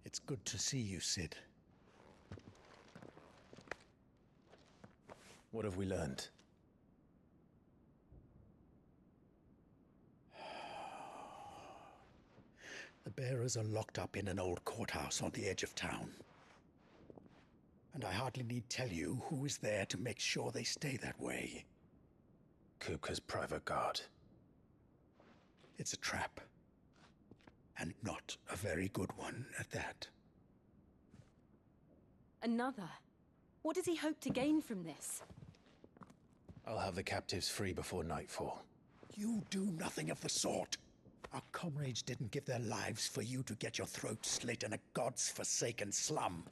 It's good to see you, Sid. What have we learned? The bearers are locked up in an old courthouse on the edge of town. And I hardly need tell you who is there to make sure they stay that way. Kupka's private guard. It's a trap. And not a very good one at that. Another? What does he hope to gain from this? I'll have the captives free before nightfall. You do nothing of the sort. Our comrades didn't give their lives for you to get your throat slit in a god's forsaken slum.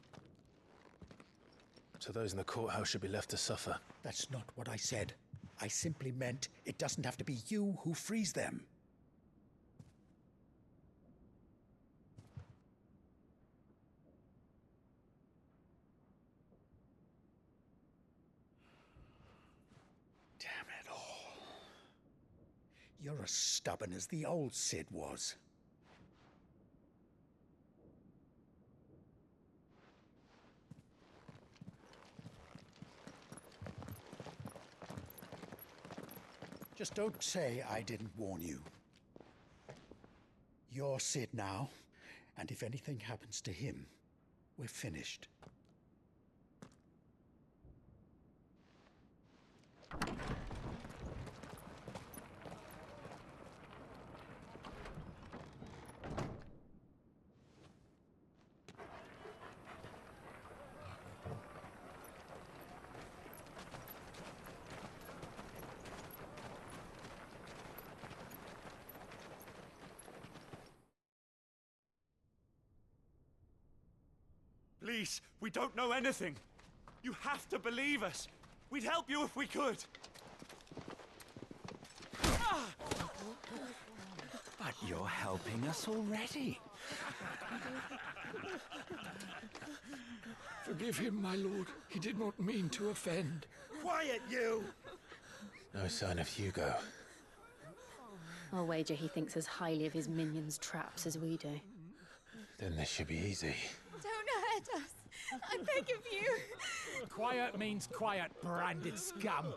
So those in the courthouse should be left to suffer. That's not what I said. I simply meant it doesn't have to be you who frees them. You're as stubborn as the old Cid was. Just don't say I didn't warn you. You're Cid now, and if anything happens to him, we're finished. Please, we don't know anything. You have to believe us. We'd help you if we could. But you're helping us already. Forgive him, my lord. He did not mean to offend. Quiet, you! No sign of Hugo. I'll wager he thinks as highly of his minions' traps as we do. Then this should be easy. Don't hurt us. I beg of you. Quiet means quiet, branded scum.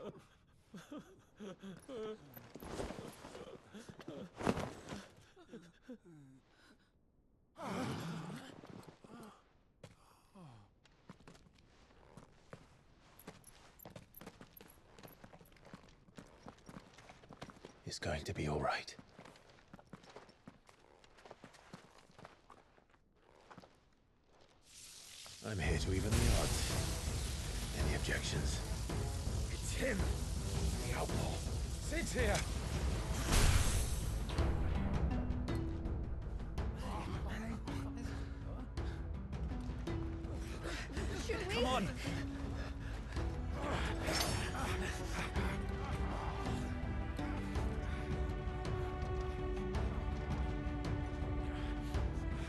It's going to be all right. I'm here to even the odds. Any objections? It's him, the outlaw. Sid's here. Should we? Come on.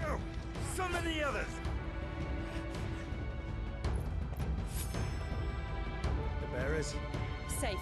Go! Summon the others! The bearers? Safe.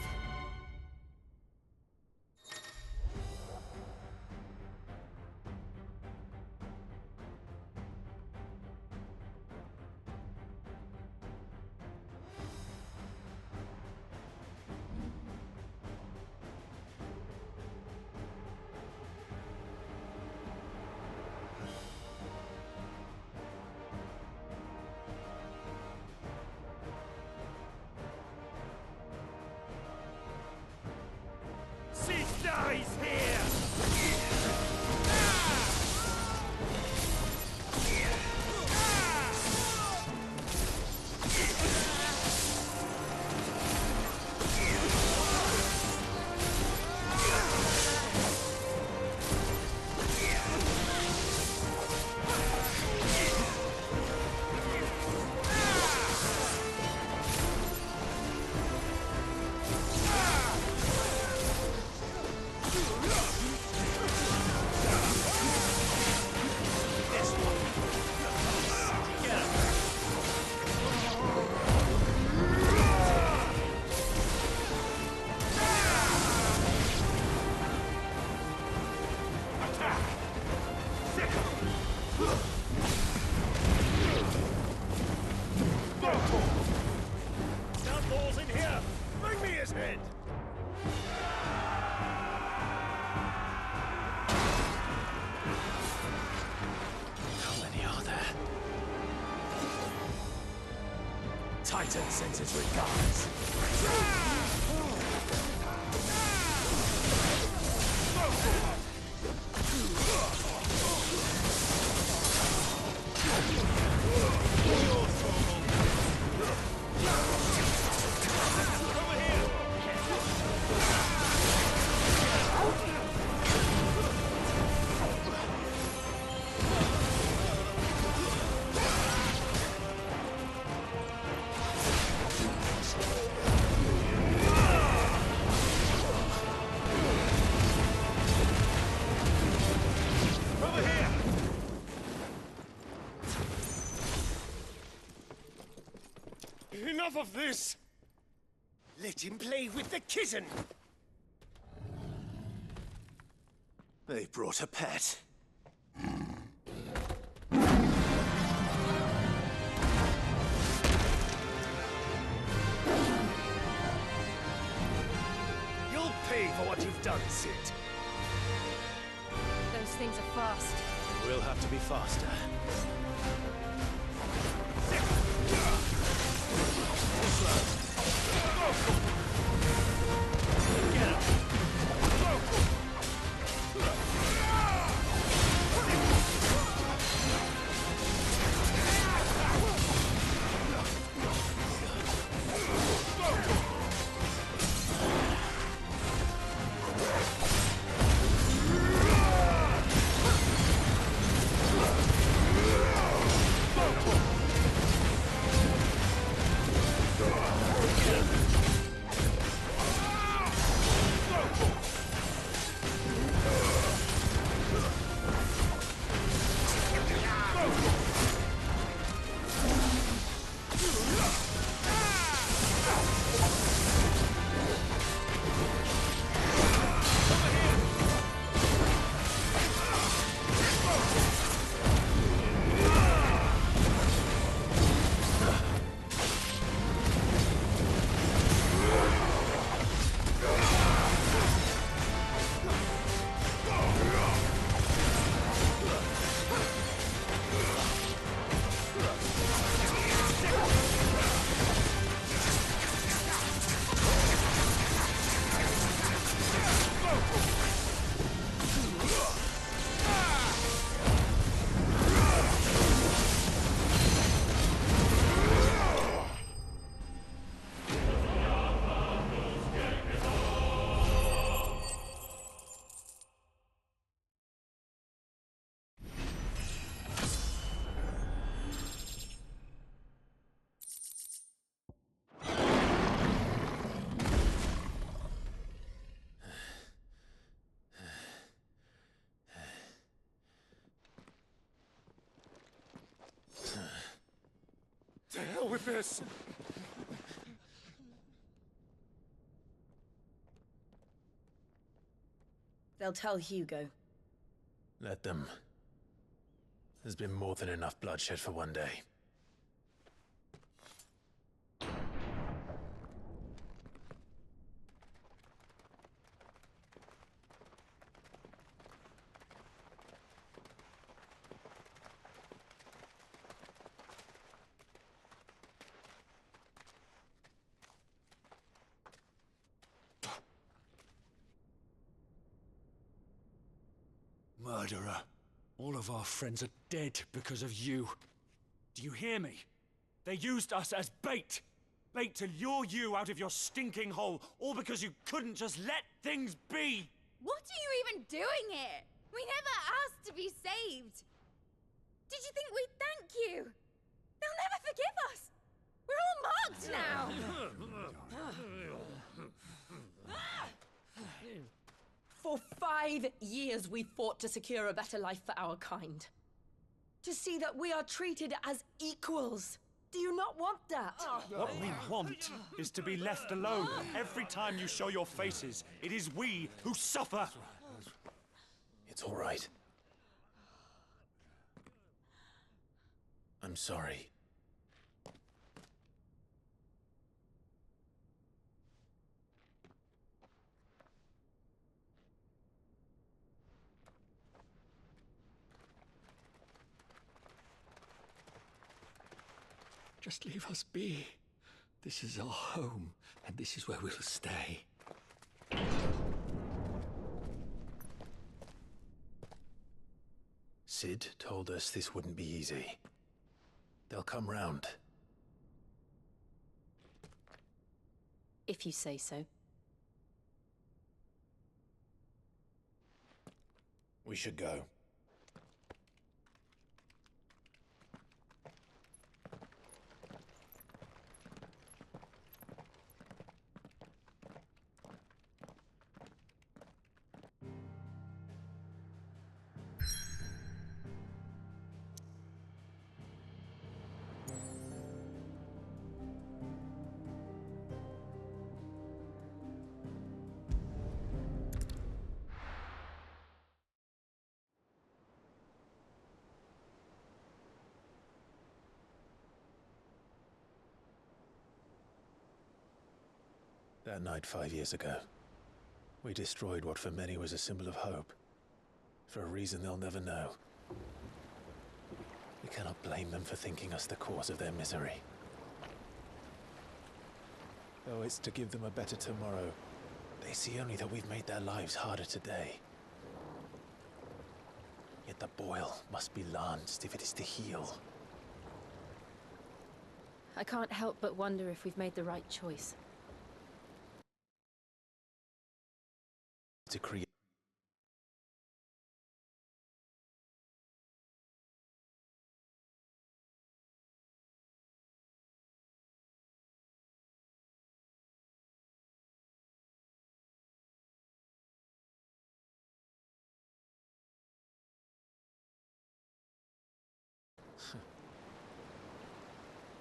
Sid dies here! Outlaws in here! Bring me his head! How many are there? Titan sends his regards. Enough of this! Let him play with the kitten! They brought a pet. You'll pay for what you've done, Sid. Those things are fast. We'll have to be faster. To hell with this! They'll tell Hugo. Let them. There's been more than enough bloodshed for one day. Murderer. All of our friends are dead because of you. Do you hear me? They used us as bait. Bait to lure you out of your stinking hole, all because you couldn't just let things be. What are you even doing here? We never asked to be saved. Did you think we'd thank you? They'll never forgive us. We're all marked now. For 5 years we fought to secure a better life for our kind. To see that we are treated as equals. Do you not want that? What we want is to be left alone. Every time you show your faces, it is we who suffer. It's all right. I'm sorry. Just leave us be. This is our home, and this is where we'll stay. Sid told us this wouldn't be easy. They'll come round. If you say so. We should go. That night 5 years ago, we destroyed what for many was a symbol of hope. For a reason they'll never know. We cannot blame them for thinking us the cause of their misery. Though it's to give them a better tomorrow, they see only that we've made their lives harder today. Yet the boil must be lanced if it is to heal. I can't help but wonder if we've made the right choice. To create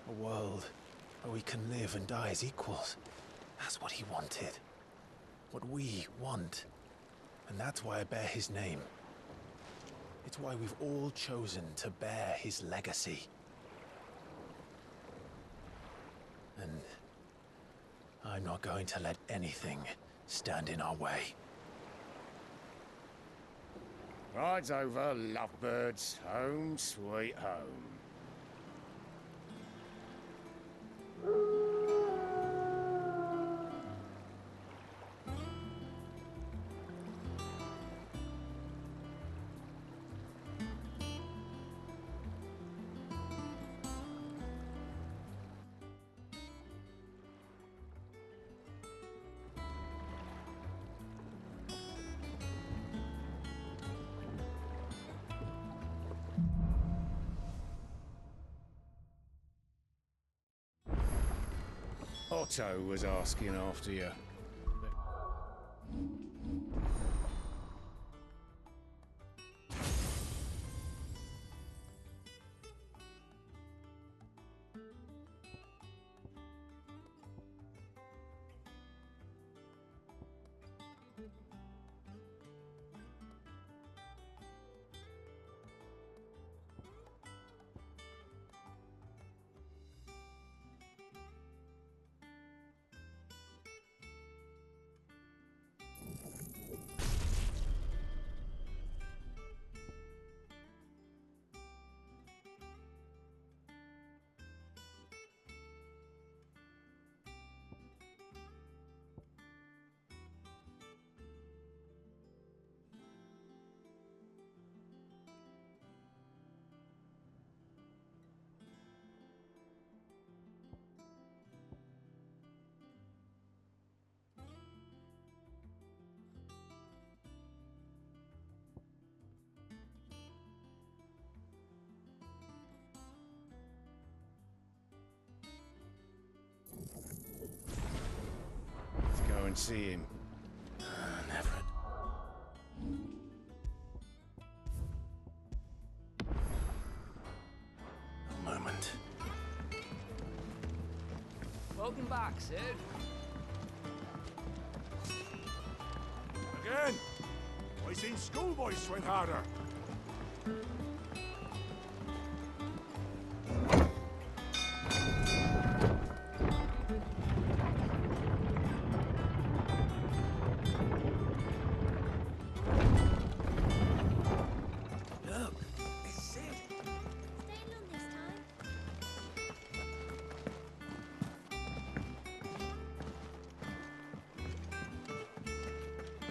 a world where we can live and die as equals. That's what he wanted. What we want. And that's why I bear his name. It's why we've all chosen to bear his legacy. And I'm not going to let anything stand in our way. Rides over, lovebirds. Home sweet home. Otto was asking after you. Go and see him. Never. A moment. Welcome back, Sid. Again! I seen schoolboys swing harder.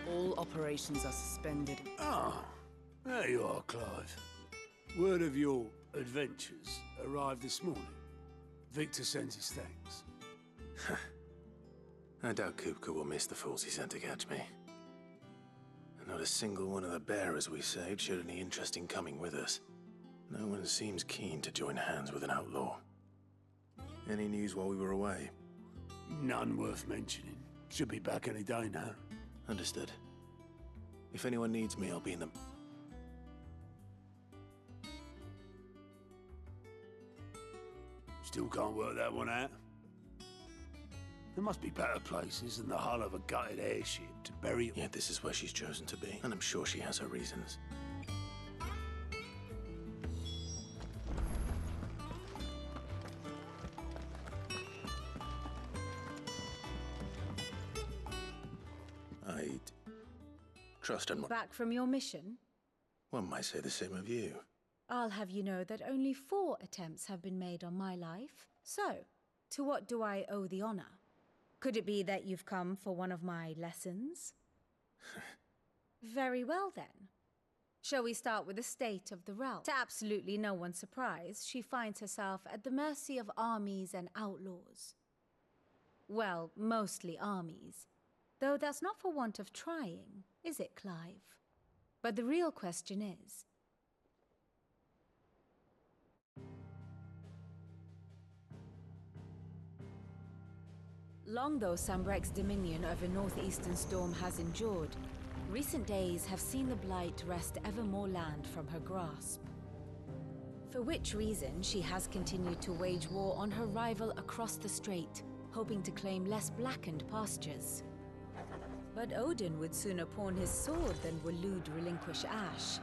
All operations are suspended. Ah, there you are, Clive. Word of your adventures arrived this morning. Victor sends his thanks. I doubt Kupka will miss the fools he sent to catch me. And not a single one of the bearers we saved showed any interest in coming with us. No one seems keen to join hands with an outlaw. Any news while we were away? None worth mentioning. Should be back any day now. Understood. If anyone needs me, I'll be in the... Still can't work that one out. There must be better places than the hull of a gutted airship to bury... Yet this is where she's chosen to be, and I'm sure she has her reasons. lost and Back from your mission? one might say the same of you. I'll have you know that only 4 attempts have been made on my life. So, to what do I owe the honor? Could it be that you've come for one of my lessons? Very well then. Shall we start with the state of the realm? To absolutely no one's surprise, she finds herself at the mercy of armies and outlaws. Well, mostly armies. Though that's not for want of trying, is it, Clive? But the real question is... Long though Sambrek's dominion over northeastern Storm has endured, recent days have seen the Blight wrest ever more land from her grasp. For which reason, she has continued to wage war on her rival across the strait, hoping to claim less blackened pastures. But Odin would sooner pawn his sword than Waloed relinquish Ash.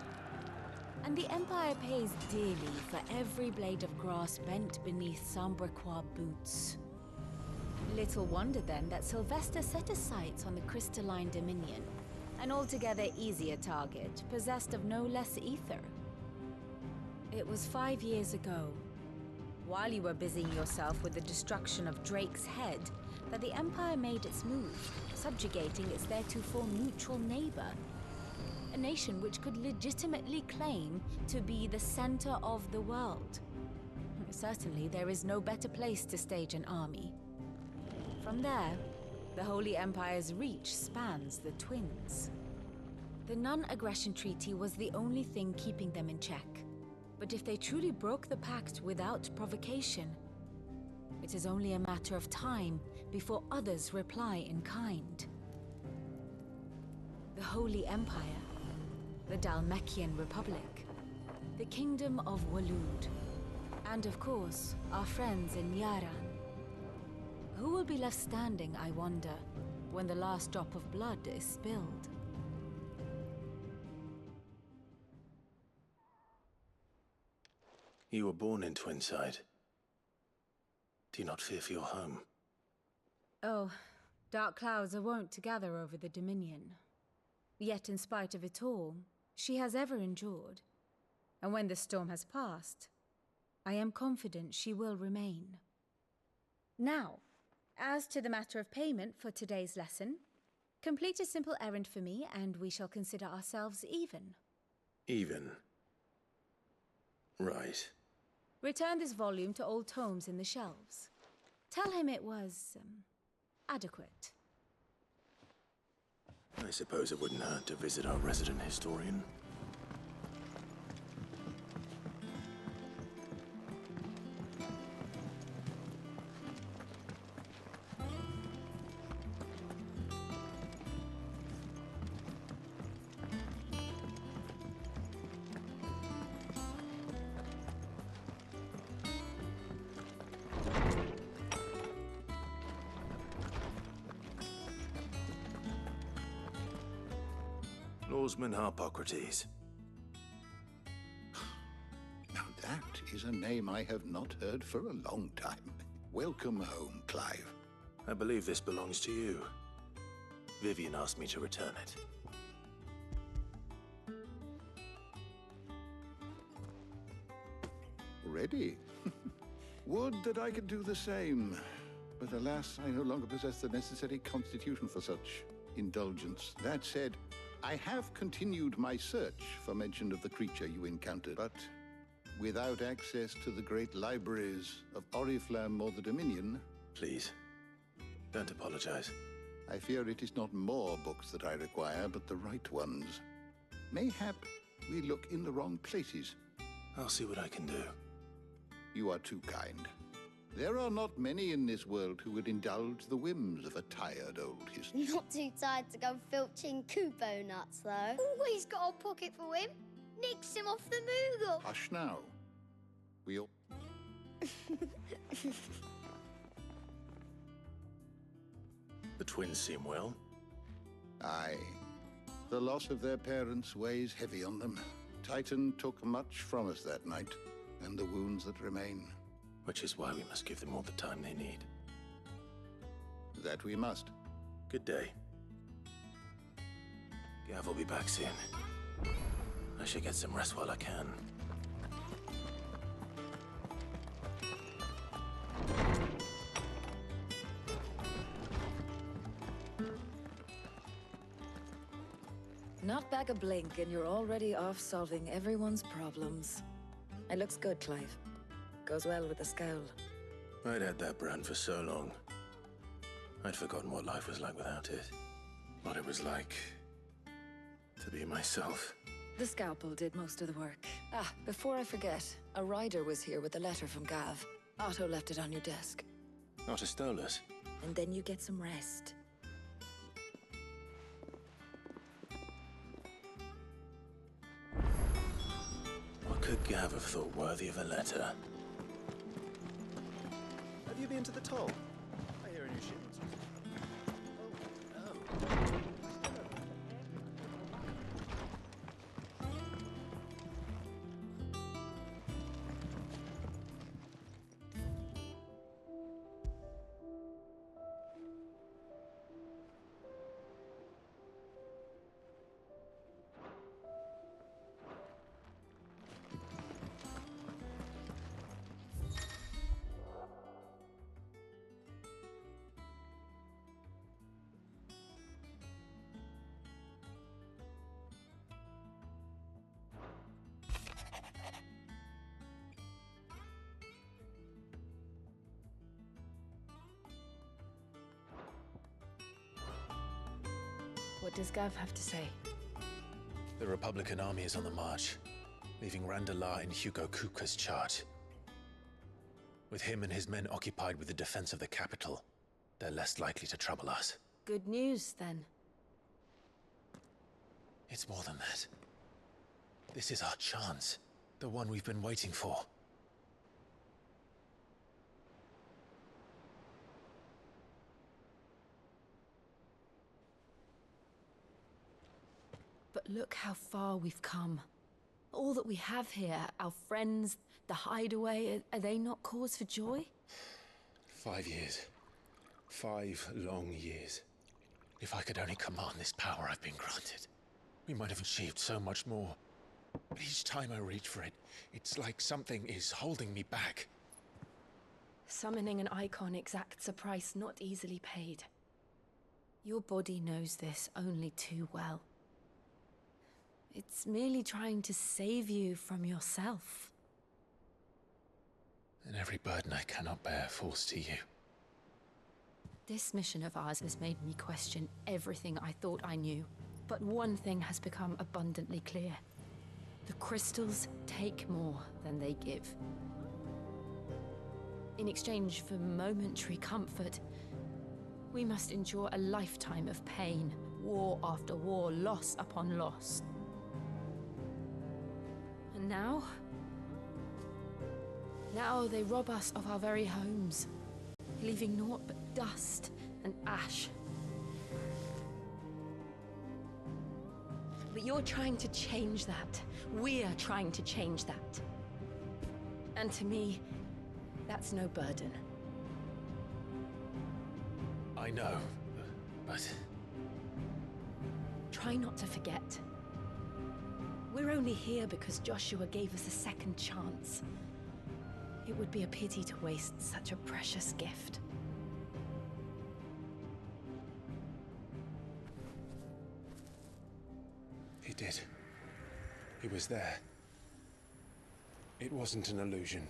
And the Empire pays dearly for every blade of grass bent beneath Sambrequois boots. Little wonder then that Sylvester set his sights on the crystalline dominion, an altogether easier target, possessed of no less ether. It was 5 years ago, while you were busying yourself with the destruction of Drake's head, that the Empire made its move, subjugating its theretofore neutral neighbor. A nation which could legitimately claim to be the center of the world. Certainly, there is no better place to stage an army. From there, the Holy Empire's reach spans the Twins. The non-aggression treaty was the only thing keeping them in check. But if they truly broke the pact without provocation, it is only a matter of time before others reply in kind. The Holy Empire, the Dhalmekian Republic, the Kingdom of Waloed, and of course, our friends in Yaran. Who will be left standing, I wonder, when the last drop of blood is spilled? You were born in Twinside. Do you not fear for your home? Oh, dark clouds are wont to gather over the Dominion. Yet in spite of it all, she has ever endured. And when the storm has passed, I am confident she will remain. Now, as to the matter of payment for today's lesson, complete a simple errand for me and we shall consider ourselves even. Even? Right. Return this volume to old tomes in the shelves. Tell him it was, adequate. I suppose it wouldn't hurt to visit our resident historian. Lawsman Harpocrates. Now that is a name I have not heard for a long time. Welcome home, Clive. I believe this belongs to you. Vivian asked me to return it. Ready? Would that I could do the same. But alas, I no longer possess the necessary constitution for such indulgence. That said, I have continued my search for mention of the creature you encountered, but without access to the great libraries of Oriflamme or the Dominion... Please, don't apologize. I fear it is not more books that I require, but the right ones. Mayhap we look in the wrong places. I'll see what I can do. You are too kind. There are not many in this world who would indulge the whims of a tired old history. Not too tired to go filching Kubo nuts, though. Always got a pocket for him. Nicks him off the Moogle. Hush now. We all... The twins seem well. Aye. The loss of their parents weighs heavy on them. Titan took much from us that night, and the wounds that remain. Which is why we must give them all the time they need. That we must. Good day. Gav will be back soon. I should get some rest while I can. Not back a blink and you're already off solving everyone's problems. It looks good, Clive. Goes well with the scowl. I'd had that brand for so long. I'd forgotten what life was like without it. What it was like to be myself. The scalpel did most of the work. Ah, before I forget, a rider was here with a letter from Gav. Otto left it on your desk. Not a stolus. And then you get some rest. What could Gav have thought worthy of a letter? Have you been to the toll? I hear a new shipment. What does Gav have to say? The Republican army is on the march, leaving Randalar in Hugo Kupka's charge. With him and his men occupied with the defense of the capital, they're less likely to trouble us. Good news, then. It's more than that. This is our chance. The one we've been waiting for. But look how far we've come. All that we have here, our friends, the Hideaway, are they not cause for joy? 5 years. 5 long years. If I could only command this power I've been granted, we might have achieved so much more. But each time I reach for it, it's like something is holding me back. Summoning an icon exacts a price not easily paid. Your body knows this only too well. It's merely trying to save you from yourself. And every burden I cannot bear falls to you. This mission of ours has made me question everything I thought I knew. But one thing has become abundantly clear. The crystals take more than they give. In exchange for momentary comfort, we must endure a lifetime of pain, war after war, loss upon loss. And now they rob us of our very homes, leaving naught but dust and ash. But you're trying to change that. We're trying to change that. And to me, that's no burden. I know, but... Try not to forget. We're only here because Joshua gave us a second chance. It would be a pity to waste such a precious gift. He did. He was there. It wasn't an illusion.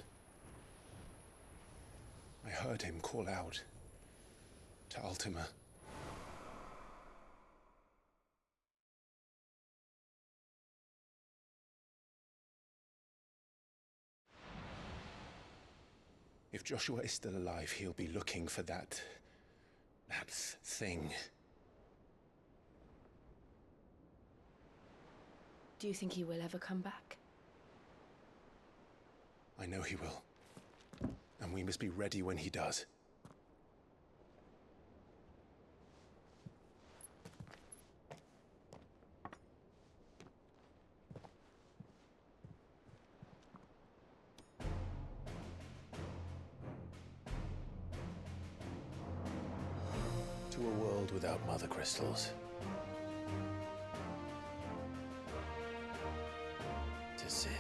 I heard him call out to Ultima. If Joshua is still alive, he'll be looking for that thing. Do you think he will ever come back? I know he will. And we must be ready when he does. To a world without mother crystals. Cid.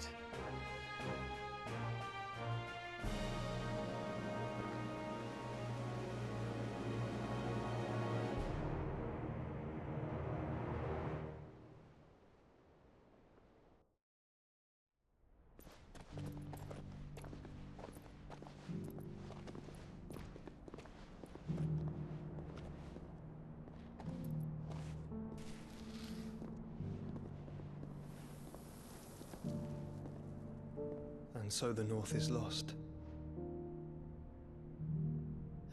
And so the North is lost.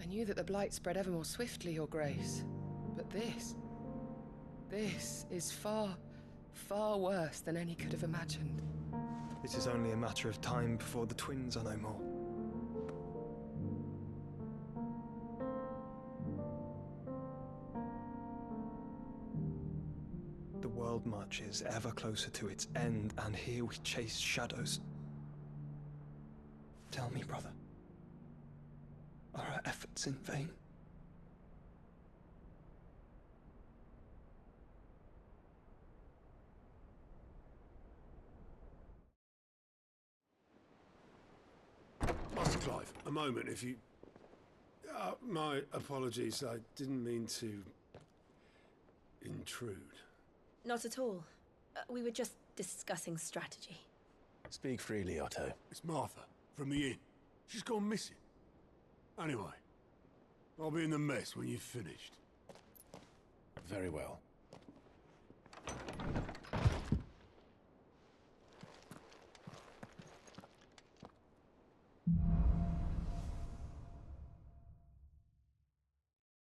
I knew that the Blight spread ever more swiftly, Your Grace. But this is far, far worse than any could have imagined. It is only a matter of time before the twins are no more. The world marches ever closer to its end, and here we chase shadows. Tell me, brother, are our efforts in vain? Master Clive, a moment, if you... my apologies, I didn't mean to... intrude. Not at all. We were just discussing strategy. Speak freely, Otto. It's Martha, from the inn. She's gone missing. Anyway, I'll be in the mess when you've finished. Very well.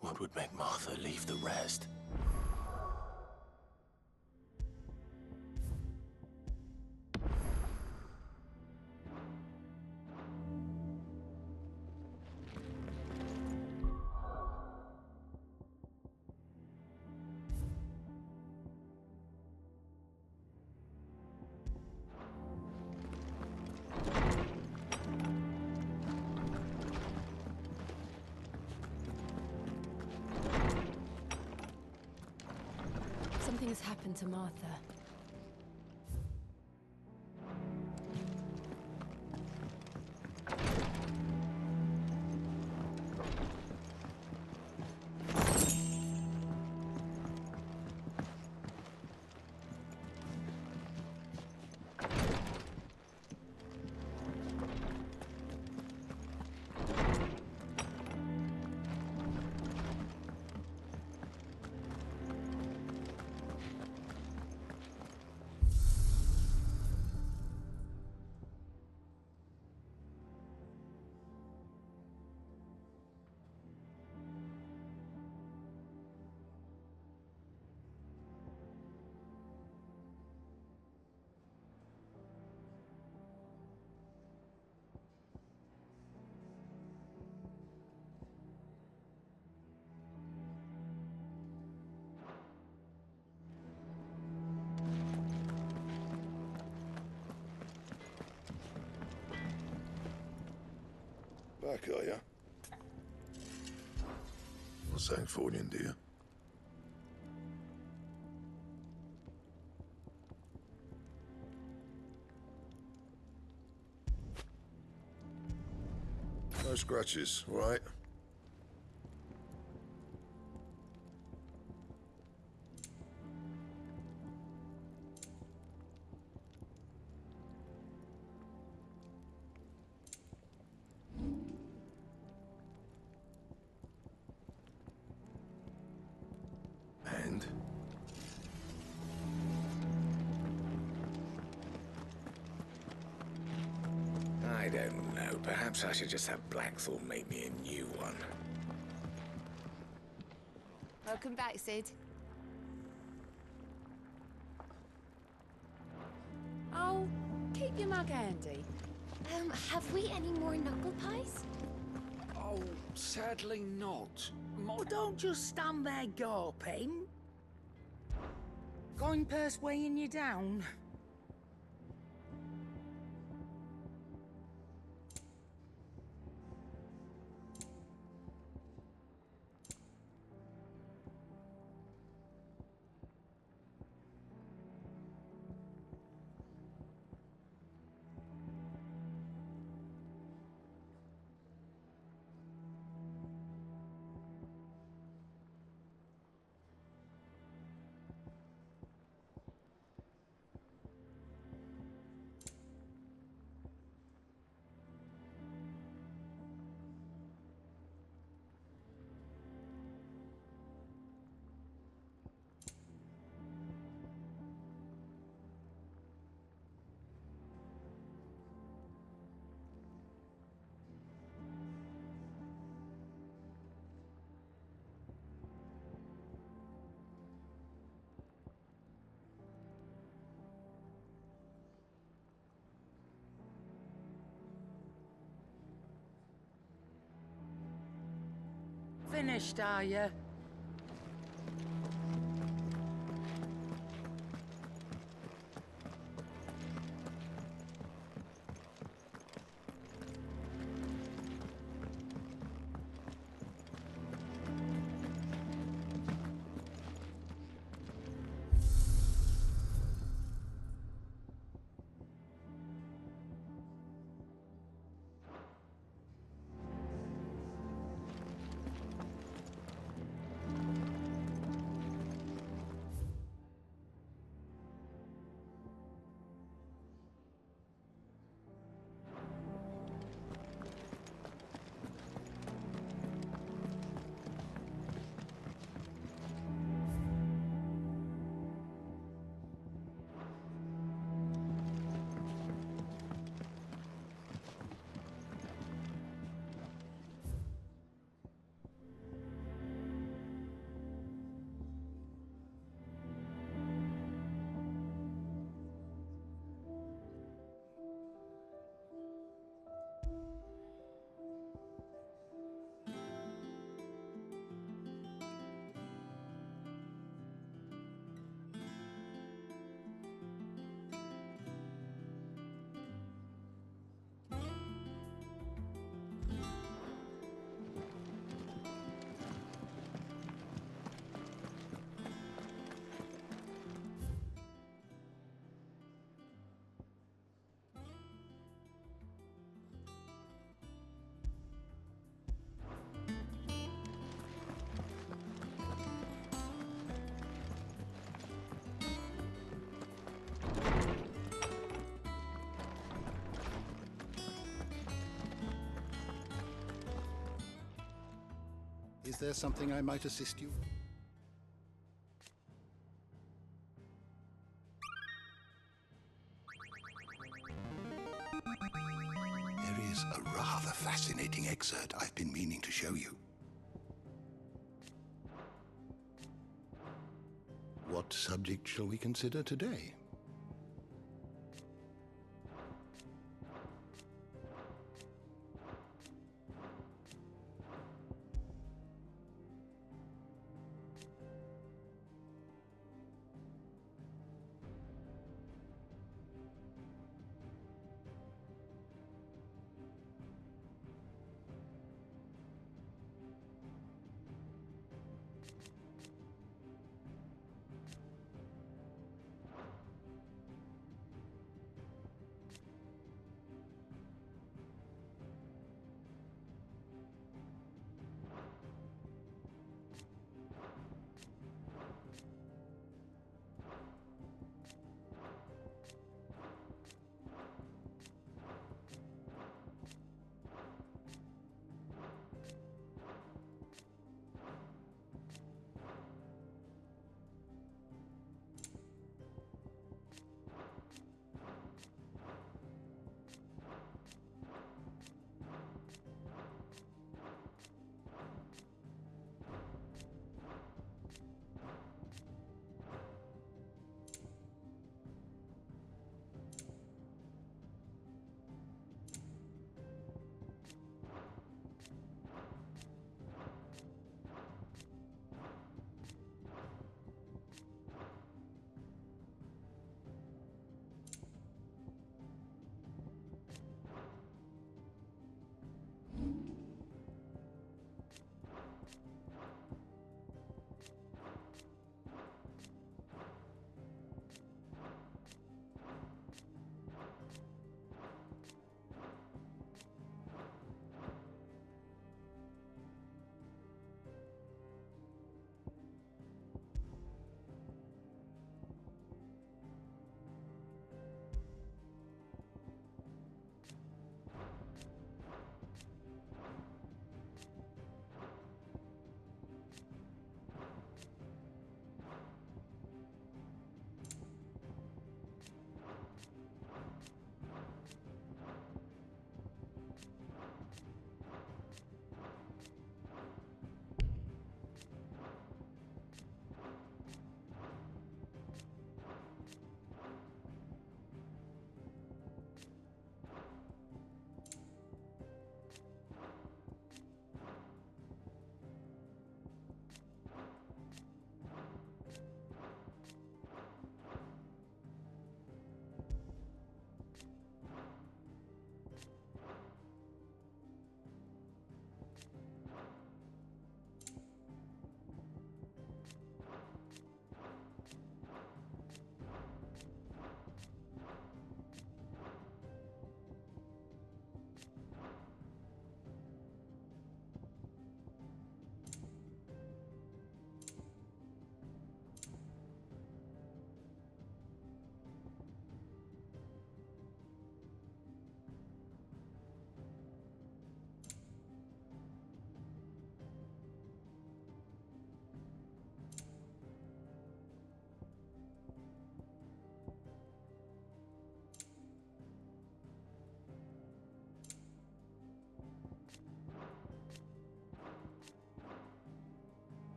What would make Martha leave the rest? Something has happened to Martha. Back, are ya? What's that for you, dear? No scratches, all right? And? I don't know. Perhaps I should just have Blackthorn make me a new one. Welcome back, Cid. Oh, keep your mug handy. Have we any more knuckle pies? Oh, sadly not. Oh, don't just stand there gawping. Coin purse weighing you down. finished, are you? Is there something I might assist you? There is a rather fascinating excerpt I've been meaning to show you. What subject shall we consider today?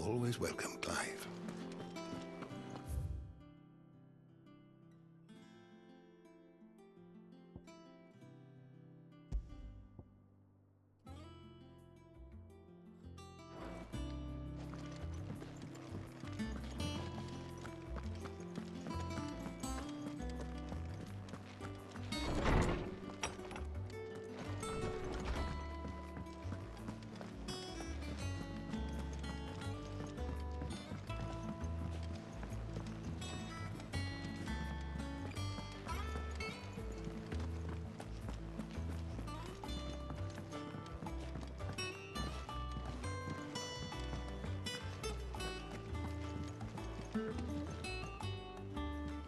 always welcome, Clive.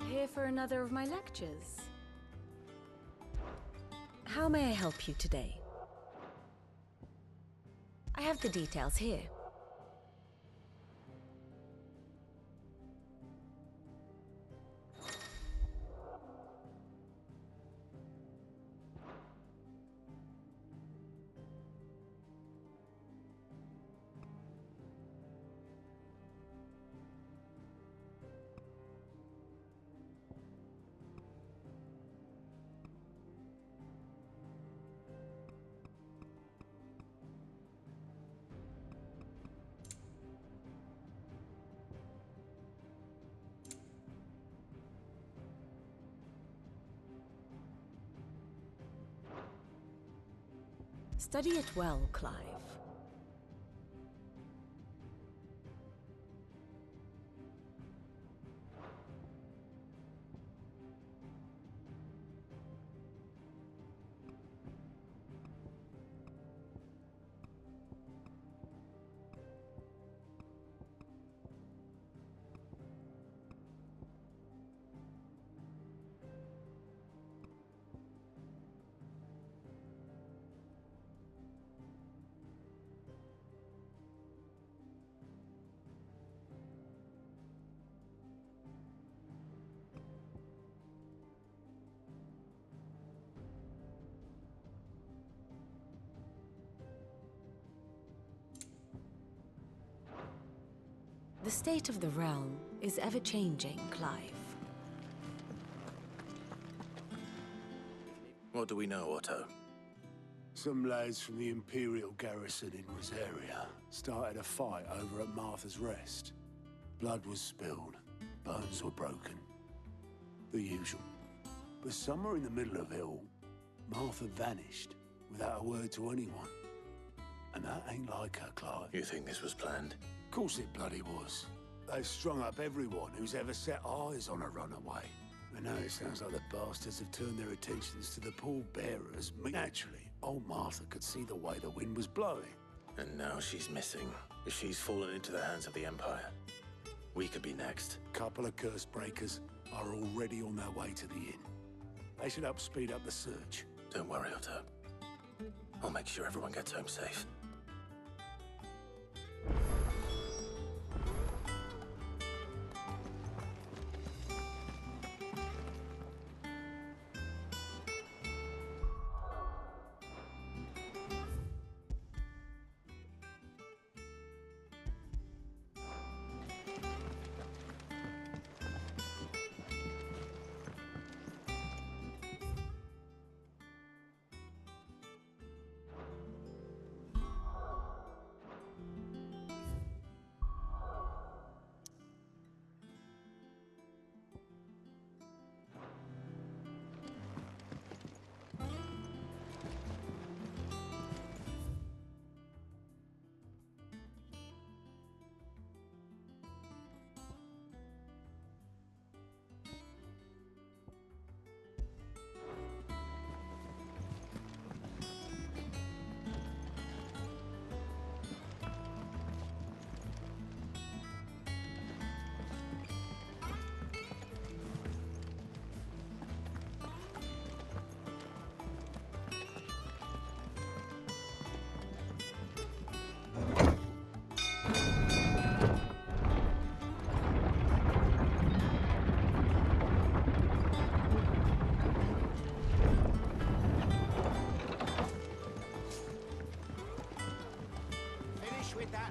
Here for another of my lectures. How may I help you today? I have the details here. Study it well, Clive. The state of the realm is ever-changing, Clive. What do we know, Otto? Some lads from the Imperial garrison in Rosaria started a fight over at Martha's Rest. Blood was spilled, bones were broken. The usual. But somewhere in the middle of it all, Martha vanished without a word to anyone. And that ain't like her, Clive. You think this was planned? Of course it bloody was. They've strung up everyone who's ever set eyes on a runaway. And now it sounds like the bastards have turned their attentions to the pallbearers. Naturally, old Martha could see the way the wind was blowing. And now she's missing. If she's fallen into the hands of the Empire, we could be next. Couple of curse breakers are already on their way to the inn. They should help speed up the search. Don't worry, Otto. I'll make sure everyone gets home safe.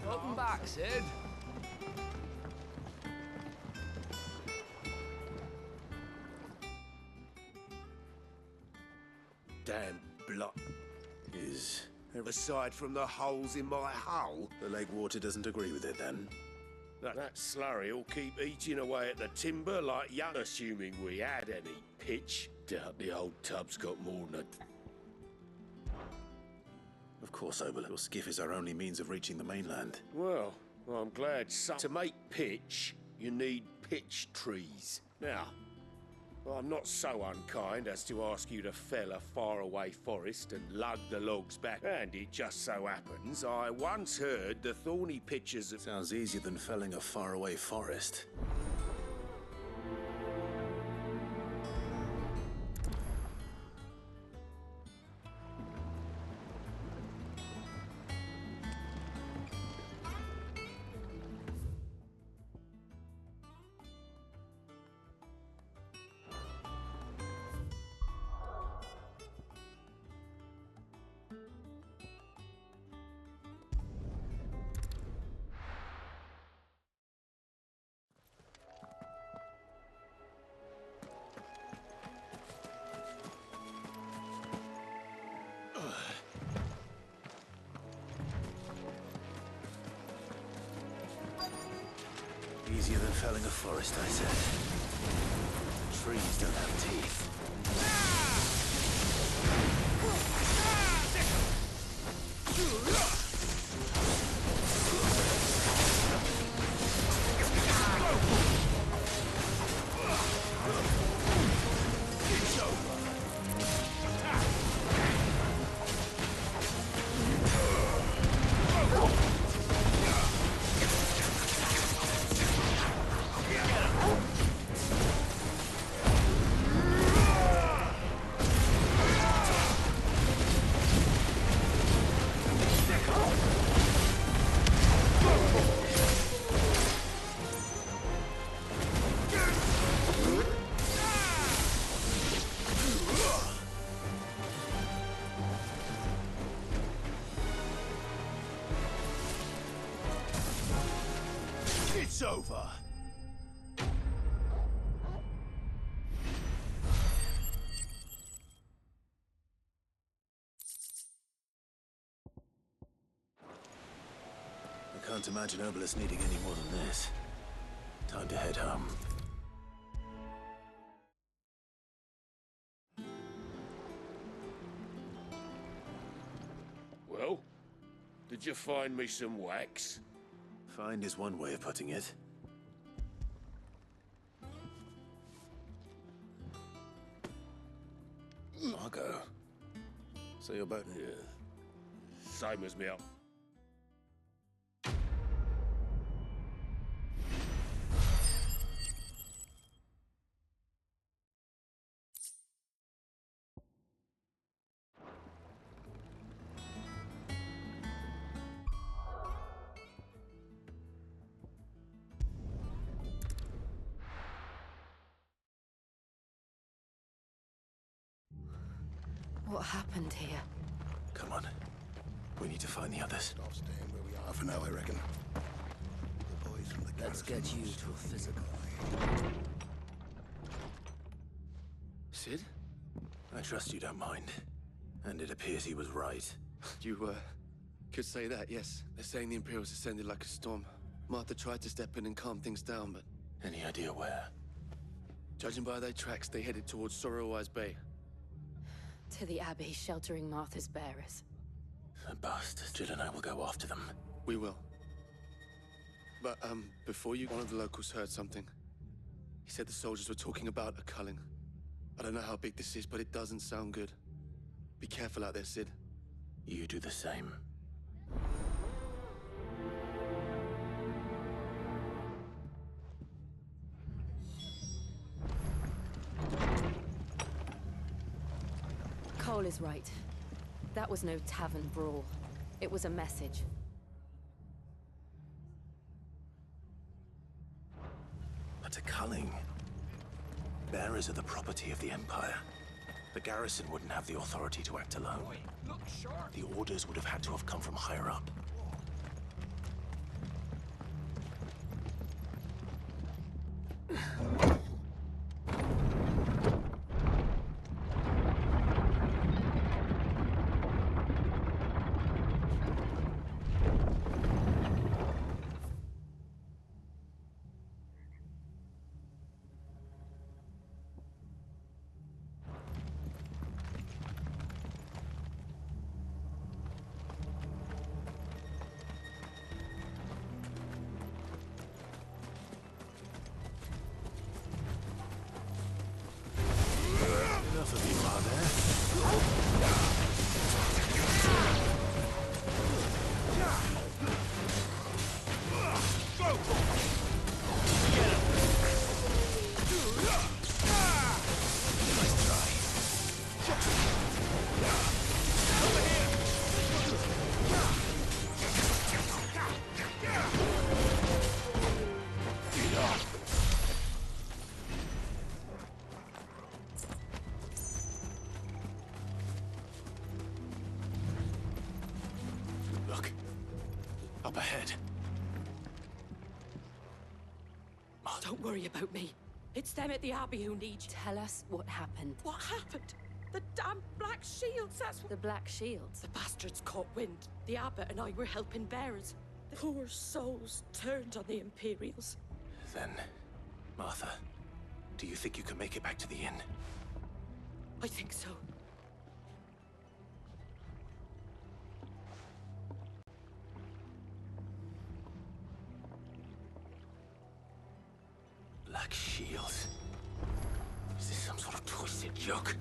Welcome back, Sid. Damn block. Is... Aside from the holes in my hull? The lake water doesn't agree with it, then? That slurry will keep eating away at the timber like young, assuming we had any pitch. Doubt the old tub's got more than a... Of course, Oberlin. Your skiff is our only means of reaching the mainland. Well, I'm glad so. To make pitch, you need pitch trees. Now, I'm not so unkind as to ask you to fell a faraway forest and lug the logs back. And it just so happens, I once heard the thorny pitches of... Sounds easier than felling a faraway forest. Easier than felling a forest, I said. Trees don't have teeth. It's over. I can't imagine Obelisk needing any more than this. Time to head home. Well, did you find me some wax? Find is one way of putting it. Margot. So you're both... Yeah. Same as me up. What happened here? Come on. We need to find the others. Stop staying where we are for now, I reckon. The boys from the Let's get you to a physical. Sid? I trust you don't mind. And it appears he was right. You, could say that, yes. They're saying the Imperials ascended like a storm. Martha tried to step in and calm things down, but... Any idea where? Judging by their tracks, they headed towards Sorrowwise Bay. To the Abbey sheltering Martha's bearers. The bastards. Jill and I will go after them. We will. But, before you, one of the locals heard something. He said the soldiers were talking about a culling. I don't know how big this is, but it doesn't sound good. Be careful out there, Sid. You do the same. Cole is right. That was no tavern brawl. It was a message. But a culling. Bearers are the property of the Empire. The garrison wouldn't have the authority to act alone. The orders would have had to have come from higher up. Look. Up ahead. Don't worry about me. It's them at the Abbey who need you. Tell us what happened. What happened? The damn Black Shields, that's what... The Black Shields? The bastards caught wind. The Abbot and I were helping bearers. The poor souls turned on the Imperials. Then, Martha, do you think you can make it back to the inn? I think so. Black Shields? Is this some sort of twisted joke?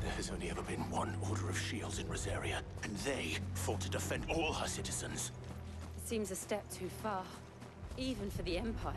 There has only ever been one Order of Shields in Rosaria, and they fought to defend all her citizens. It seems a step too far, even for the Empire.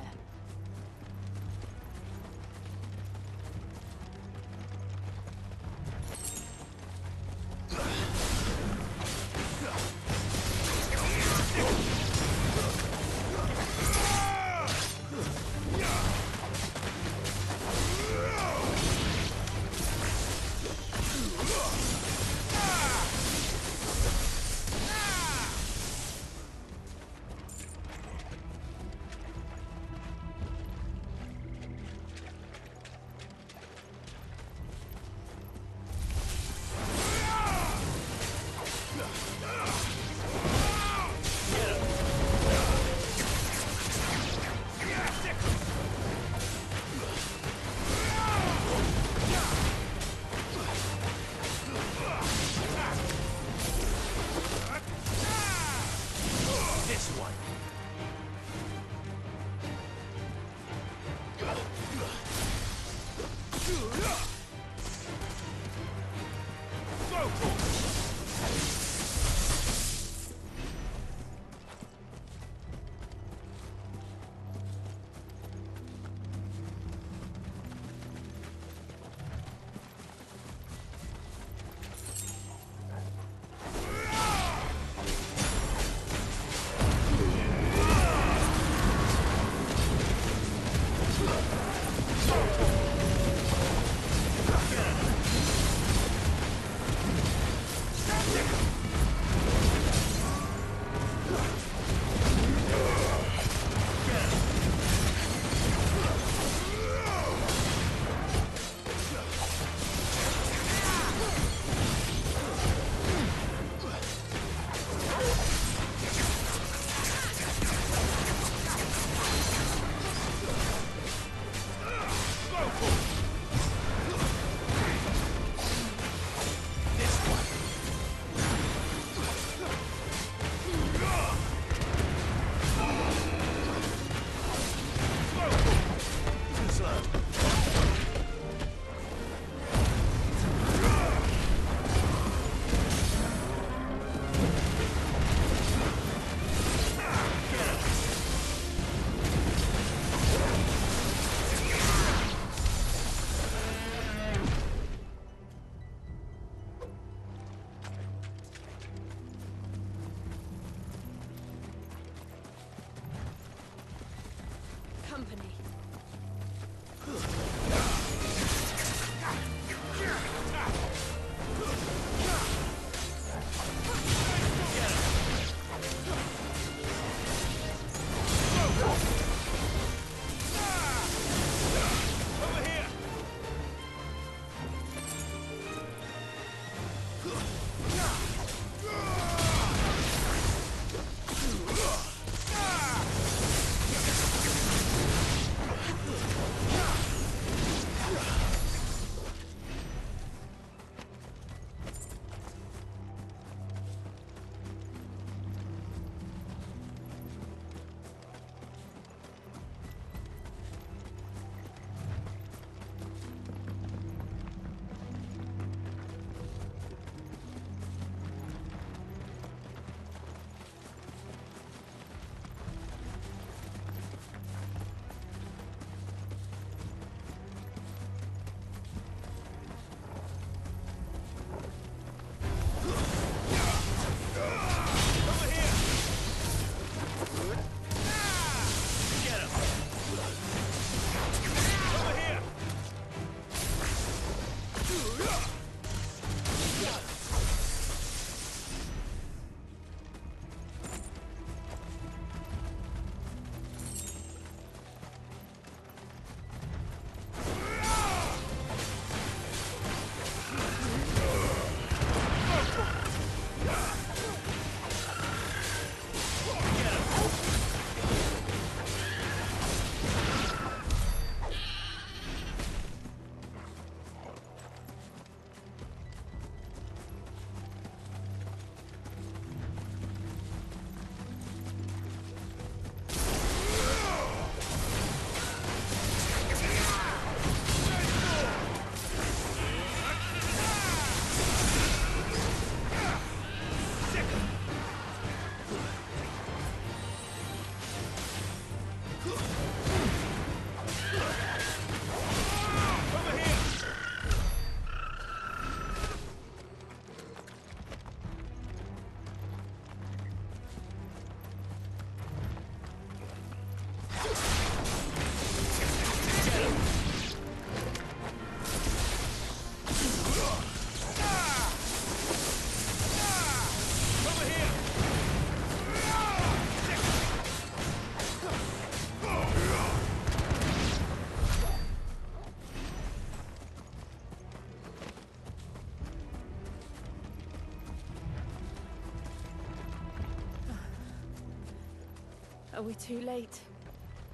Are we too late?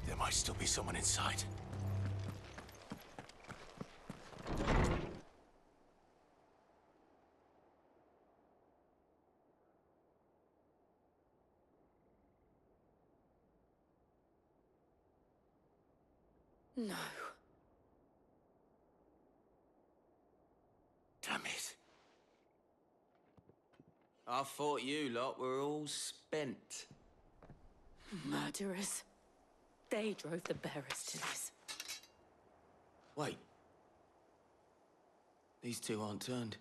There might still be someone inside. No. Damn it. I thought you lot were all spent. Murderers. They drove the bearers to this. Wait. These two aren't turned.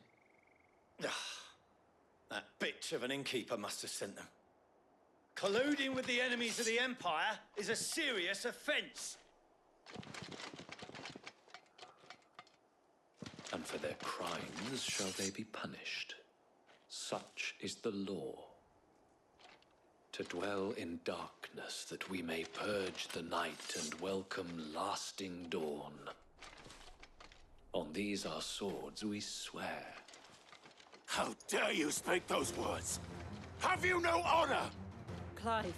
That bitch of an innkeeper must have sent them. Colluding with the enemies of the Empire is a serious offense. And for their crimes shall they be punished. Such is the law. To dwell in darkness that we may purge the night and welcome lasting dawn. On these our swords we swear. How dare you speak those words? Have you no honor? Clive.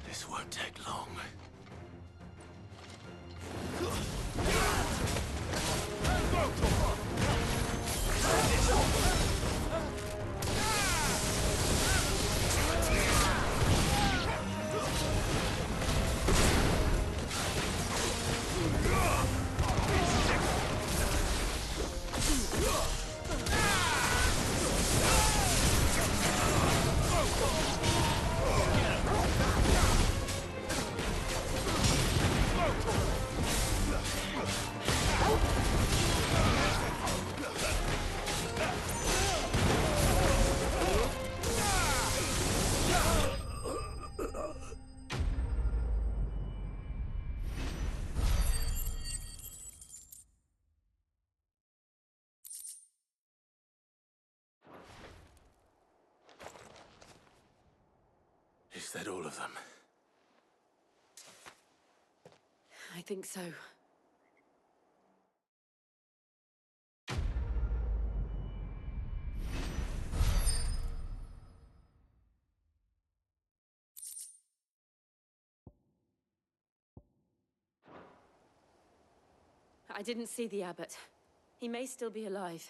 This won't take long. Is that all of them? I think so. I didn't see the abbot. He may still be alive.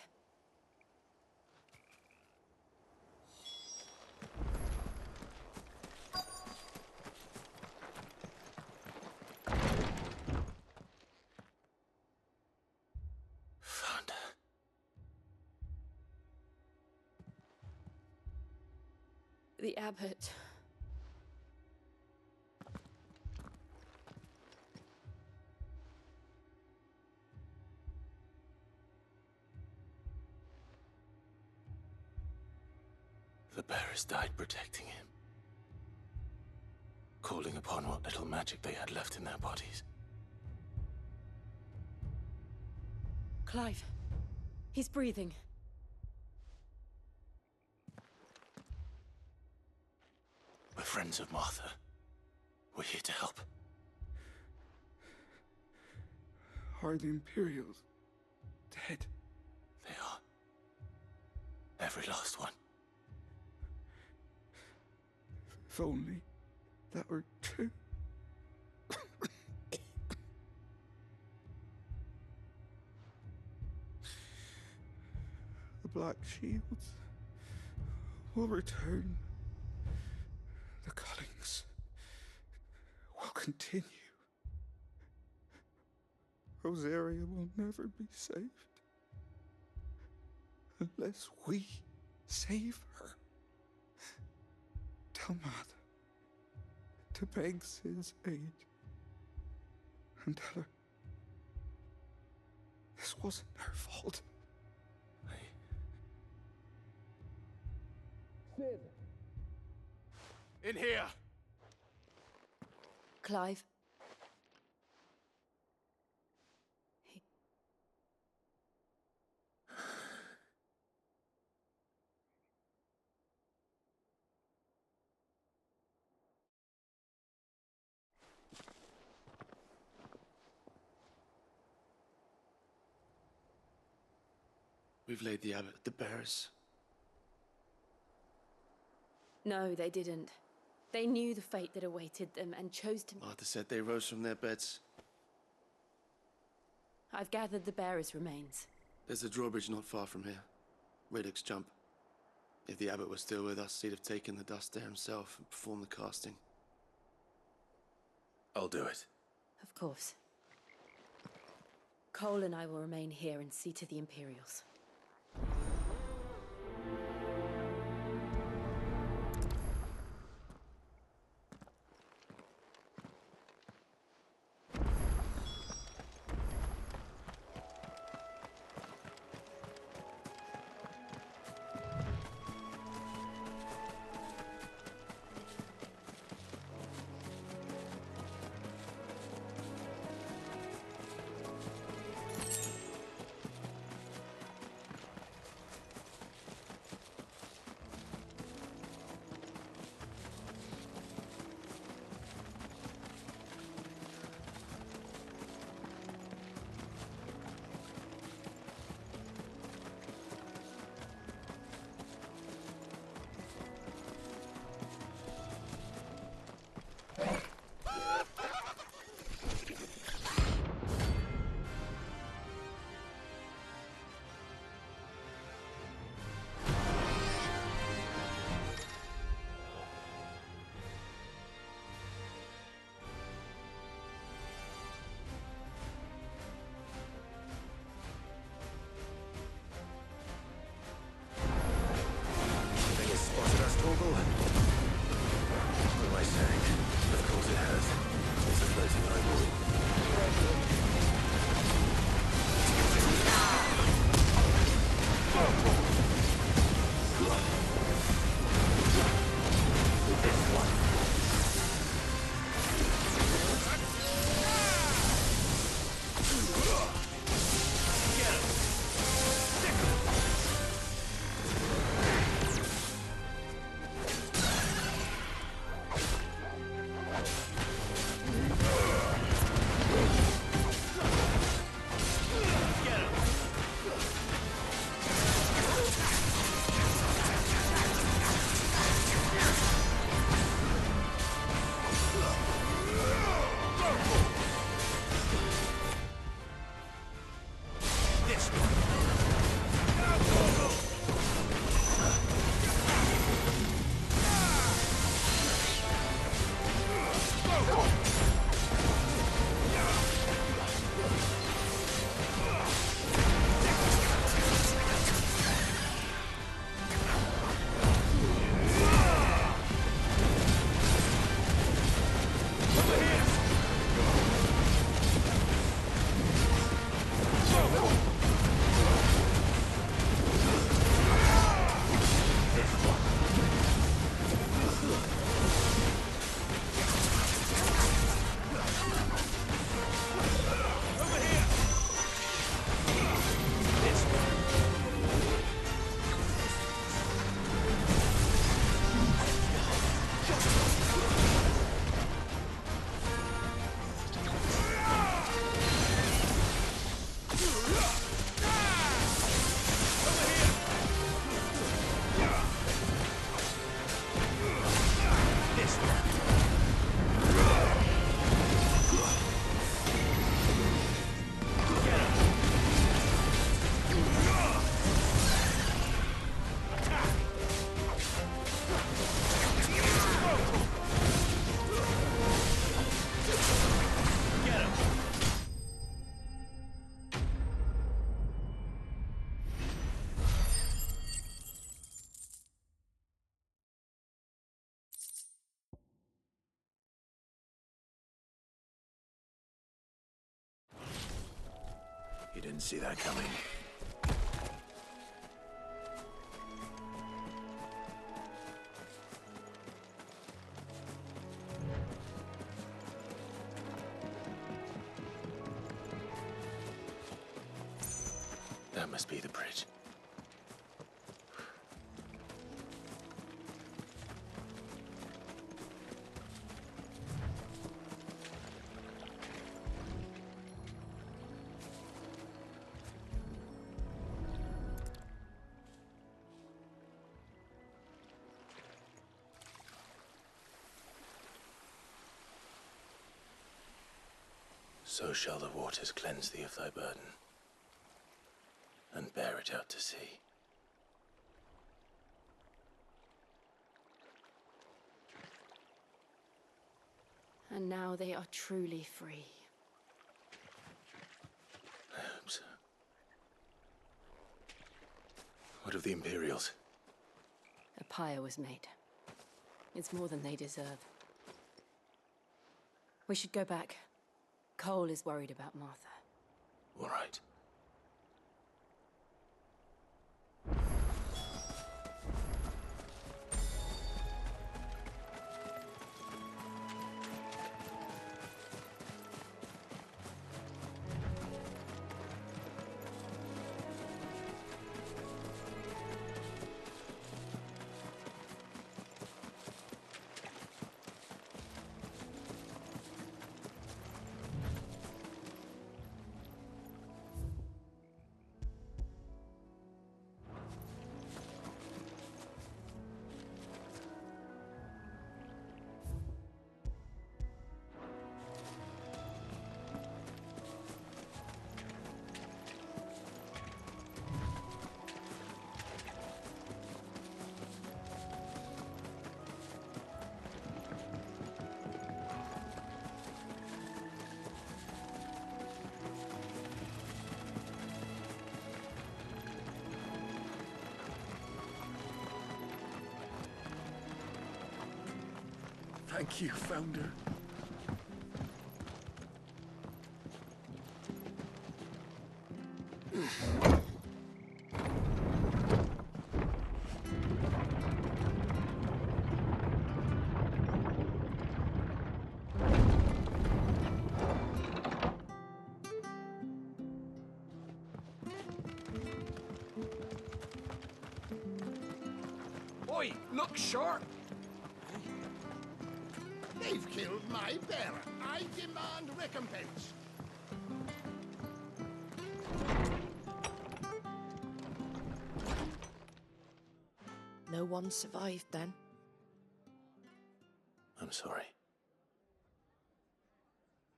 Found her. The abbot. The bearers died protecting him. Calling upon what little magic they had left in their bodies. Clive. He's breathing. We're friends of Martha. We're here to help. Are the Imperials dead? They are. Every last one. If only that were true. The Black Shields will return. The cullings will continue. Rosaria will never be saved unless we save her. Tell Mother to beg Sin's aid and tell her this wasn't her fault. Sid! In here! Clive. We've laid the abbot at the bearers. No, they didn't. They knew the fate that awaited them and chose to... Martha said they rose from their beds. I've gathered the bearers' remains. There's a drawbridge not far from here. Reddock's jump. If the abbot was still with us, he'd have taken the dust there himself and performed the casting. I'll do it. Of course. Cole and I will remain here and see to the Imperials. didn't see that coming. That must be the bridge. So shall the waters cleanse thee of thy burden, and bear it out to sea. And now they are truly free. I hope so. What of the Imperials? A pyre was made. It's more than they deserve. We should go back. Cole is worried about Martha. All right. Thank you, Founder. Oi, look sharp! They've killed my bearer. I demand recompense. No one survived then? I'm sorry.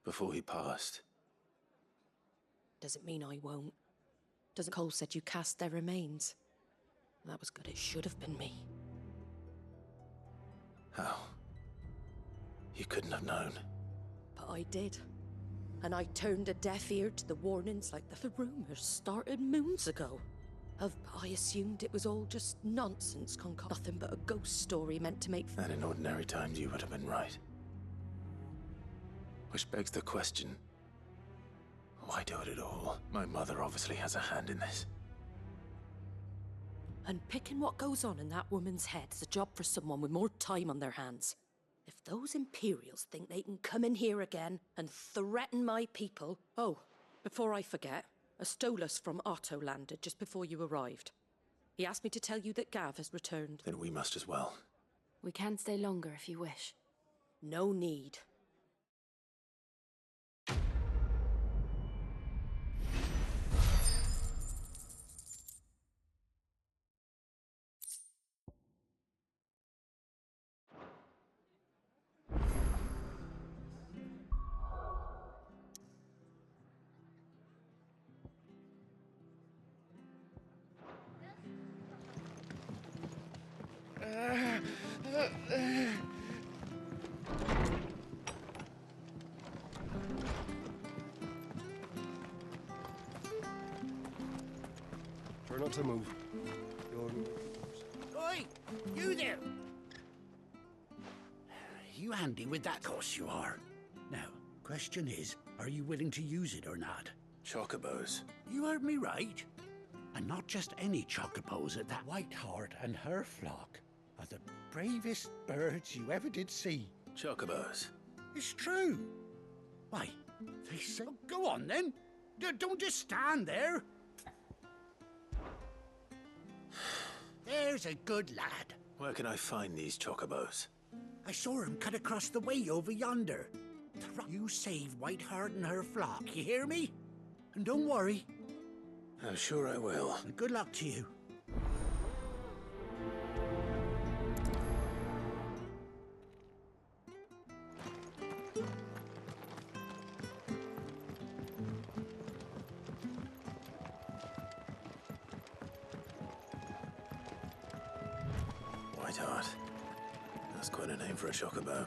Before he passed, Doesn't mean I won't. Doesn't Cole said you cast their remains? That was good. It should have been me. how? You couldn't have known. But I did. And I turned a deaf ear to the warnings like the rumors started moons ago. I assumed it was all just nonsense, nothing but a ghost story meant to make... And in ordinary times you would have been right. Which begs the question, why do it at all? My mother obviously has a hand in this. And picking what goes on in that woman's head is a job for someone with more time on their hands. If those Imperials think they can come in here again and threaten my people... Oh, before I forget, a Stolas from Otto landed just before you arrived. He asked me to tell you that Gav has returned. Then we must as well. We can stay longer if you wish. No need. Try not to move. Oi! You there! You handy with that? Of course you are. Now, question is, are you willing to use it or not? Chocobos. You heard me right. And not just any chocobos at that. Whiteheart and her flock are the bravest birds you ever did see. Chocobos. It's true. Why, they say... Oh, go on, then. Don't just stand there. There's a good lad. Where can I find these chocobos? I saw him cut across the way over yonder. You save Whiteheart and her flock, you hear me? And don't worry. I'm sure I will. And good luck to you. Whiteheart. That's quite a name for a chocobo.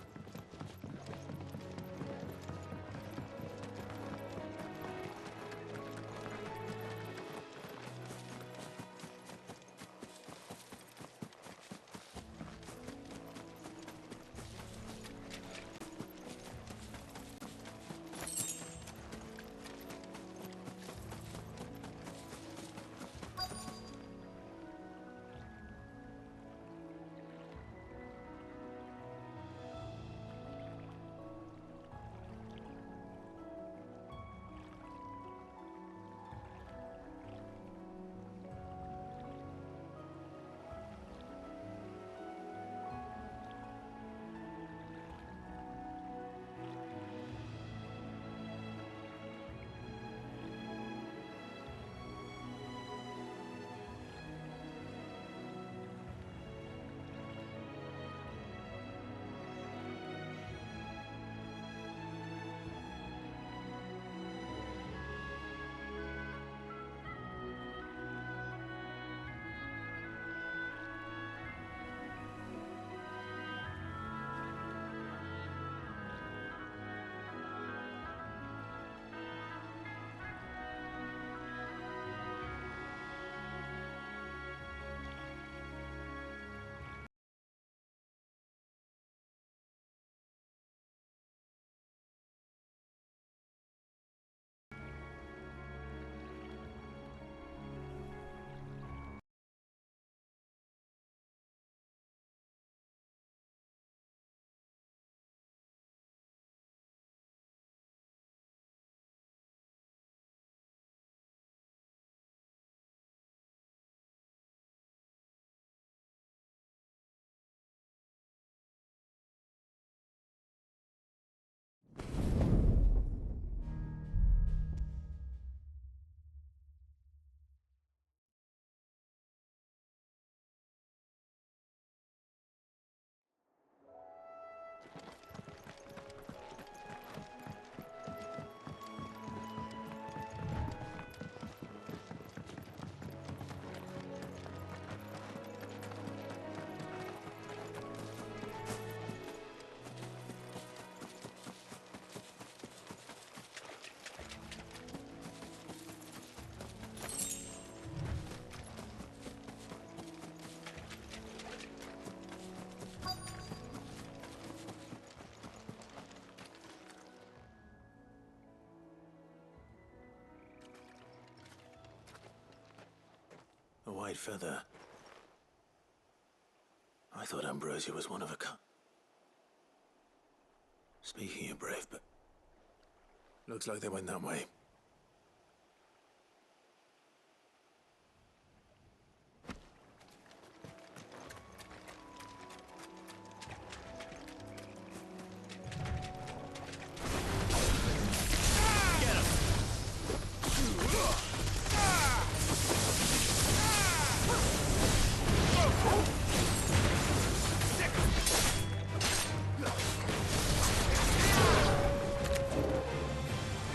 A white feather. I thought Ambrosia was one of a kind. Speaking of brave, but looks like they went that way.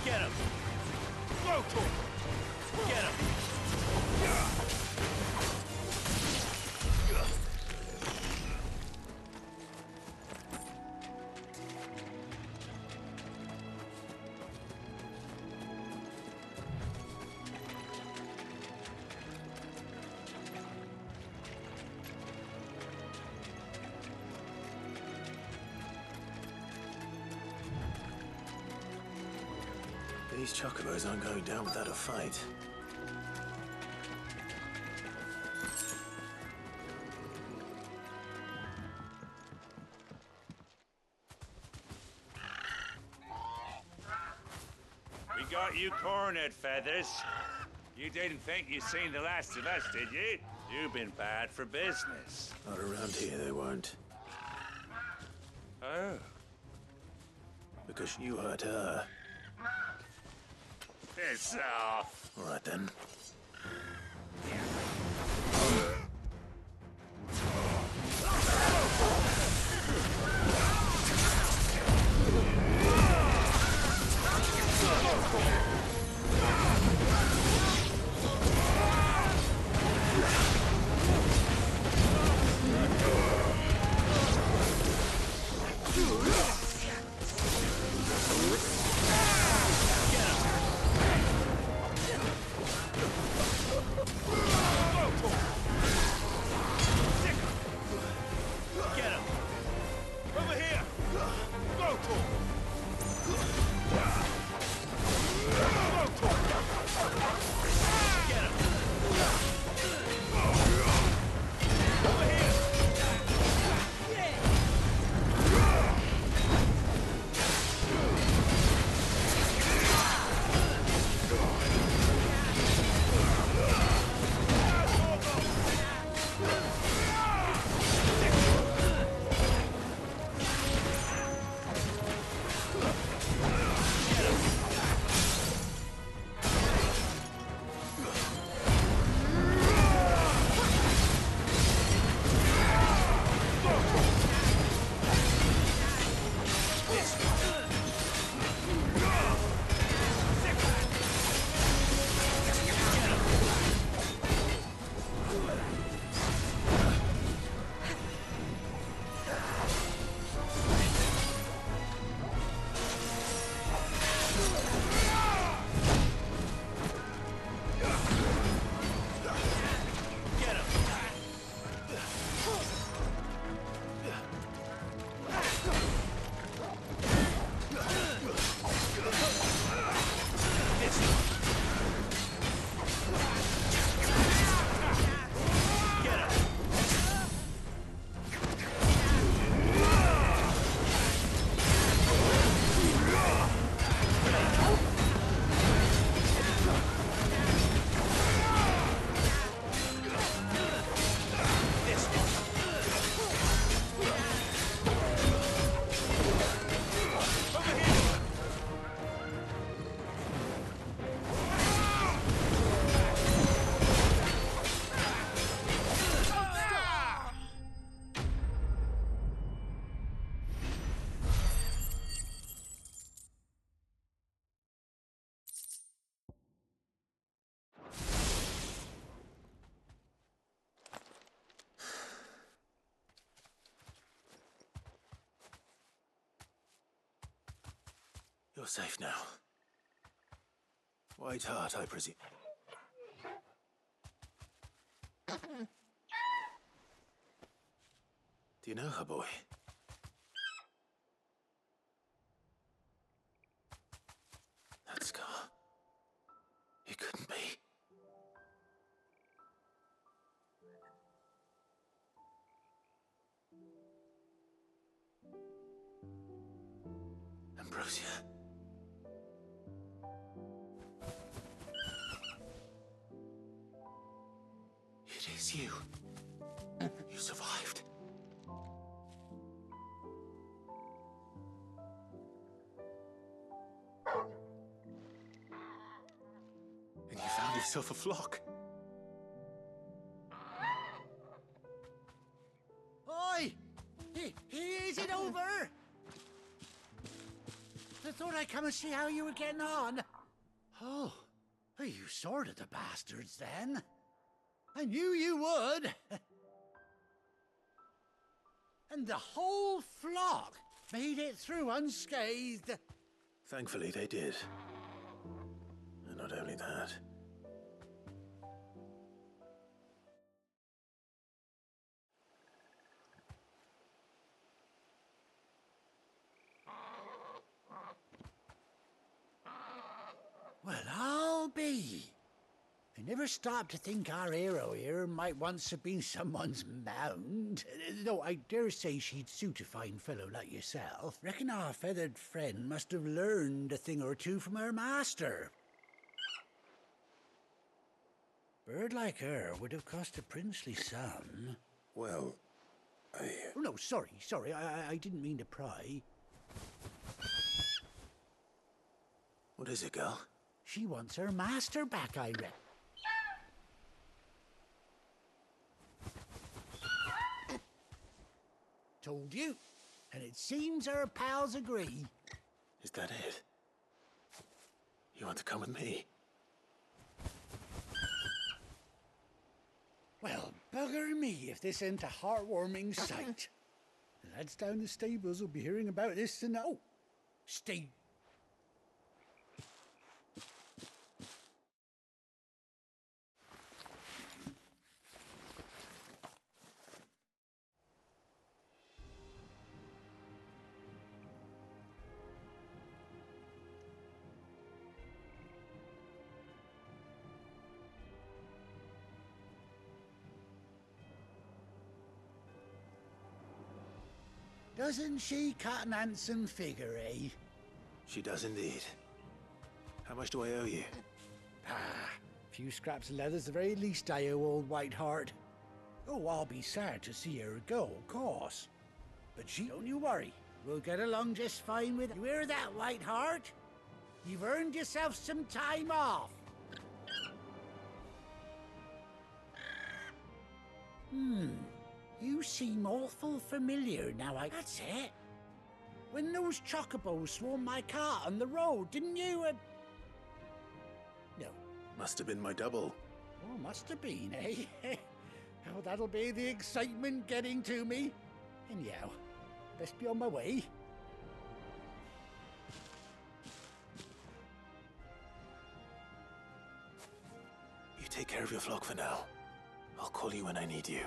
Get him! These chocobos aren't going down without a fight. We got you cornered, Feathers. You didn't think you'd seen the last of us, did you? You've been bad for business. Not around here, they won't. Oh. Because you hurt her. Piss off. All right, then. You're safe now. White Heart, I presume. Do you know her, boy? That scar. It couldn't be. Ambrosia. It is you. You survived. And you found yourself a flock. Oi! Is it over? I thought I'd come and see how you were getting on. Oh, you sorted the bastards then. I knew you would. And the whole flock made it through unscathed. Thankfully, they did. And not only that. never stop to think our hero here might once have been someone's mount. Though I dare say she'd suit a fine fellow like yourself. Reckon our feathered friend must have learned a thing or two from her master. Bird like her would have cost a princely sum. Well, Oh, no, sorry. I didn't mean to pry. What is it, girl? She wants her master back, I reckon. Told you. And it seems her pals agree. Is that it? You want to come with me? Well, bugger me if this ain't a heartwarming sight. The lads down the stables will be hearing about this and oh, stay. Doesn't she cut an handsome figure, eh? She does indeed. How much do I owe you? A few scraps of leather's the very least I owe old Whiteheart. Oh, I'll be sad to see her go, of course. But don't you worry. We'll get along just fine with... You hear that, Whiteheart? You've earned yourself some time off. You seem awful familiar now. That's it. When those chocobos swarmed my car on the road, didn't you? No. Must have been my double. Oh, must have been, eh? Oh, that'll be the excitement getting to me. Anyhow, best be on my way. You take care of your flock for now. I'll call you when I need you.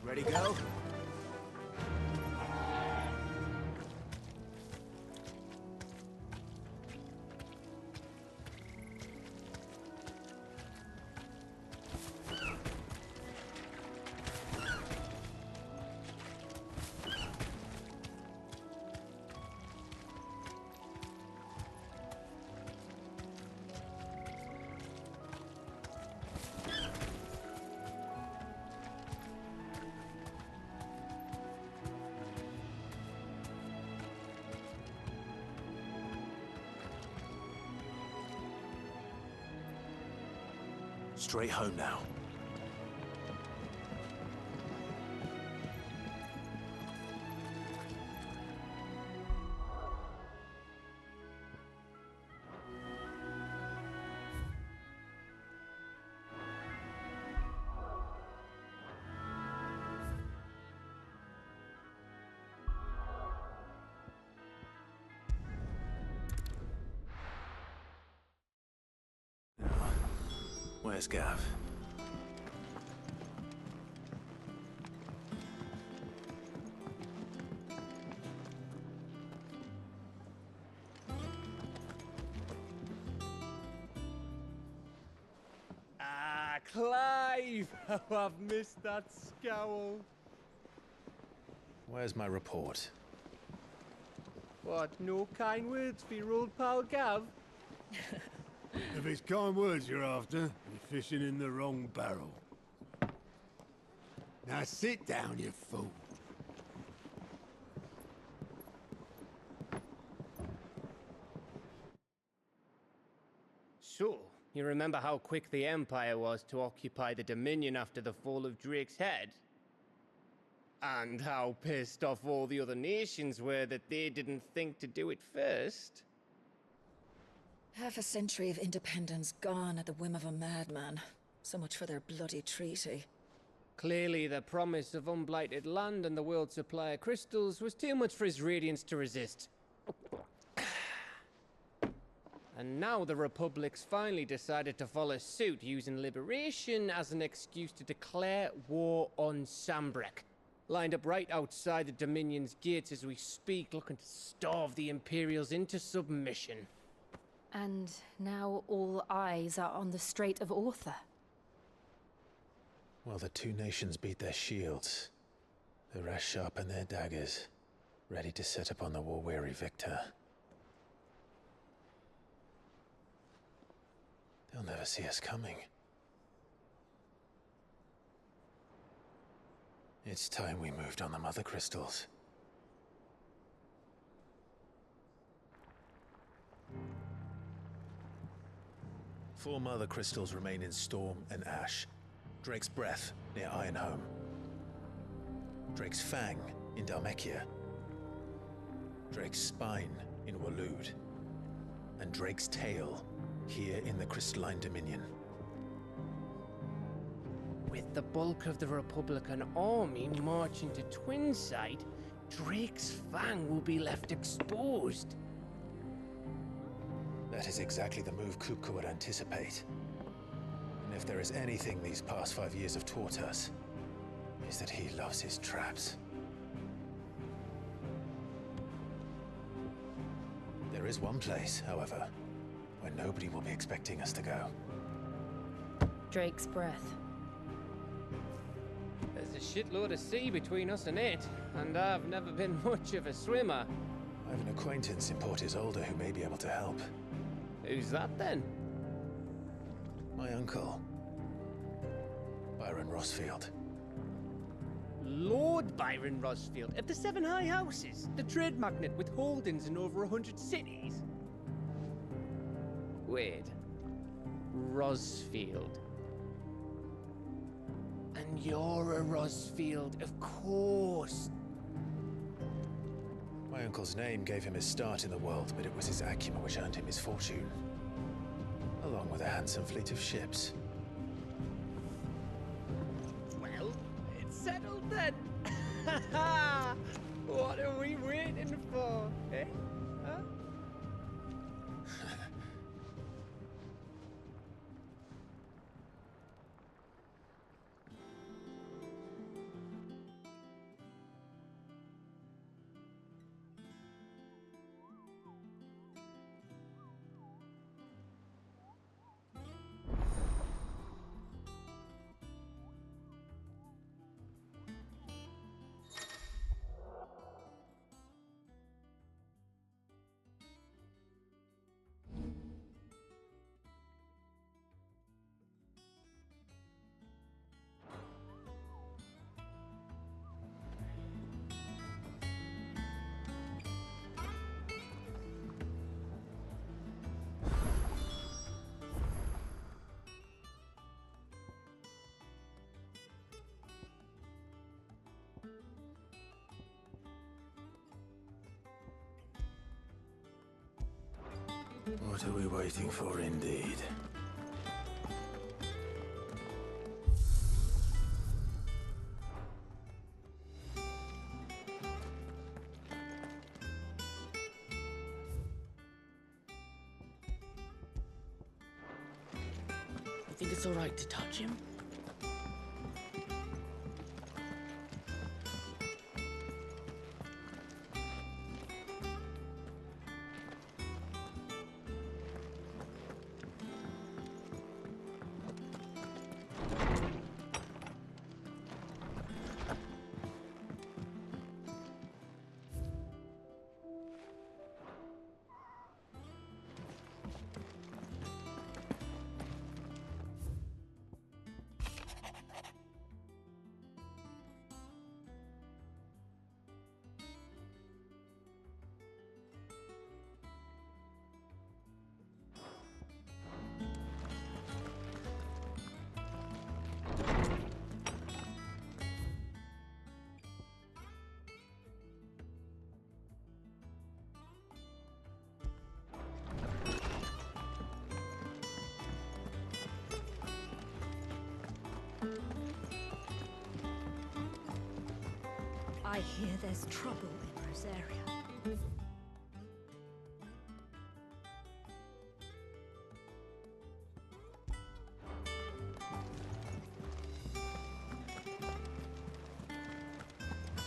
Ready, go? Straight home now. Where's Gav? Ah, Clive! Oh, I've missed that scowl. Where's my report? What, no kind words for your old pal Gav? If it's kind words you're after, you're fishing in the wrong barrel. Now sit down, you fool. So, you remember how quick the Empire was to occupy the Dominion after the fall of Drake's head? And how pissed off all the other nations were that they didn't think to do it first? Half a century of independence gone at the whim of a madman. So much for their bloody treaty. Clearly, the promise of unblighted land and the world's supply of crystals was too much for his radiance to resist. And now the Republic's finally decided to follow suit, using liberation as an excuse to declare war on Sambrek. Lined up right outside the Dominion's gates as we speak, looking to starve the Imperials into submission. And now all eyes are on the Strait of Author. While the two nations beat their shields, the rest sharpen their daggers, ready to set upon the war-weary victor. They'll never see us coming. It's time we moved on the Mother Crystals. Four Mother Crystals remain in Storm and Ash. Drake's Breath near Ironhome. Drake's Fang in Dhalmekia. Drake's Spine in Waloed. And Drake's Tail here in the Crystalline Dominion. With the bulk of the Republican army marching to Twinside, Drake's Fang will be left exposed. That is exactly the move Kupka would anticipate. And if there is anything these past 5 years have taught us, is that he loves his traps. There is one place, however, where nobody will be expecting us to go. Drake's Breath. There's a shitload of sea between us and it, and I've never been much of a swimmer. I have an acquaintance in Port Isolde who may be able to help. Who's that then? My uncle, Byron Rosfield. Lord Byron Rosfield of the Seven High Houses, the trade magnate with holdings in over 100 cities. Wait, Rosfield. And you're a Rosfield, of course. My uncle's name gave him his start in the world, but it was his acumen which earned him his fortune. Along with a handsome fleet of ships. Well, it's settled then. What are we waiting for, eh? Huh? What are we waiting for, indeed? You think it's all right to touch him? I hear there's trouble in Rosaria.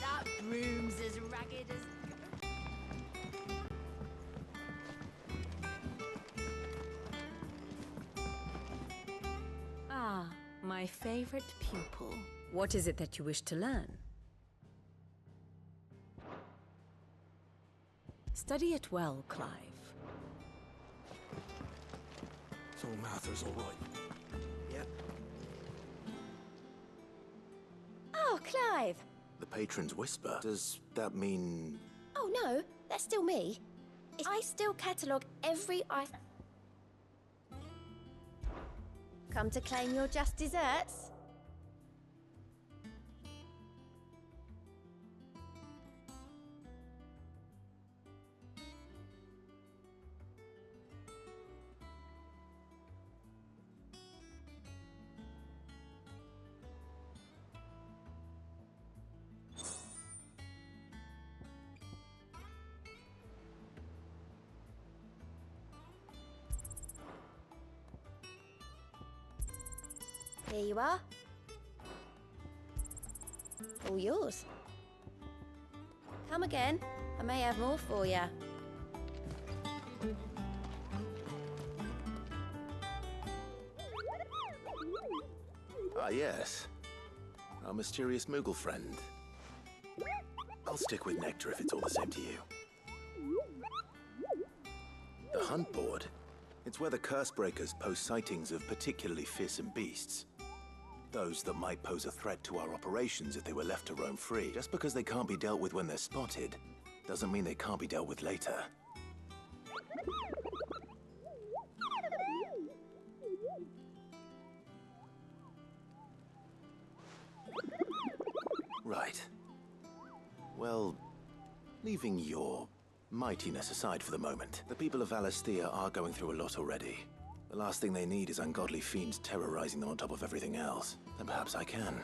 That broom's as ragged as... Ah, my favorite pupil. What is it that you wish to learn? Study it well, Clive. So Mather's all right. Yep. Oh, Clive! The patron's whisper. Does that mean... Oh no, that's still me. I still catalogue every item. Come to claim your just desserts? Here you are. All yours. Come again. I may have more for you. Ah, yes. Our mysterious Moogle friend. I'll stick with Nectar if it's all the same to you. The Hunt Board? It's where the Cursebreakers post sightings of particularly fearsome beasts. Those that might pose a threat to our operations if they were left to roam free. Just because they can't be dealt with when they're spotted, doesn't mean they can't be dealt with later. Right. Well, leaving your mightiness aside for the moment, the people of Valisthea are going through a lot already. The last thing they need is ungodly fiends terrorizing them on top of everything else. Then perhaps I can.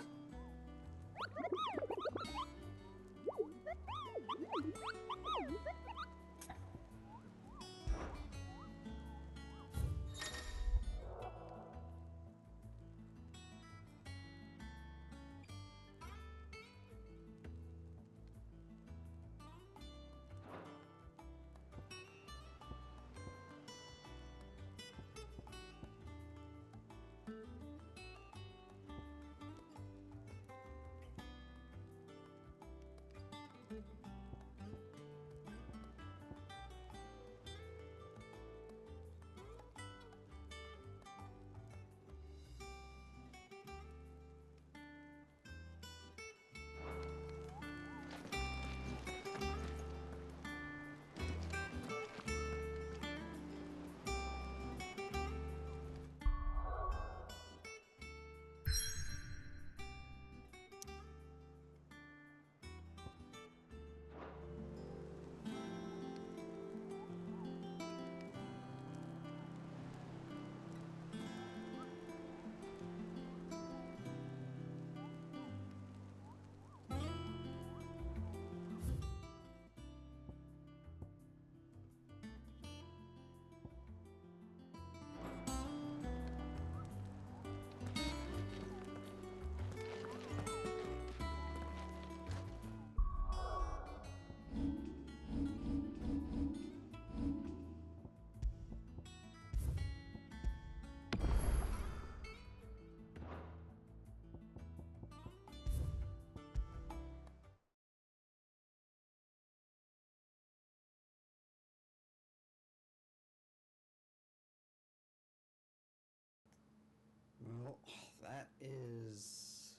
Well, that is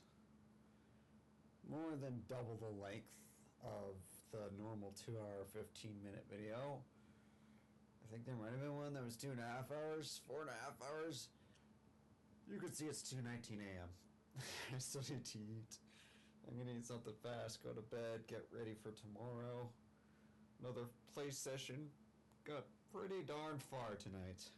more than double the length of the normal 2-hour, 15-minute video. I think there might have been one that was 2.5 hours, 4.5 hours. You can see it's 2:19 a.m. I still need to eat. I'm gonna eat something fast, go to bed, get ready for tomorrow. Another play session. Got pretty darn far tonight.